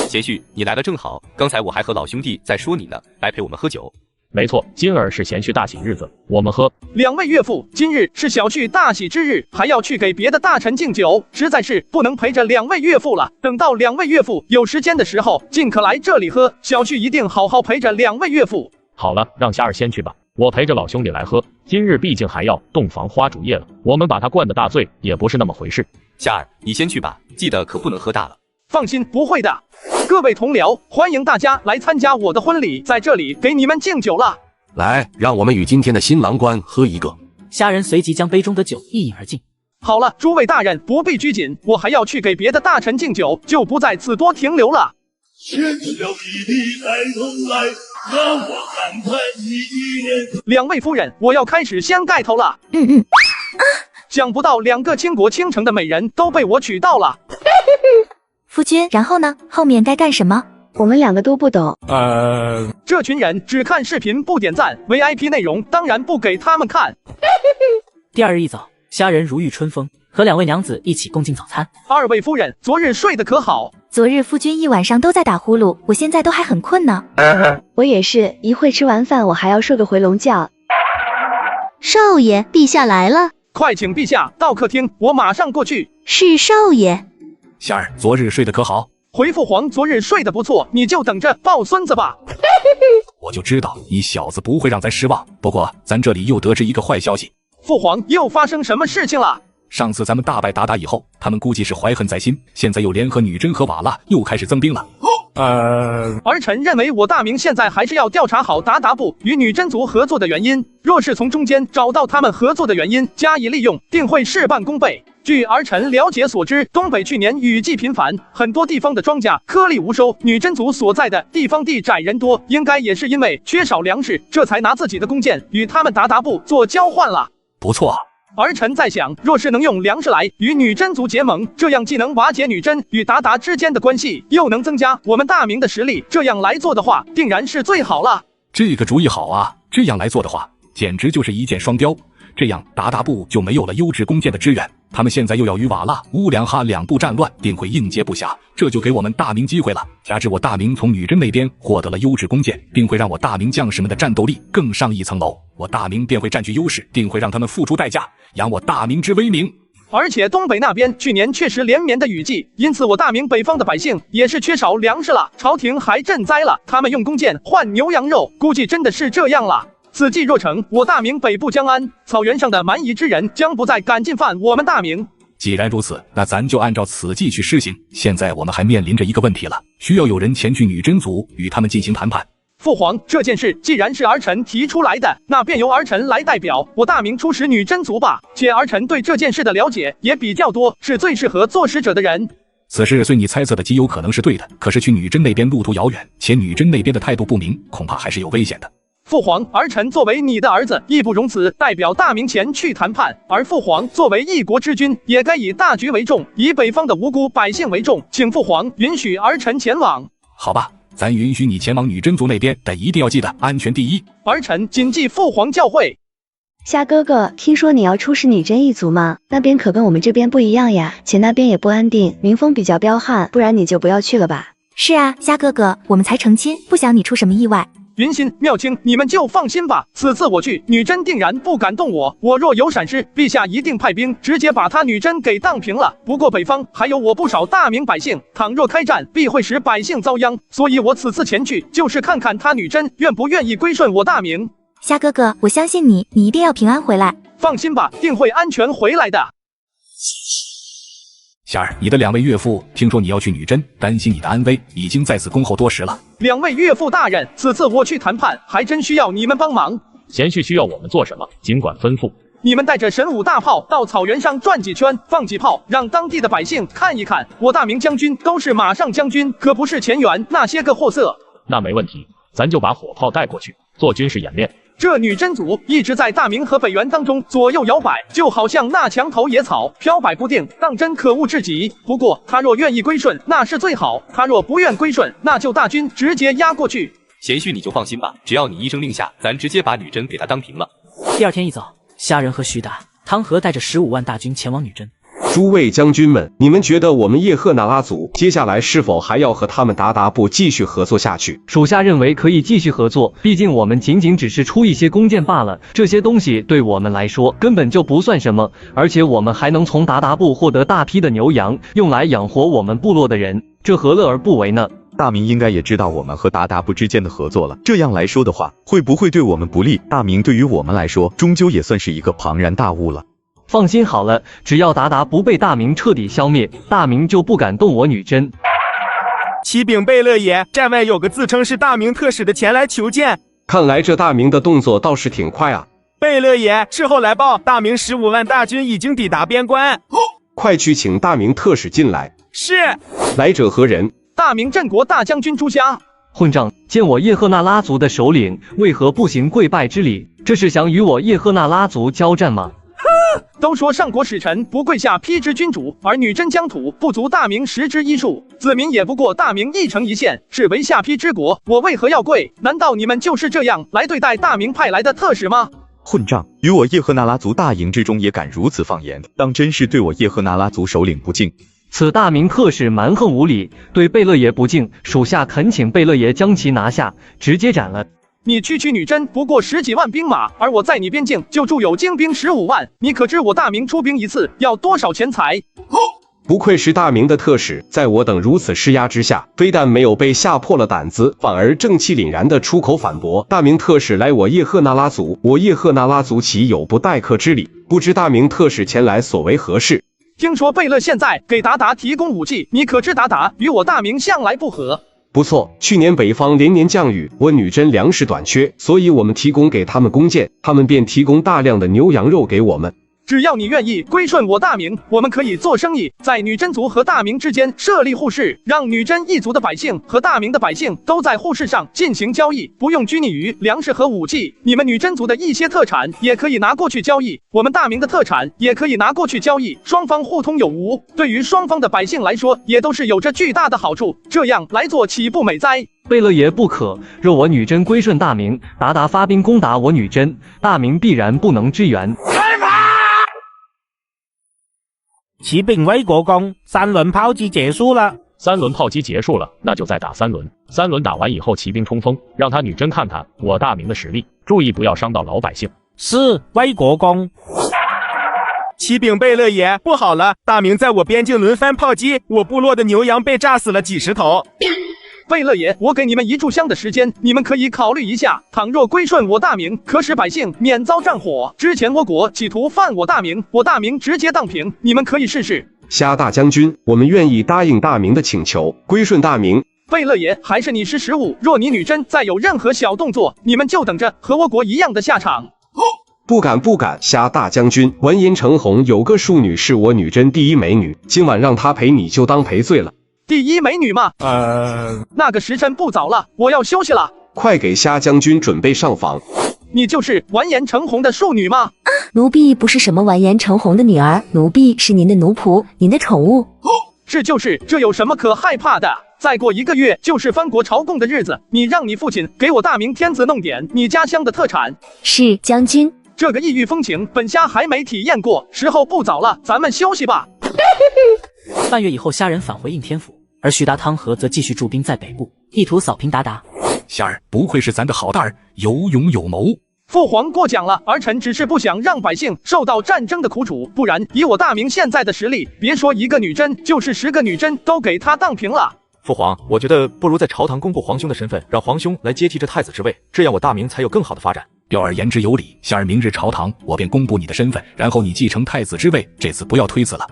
贤婿，你来的正好，刚才我还和老兄弟在说你呢，来陪我们喝酒。没错，今儿是贤婿大喜日子，我们喝。2位岳父，今日是小婿大喜之日，还要去给别的大臣敬酒，实在是不能陪着2位岳父了。等到2位岳父有时间的时候，尽可来这里喝，小婿一定好好陪着2位岳父。好了，让虾儿先去吧。我陪着老兄弟来喝，今日毕竟还要洞房花烛夜了，我们把他灌得大醉也不是那么回事。夏儿，你先去吧，记得可不能喝大了。放心，不会的。各位同僚，欢迎大家来参加我的婚礼，在这里给你们敬酒了。来，让我们与今天的新郎官喝一个。虾仁随即将杯中的酒一饮而尽。好了，诸位大人不必拘谨，我还要去给别的大臣敬酒，就不在此多停留了。牵着了弟弟带头来，让我看看你的脸。两位夫人，我要开始掀盖头了。想不到2个倾国倾城的美人都被我娶到了。夫君，然后呢？后面该干什么？我们2个都不懂。这群人只看视频不点赞 ，VIP 内容当然不给他们看。第二日一早，虾仁如遇春风，和2位娘子一起共进早餐。2位夫人，昨日睡得可好？昨日夫君一晚上都在打呼噜，我现在都还很困呢。我也是，一会吃完饭我还要睡个回笼觉。少爷，陛下来了。快请陛下到客厅，我马上过去。是少爷。夏儿，昨日睡得可好？回父皇，昨日睡得不错，你就等着抱孙子吧。我就知道你小子不会让咱失望。不过咱这里又得知一个坏消息。父皇，又发生什么事情了？上次咱们大败鞑靼以后，他们估计是怀恨在心，现在又联合女真和瓦剌，又开始增兵了。儿臣认为我大明现在还是要调查好鞑靼部与女真族合作的原因，若是从中间找到他们合作的原因加以利用，定会事半功倍。据儿臣了解所知，东北去年雨季频繁，很多地方的庄稼颗粒无收，女真族所在的地方地窄人多，应该也是因为缺少粮食，这才拿自己的弓箭与他们鞑靼部做交换了。不错。儿臣在想，若是能用粮食来与女真族结盟，这样既能瓦解女真与鞑靼之间的关系，又能增加我们大明的实力，这样来做的话，定然是最好了。这个主意好啊，这样来做的话，简直就是一箭双雕。这样鞑靼部就没有了优质弓箭的支援，他们现在又要与瓦剌、乌梁哈2部战乱，定会应接不暇，这就给我们大明机会了。加之我大明从女真那边获得了优质弓箭，定会让我大明将士们的战斗力更上一层楼，我大明便会占据优势，定会让他们付出代价，扬我大明之威名。而且东北那边去年确实连绵的雨季，因此我大明北方的百姓也是缺少粮食了，朝廷还赈灾了，他们用弓箭换牛羊肉，估计真的是这样了。此计若成，我大明北部将安，草原上的蛮夷之人将不再敢进犯我们大明。既然如此，那咱就按照此计去施行。现在我们还面临着一个问题了，需要有人前去女真族与他们进行谈判。父皇，这件事既然是儿臣提出来的，那便由儿臣来代表我大明出使女真族吧。且儿臣对这件事的了解也比较多，是最适合做使者的人。此事虽你猜测的极有可能是对的，可是去女真那边路途遥远，且女真那边的态度不明，恐怕还是有危险的。父皇，儿臣作为你的儿子，义不容辞代表大明前去谈判，而父皇作为一国之君，也该以大局为重，以北方的无辜百姓为重，请父皇允许儿臣前往。好吧，咱允许你前往女真族那边，但一定要记得安全第一。儿臣谨记父皇教诲。夏哥哥，听说你要出使女真一族吗？那边可跟我们这边不一样呀，且那边也不安定，民风比较彪悍，不然你就不要去了吧。是啊，夏哥哥，我们才成亲，不想你出什么意外。云心、妙清，你们就放心吧。此次我去，女真定然不敢动我。我若有闪失，陛下一定派兵直接把他女真给荡平了。不过北方还有我不少大明百姓，倘若开战，必会使百姓遭殃。所以我此次前去，就是看看他女真愿不愿意归顺我大明。夏哥哥，我相信你，你一定要平安回来。放心吧，定会安全回来的。夏儿，你的2位岳父听说你要去女真，担心你的安危，已经在此恭候多时了。2位岳父大人，此次我去谈判，还真需要你们帮忙。贤婿需要我们做什么，尽管吩咐。你们带着神武大炮到草原上转几圈，放几炮，让当地的百姓看一看，我大明将军都是马上将军，可不是前元那些个货色。那没问题，咱就把火炮带过去，做军事演练。这女真族一直在大明和北元当中左右摇摆，就好像那墙头野草，飘摆不定，当真可恶至极。不过他若愿意归顺，那是最好；他若不愿归顺，那就大军直接压过去。贤婿你就放心吧，只要你一声令下，咱直接把女真给他当平了。第二天一早，虾仁和徐达、汤和带着15万大军前往女真。诸位将军们，你们觉得我们叶赫那拉族接下来是否还要和他们鞑靼部继续合作下去？属下认为可以继续合作，毕竟我们仅仅只是出一些弓箭罢了，这些东西对我们来说根本就不算什么，而且我们还能从鞑靼部获得大批的牛羊，用来养活我们部落的人，这何乐而不为呢？大明应该也知道我们和达达部之间的合作了，这样来说的话，会不会对我们不利？大明对于我们来说，终究也算是一个庞然大物了。放心好了，只要达达不被大明彻底消灭，大明就不敢动我女真。启禀贝勒爷，站外有个自称是大明特使的前来求见。看来这大明的动作倒是挺快啊。贝勒爷，事后来报，大明15万大军已经抵达边关。快去请大明特使进来。是。来者何人？大明镇国大将军朱虾。混账！见我叶赫那拉族的首领，为何不行跪拜之礼？这是想与我叶赫那拉族交战吗？都说上国使臣不跪下批之君主，而女真疆土不足大明10之1数，子民也不过大明1城1县，是为下批之国，我为何要跪？难道你们就是这样来对待大明派来的特使吗？混账！与我叶赫那拉族大营之中也敢如此放言，当真是对我叶赫那拉族首领不敬。此大明特使蛮横无理，对贝勒爷不敬，属下恳请贝勒爷将其拿下，直接斩了。你区女真不过10几万兵马，而我在你边境就驻有精兵15万，你可知我大明出兵一次要多少钱财？不愧是大明的特使，在我等如此施压之下，非但没有被吓破了胆子，反而正气凛然地出口反驳。大明特使来我叶赫那拉族，我叶赫那拉族岂有不待客之理？不知大明特使前来所为何事？听说贝勒现在给达达提供武器，你可知达达与我大明向来不和？不错，去年北方连年降雨，我女真粮食短缺，所以我们提供给他们弓箭，他们便提供大量的牛羊肉给我们。只要你愿意归顺我大明，我们可以做生意，在女真族和大明之间设立互市，让女真一族的百姓和大明的百姓都在互市上进行交易，不用拘泥于粮食和武器。你们女真族的一些特产也可以拿过去交易，我们大明的特产也可以拿过去交易，双方互通有无，对于双方的百姓来说也都是有着巨大的好处，这样来做岂不美哉？贝勒爷不可，若我女真归顺大明，达达发兵攻打我女真，大明必然不能支援。启禀魏国公，3轮炮击结束了。3轮炮击结束了，那就再打3轮。3轮打完以后，骑兵冲锋，让他女真看看我大明的实力，注意不要伤到老百姓。是，魏国公。启禀贝勒爷，不好了，大明在我边境轮番炮击，我部落的牛羊被炸死了几十头。贝勒爷，我给你们1炷香的时间，你们可以考虑一下。倘若归顺我大明，可使百姓免遭战火。之前我国企图犯我大明，我大明直接荡平，你们可以试试。虾大将军，我们愿意答应大明的请求，归顺大明。贝勒爷，还是你识时务，若你女真再有任何小动作，你们就等着和我国一样的下场。不敢不敢，虾大将军，完颜成红有个庶女是我女真第1美女，今晚让她陪你就当赔罪了。第1美女吗？那个时辰不早了，我要休息了。快给虾将军准备上房。你就是完颜成红的庶女吗？奴婢不是什么完颜成红的女儿，奴婢是您的奴仆，您的宠物。是就是，这有什么可害怕的？再过1个月就是藩国朝贡的日子，你让你父亲给我大明天子弄点你家乡的特产。是，将军。这个异域风情，本虾还没体验过，时候不早了，咱们休息吧。半月以后，虾人返回应天府，而徐达汤和则继续驻兵在北部，意图扫平鞑靼。虾儿不愧是咱的好大儿，有勇有谋。父皇过奖了，儿臣只是不想让百姓受到战争的苦楚，不然以我大明现在的实力，别说1个女真，就是10个女真都给他荡平了。父皇，我觉得不如在朝堂公布皇兄的身份，让皇兄来接替这太子之位，这样我大明才有更好的发展。彪儿言之有理，虾儿明日朝堂，我便公布你的身份，然后你继承太子之位，这次不要推辞了。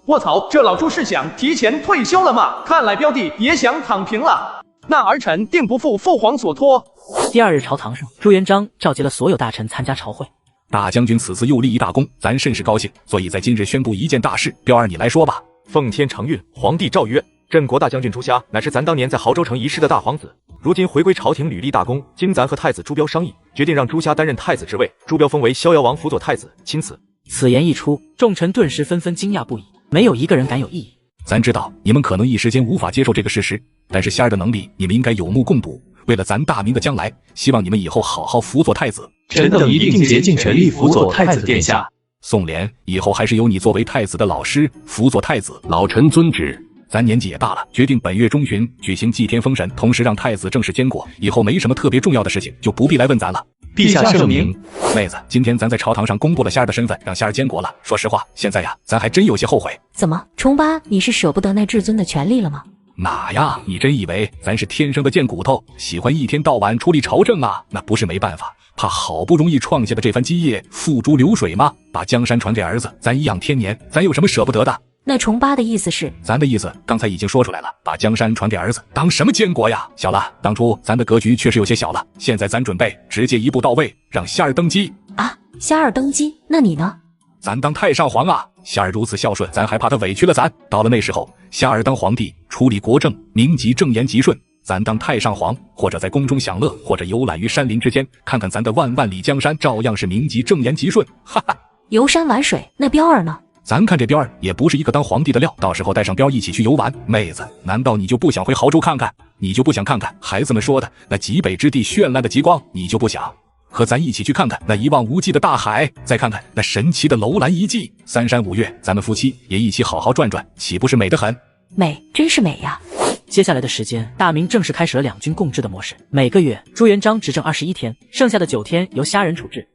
卧槽，这老朱是想提前退休了吗？看来彪弟也想躺平了。那儿臣定不负父皇所托。第2日朝堂上，朱元璋召集了所有大臣参加朝会。大将军此次又立一大功，咱甚是高兴，所以在今日宣布一件大事。彪儿你来说吧。奉天承运，皇帝诏曰：镇国大将军朱虾乃是咱当年在亳州城遗失的大皇子，如今回归朝廷屡立大功，经咱和太子朱标商议，决定让朱虾担任太子之位，朱标封为逍遥王辅佐太子，钦此。此言一出，众臣顿时纷纷惊讶不已，没有一个人敢有异议。咱知道你们可能一时间无法接受这个事实，但是虾儿的能力你们应该有目共睹。为了咱大明的将来，希望你们以后好好辅佐太子。臣等一定竭尽全力辅佐太子殿下。宋濂，以后还是由你作为太子的老师辅佐太子。老臣遵旨。咱年纪也大了，决定本月中旬举行祭天封神，同时让太子正式监国。以后没什么特别重要的事情，就不必来问咱了。陛下圣明。妹子，今天咱在朝堂上公布了虾儿的身份，让虾儿监国了。说实话，现在呀，咱还真有些后悔。怎么，冲巴，你是舍不得那至尊的权利了吗？哪呀？你真以为咱是天生的贱骨头，喜欢一天到晚处理朝政啊？那不是没办法，怕好不容易创下的这番基业付诸流水吗？把江山传给儿子，咱颐养天年，咱有什么舍不得的？那重八的意思是？咱的意思刚才已经说出来了，把江山传给儿子，当什么监国呀？小了，当初咱的格局确实有些小了，现在咱准备直接一步到位，让夏儿登基啊！夏儿登基，那你呢？咱当太上皇啊！夏儿如此孝顺，咱还怕他委屈了咱？到了那时候，夏儿当皇帝，处理国政，民极正言极顺。咱当太上皇，或者在宫中享乐，或者游览于山林之间，看看咱的万万里江山，照样是民极正言极顺。哈哈，游山玩水，那彪儿呢？咱看这彪儿也不是一个当皇帝的料，到时候带上彪一起去游玩。妹子，难道你就不想回亳州看看？你就不想看看孩子们说的那极北之地绚烂的极光？你就不想和咱一起去看看那一望无际的大海，再看看那神奇的楼兰遗迹？3山5岳，咱们夫妻也一起好好转转，岂不是美得很？美，真是美呀！接下来的时间，大明正式开始了两军共治的模式。每个月，朱元璋执政21天，剩下的9天由虾人处置。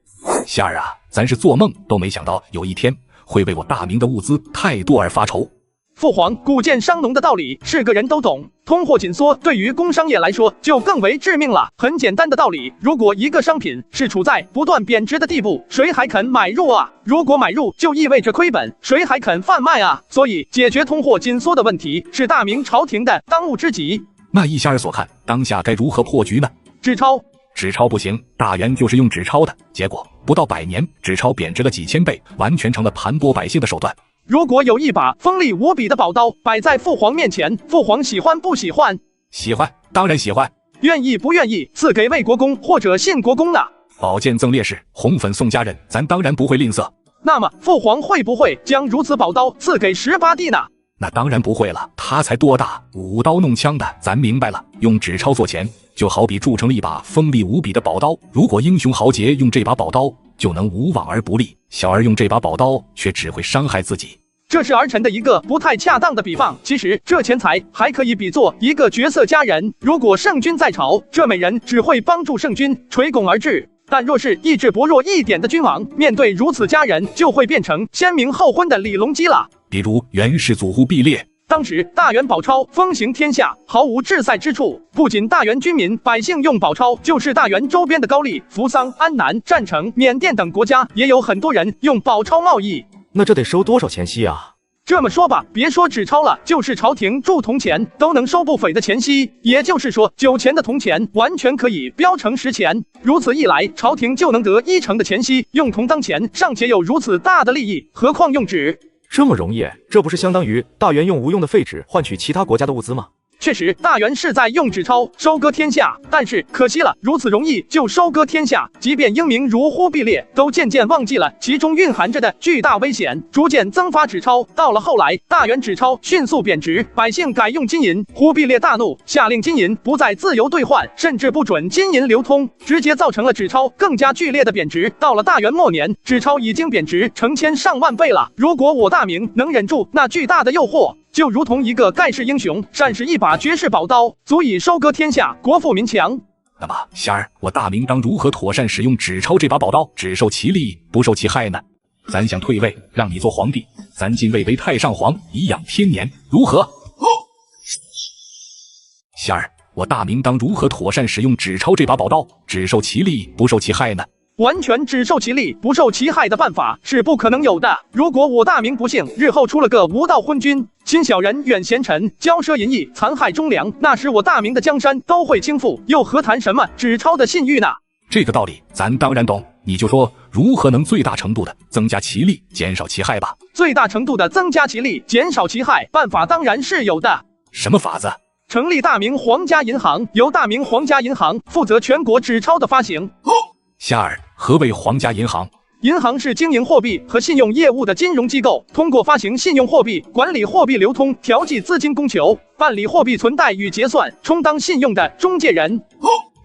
夏儿啊，咱是做梦都没想到有一天会为我大明的物资太多而发愁。父皇，谷贱伤农的道理是个人都懂，通货紧缩对于工商业来说就更为致命了。很简单的道理，如果一个商品是处在不断贬值的地步，谁还肯买入啊？如果买入就意味着亏本，谁还肯贩卖啊？所以解决通货紧缩的问题是大明朝廷的当务之急。那依夏儿所看，当下该如何破局呢？纸钞。纸钞不行，大元就是用纸钞的，结果不到100年，纸钞贬值了几千倍，完全成了盘剥百姓的手段。如果有一把锋利无比的宝刀摆在父皇面前，父皇喜欢不喜欢？喜欢，当然喜欢。愿意不愿意赐给魏国公或者信国公呢？宝剑赠烈士，红粉送家人，咱当然不会吝啬。那么父皇会不会将如此宝刀赐给18弟呢？那当然不会了，他才多大，舞刀弄枪的。咱明白了，用纸钞做钱，就好比铸成了一把锋利无比的宝刀。如果英雄豪杰用这把宝刀，就能无往而不利；小儿用这把宝刀，却只会伤害自己。这是儿臣的一个不太恰当的比方，其实这钱财还可以比作一个绝色佳人。如果圣君在朝，这美人只会帮助圣君垂拱而治；但若是意志薄弱一点的君王，面对如此佳人，就会变成先明后婚的李隆基了。比如元世祖忽必烈，当时大元宝钞风行天下，毫无治塞之处。不仅大元军民百姓用宝钞，就是大元周边的高丽、扶桑、安南、占城、缅甸等国家，也有很多人用宝钞贸易。那这得收多少钱息啊？这么说吧，别说纸钞了，就是朝廷铸铜钱都能收不菲的钱息。也就是说，9钱的铜钱完全可以标成10钱。如此一来，朝廷就能得1成的钱息。用铜当钱，尚且有如此大的利益，何况用纸？这么容易？这不是相当于大元用无用的废纸换取其他国家的物资吗？确实，大元是在用纸钞收割天下，但是可惜了，如此容易就收割天下，即便英明如忽必烈，都渐渐忘记了其中蕴含着的巨大危险，逐渐增发纸钞。到了后来，大元纸钞迅速贬值，百姓改用金银，忽必烈大怒，下令金银不再自由兑换，甚至不准金银流通，直接造成了纸钞更加剧烈的贬值。到了大元末年，纸钞已经贬值成千上万倍了。如果我大明能忍住那巨大的诱惑，就如同一个盖世英雄善使一把绝世宝刀，足以收割天下，国富民强。那么仙儿，我大明当如何妥善使用纸钞这把宝刀，只受其利不受其害呢？咱想退位，让你做皇帝，咱进位为太上皇，颐养天年，如何？仙儿，我大明当如何妥善使用纸钞这把宝刀，只受其利不受其害呢？完全只受其利不受其害的办法是不可能有的。如果我大明不幸日后出了个无道昏君，亲小人远贤臣，骄奢淫逸，残害忠良，那时我大明的江山都会倾覆，又何谈什么纸钞的信誉呢？这个道理咱当然懂，你就说如何能最大程度的增加其利，减少其害吧。最大程度的增加其利，减少其害，办法当然是有的。什么法子？成立大明皇家银行，由大明皇家银行负责全国纸钞的发行。夏儿，何谓皇家银行？银行是经营货币和信用业务的金融机构，通过发行信用货币，管理货币流通，调剂资金供求，办理货币存贷与结算，充当信用的中介人。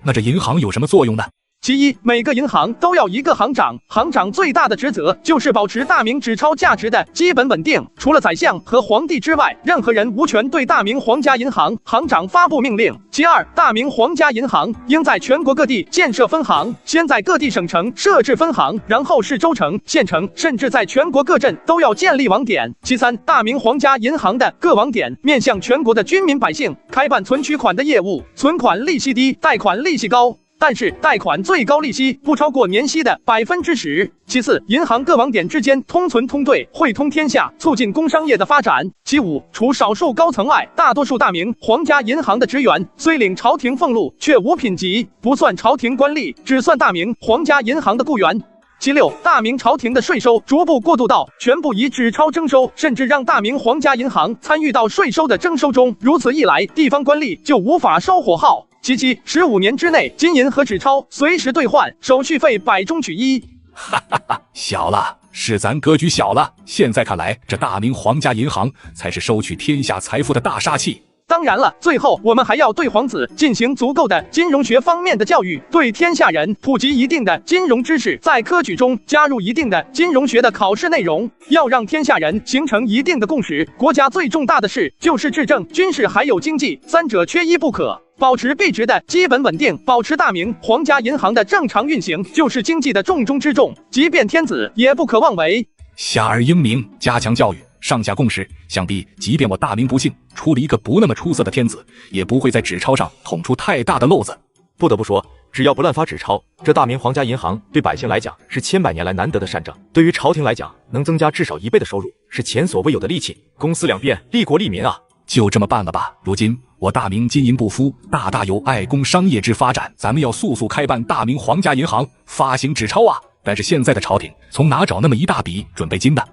那这银行有什么作用呢？其一，每个银行都要一个行长，行长最大的职责就是保持大明纸钞价值的基本稳定。除了宰相和皇帝之外，任何人无权对大明皇家银行行长发布命令。其二，大明皇家银行应在全国各地建设分行，先在各地省城设置分行，然后是州城、县城，甚至在全国各镇都要建立网点。其三，大明皇家银行的各网点面向全国的军民百姓开办存取款的业务，存款利息低，贷款利息高。但是贷款最高利息不超过年息的10%。其次，银行各网点之间通存通兑，汇通天下，促进工商业的发展。其五，除少数高层外，大多数大明皇家银行的职员虽领朝廷俸禄，却无品级，不算朝廷官吏，只算大明皇家银行的雇员。其六，大明朝廷的税收逐步过渡到全部以纸钞征收，甚至让大明皇家银行参与到税收的征收中。如此一来，地方官吏就无法收火耗。其七，15年之内，金银和纸钞随时兑换，手续费百中取一。哈哈哈，小了，是咱格局小了。现在看来，这大明皇家银行才是收取天下财富的大杀器。当然了，最后我们还要对皇子进行足够的金融学方面的教育，对天下人普及一定的金融知识，在科举中加入一定的金融学的考试内容，要让天下人形成一定的共识。国家最重大的事就是治政、军事还有经济，三者缺一不可。保持币值的基本稳定，保持大明皇家银行的正常运行，就是经济的重中之重，即便天子也不可妄为。下而英明，加强教育，上下共识，想必即便我大明不幸出了一个不那么出色的天子，也不会在纸钞上捅出太大的漏子。不得不说，只要不滥发纸钞，这大明皇家银行对百姓来讲是千百年来难得的善政，对于朝廷来讲，能增加至少1倍的收入，是前所未有的利器，公私两便，利国利民啊！就这么办了吧。如今我大明金银不敷，大有爱工商业之发展，咱们要速速开办大明皇家银行，发行纸钞啊！但是现在的朝廷从哪找那么一大笔准备金的？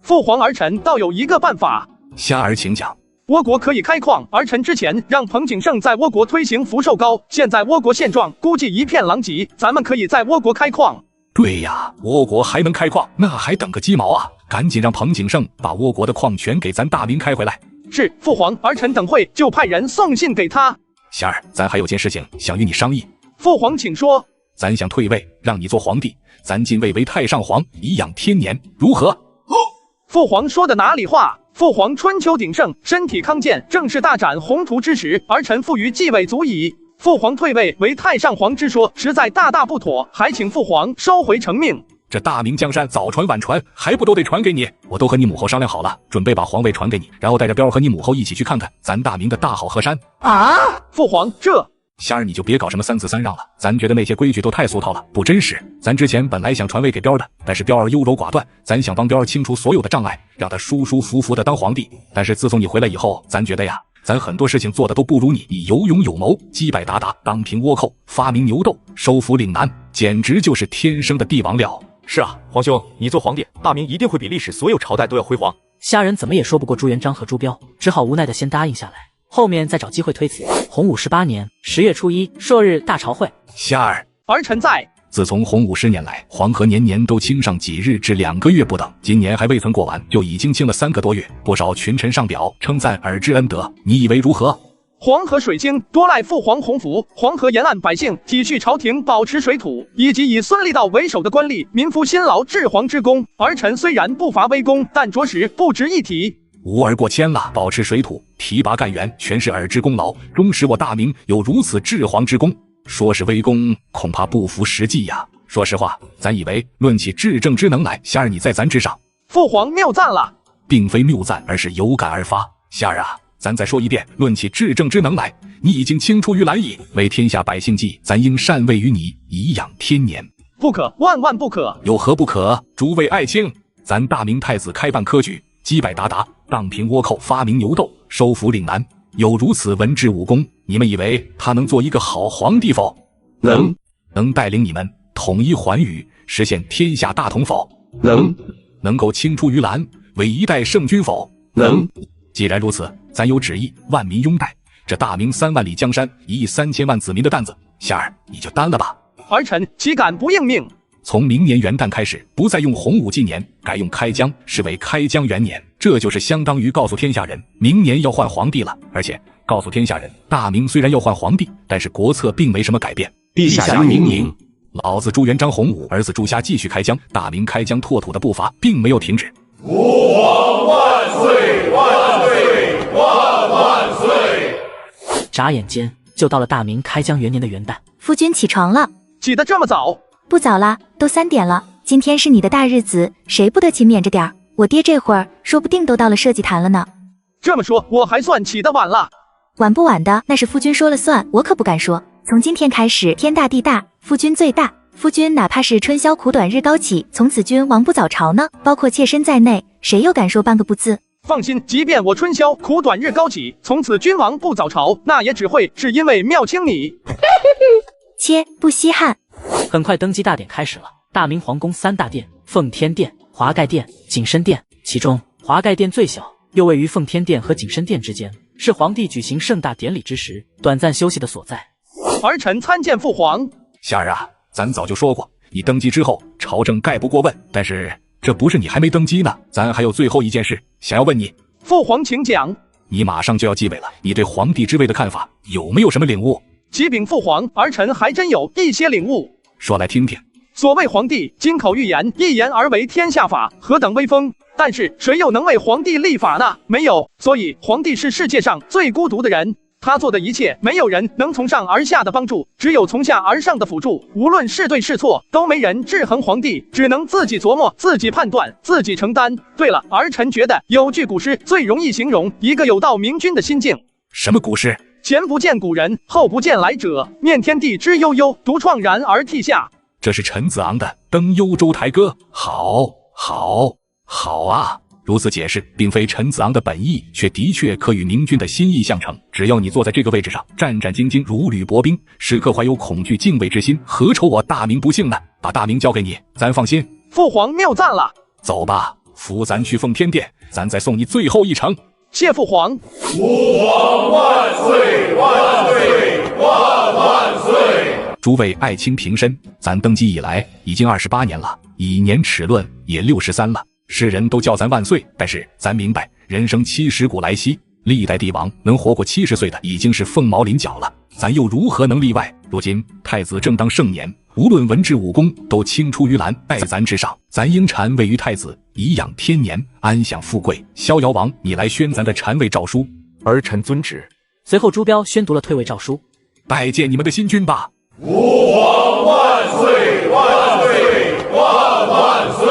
父皇儿臣倒有一个办法。虾儿请讲。倭国可以开矿，儿臣之前让彭景胜在倭国推行福寿膏，现在倭国现状估计一片狼藉，咱们可以在倭国开矿。对呀，倭国还能开矿，那还等个鸡毛啊！赶紧让彭景胜把倭国的矿权给咱大明开回来。是，父皇，儿臣等会就派人送信给他。霞儿，咱还有件事情想与你商议。父皇请说。咱想退位，让你做皇帝，咱进位为太上皇，颐养天年，如何？父皇说的哪里话？父皇春秋鼎盛，身体康健，正是大展宏图之时，儿臣负于继位足矣。父皇退位为太上皇之说，实在大不妥，还请父皇收回成命。这大明江山早传晚传，还不都得传给你？我都和你母后商量好了，准备把皇位传给你，然后带着彪儿和你母后一起去看看咱大明的大好河山。啊！父皇，这霞儿你就别搞什么3次3让了，咱觉得那些规矩都太俗套了，不真实。咱之前本来想传位给彪儿的，但是彪儿优柔寡断，咱想帮彪儿清除所有的障碍，让他舒舒服服的当皇帝。但是自从你回来以后，咱觉得呀，咱很多事情做的都不如你，你有勇有谋，击败鞑靼，荡平倭寇，发明牛斗，收服岭南，简直就是天生的帝王料。是啊，皇兄，你做皇帝，大明一定会比历史所有朝代都要辉煌。虾人怎么也说不过朱元璋和朱标，只好无奈的先答应下来，后面再找机会推辞。洪武18年10月初1，朔日大朝会。虾儿，儿臣在。自从洪武10年来，黄河年年都清上几日至2个月不等，今年还未曾过完，就已经清了3个多月。不少群臣上表称赞尔之恩德，你以为如何？黄河水清，多赖父皇洪福。黄河沿岸百姓体恤朝廷保持水土，以及以孙立道为首的官吏民夫辛劳治皇之功，儿臣虽然不乏微功，但着实不值一提。吾儿过谦了，保持水土，提拔干员，全是尔之功劳，终使我大明有如此治皇之功。说是微功，恐怕不符实际呀。说实话，咱以为论起治政之能来，霞儿你在咱之上。父皇谬赞了，并非谬赞，而是有感而发。霞儿啊，咱再说一遍，论起治政之能来，你已经青出于蓝矣。为天下百姓计，咱应禅位于你，颐养天年。不可，万万不可！有何不可？诸位爱卿，咱大明太子开办科举，击败鞑靼，荡平倭寇，发明牛斗，收服岭南，有如此文治武功，你们以为他能做一个好皇帝否？能带领你们统一寰宇，实现天下大同否？能够青出于蓝，为一代圣君否？既然如此，咱有旨意，万民拥戴，这大明3万里江山，1亿3千万子民的担子，霞儿你就担了吧。儿臣岂敢不应命？从明年元旦开始，不再用洪武纪年，改用开疆，是为开疆元年。这就是相当于告诉天下人，明年要换皇帝了。而且告诉天下人，大明虽然要换皇帝，但是国策并没什么改变。陛下英明。老子朱元璋洪武，儿子朱瞎继续开疆，大明开疆拓土的步伐并没有停止。吾皇万岁万岁万万岁！眨眼间就到了大明开疆元年的元旦。夫君起床了？起得这么早？不早啦，都3点了。今天是你的大日子，谁不得勤勉着点儿？我爹这会儿说不定都到了社稷坛了呢。这么说，我还算起得晚了。晚不晚的，那是夫君说了算，我可不敢说。从今天开始，天大地大，夫君最大。夫君哪怕是春宵苦短日高起，从此君王不早朝呢，包括妾身在内，谁又敢说半个不字？放心，即便我春宵苦短日高起，从此君王不早朝，那也只会是因为妙卿你。切，不稀罕。很快登基大典开始了。大明皇宫3大殿：奉天殿、华盖殿、景深殿。其中华盖殿最小，又位于奉天殿和景深殿之间，是皇帝举行盛大典礼之时短暂休息的所在。儿臣参见父皇。夏儿啊，咱早就说过，你登基之后，朝政概不过问。但是这不是你还没登基呢，咱还有最后一件事想要问你。父皇请讲。你马上就要继位了，你对皇帝之位的看法有没有什么领悟？启禀父皇，儿臣还真有一些领悟。说来听听。所谓皇帝金口玉言，一言而为天下法，何等威风！但是谁又能为皇帝立法呢？没有。所以皇帝是世界上最孤独的人，他做的一切没有人能从上而下的帮助，只有从下而上的辅助，无论是对是错都没人制衡皇帝，只能自己琢磨，自己判断，自己承担。对了，儿臣觉得有句古诗最容易形容一个有道明君的心境。什么古诗？前不见古人，后不见来者，念天地之悠悠，独怆然而涕下。这是陈子昂的《登幽州台歌》，好啊！如此解释，并非陈子昂的本意，却的确可与明君的心意相成。只要你坐在这个位置上，战战兢兢，如履薄冰，时刻怀有恐惧敬畏之心，何愁我大明不幸呢？把大明交给你，咱放心。父皇谬赞了。走吧，扶咱去奉天殿，咱再送你最后一程。谢父皇。吾皇万岁万岁万万岁！诸位爱卿平身，咱登基以来已经28年了，以年齿论也63了。世人都叫咱万岁，但是咱明白，人生70古来稀，历代帝王能活过70岁的已经是凤毛麟角了，咱又如何能例外？如今太子正当盛年，无论文治武功都青出于蓝，在咱之上，咱应禅位于太子，颐养天年，安享富贵。逍遥王，你来宣咱的禅位诏书。儿臣遵旨。随后朱标宣读了退位诏书。拜见你们的新君吧。吾皇万岁万岁万万岁！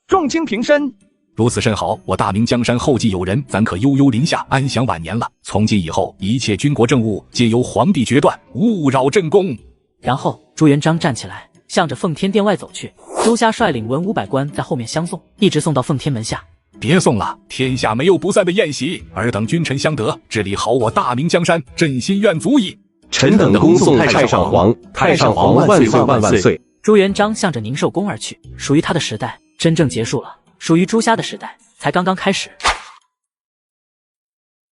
众卿平身。如此甚好，我大明江山后继有人，咱可悠悠临下，安享晚年了。从今以后，一切军国政务皆由皇帝决断，勿扰朕宫。然后朱元璋站起来，向着奉天殿外走去。朱瞎率领文武百官在后面相送，一直送到奉天门下。别送了，天下没有不散的宴席，尔等君臣相得，治理好我大明江山，朕心愿足矣。臣等恭送太上皇，太上皇万岁万万岁！朱元璋向着宁寿宫而去。属于他的时代真正结束了，属于朱瞎的时代才刚刚开始。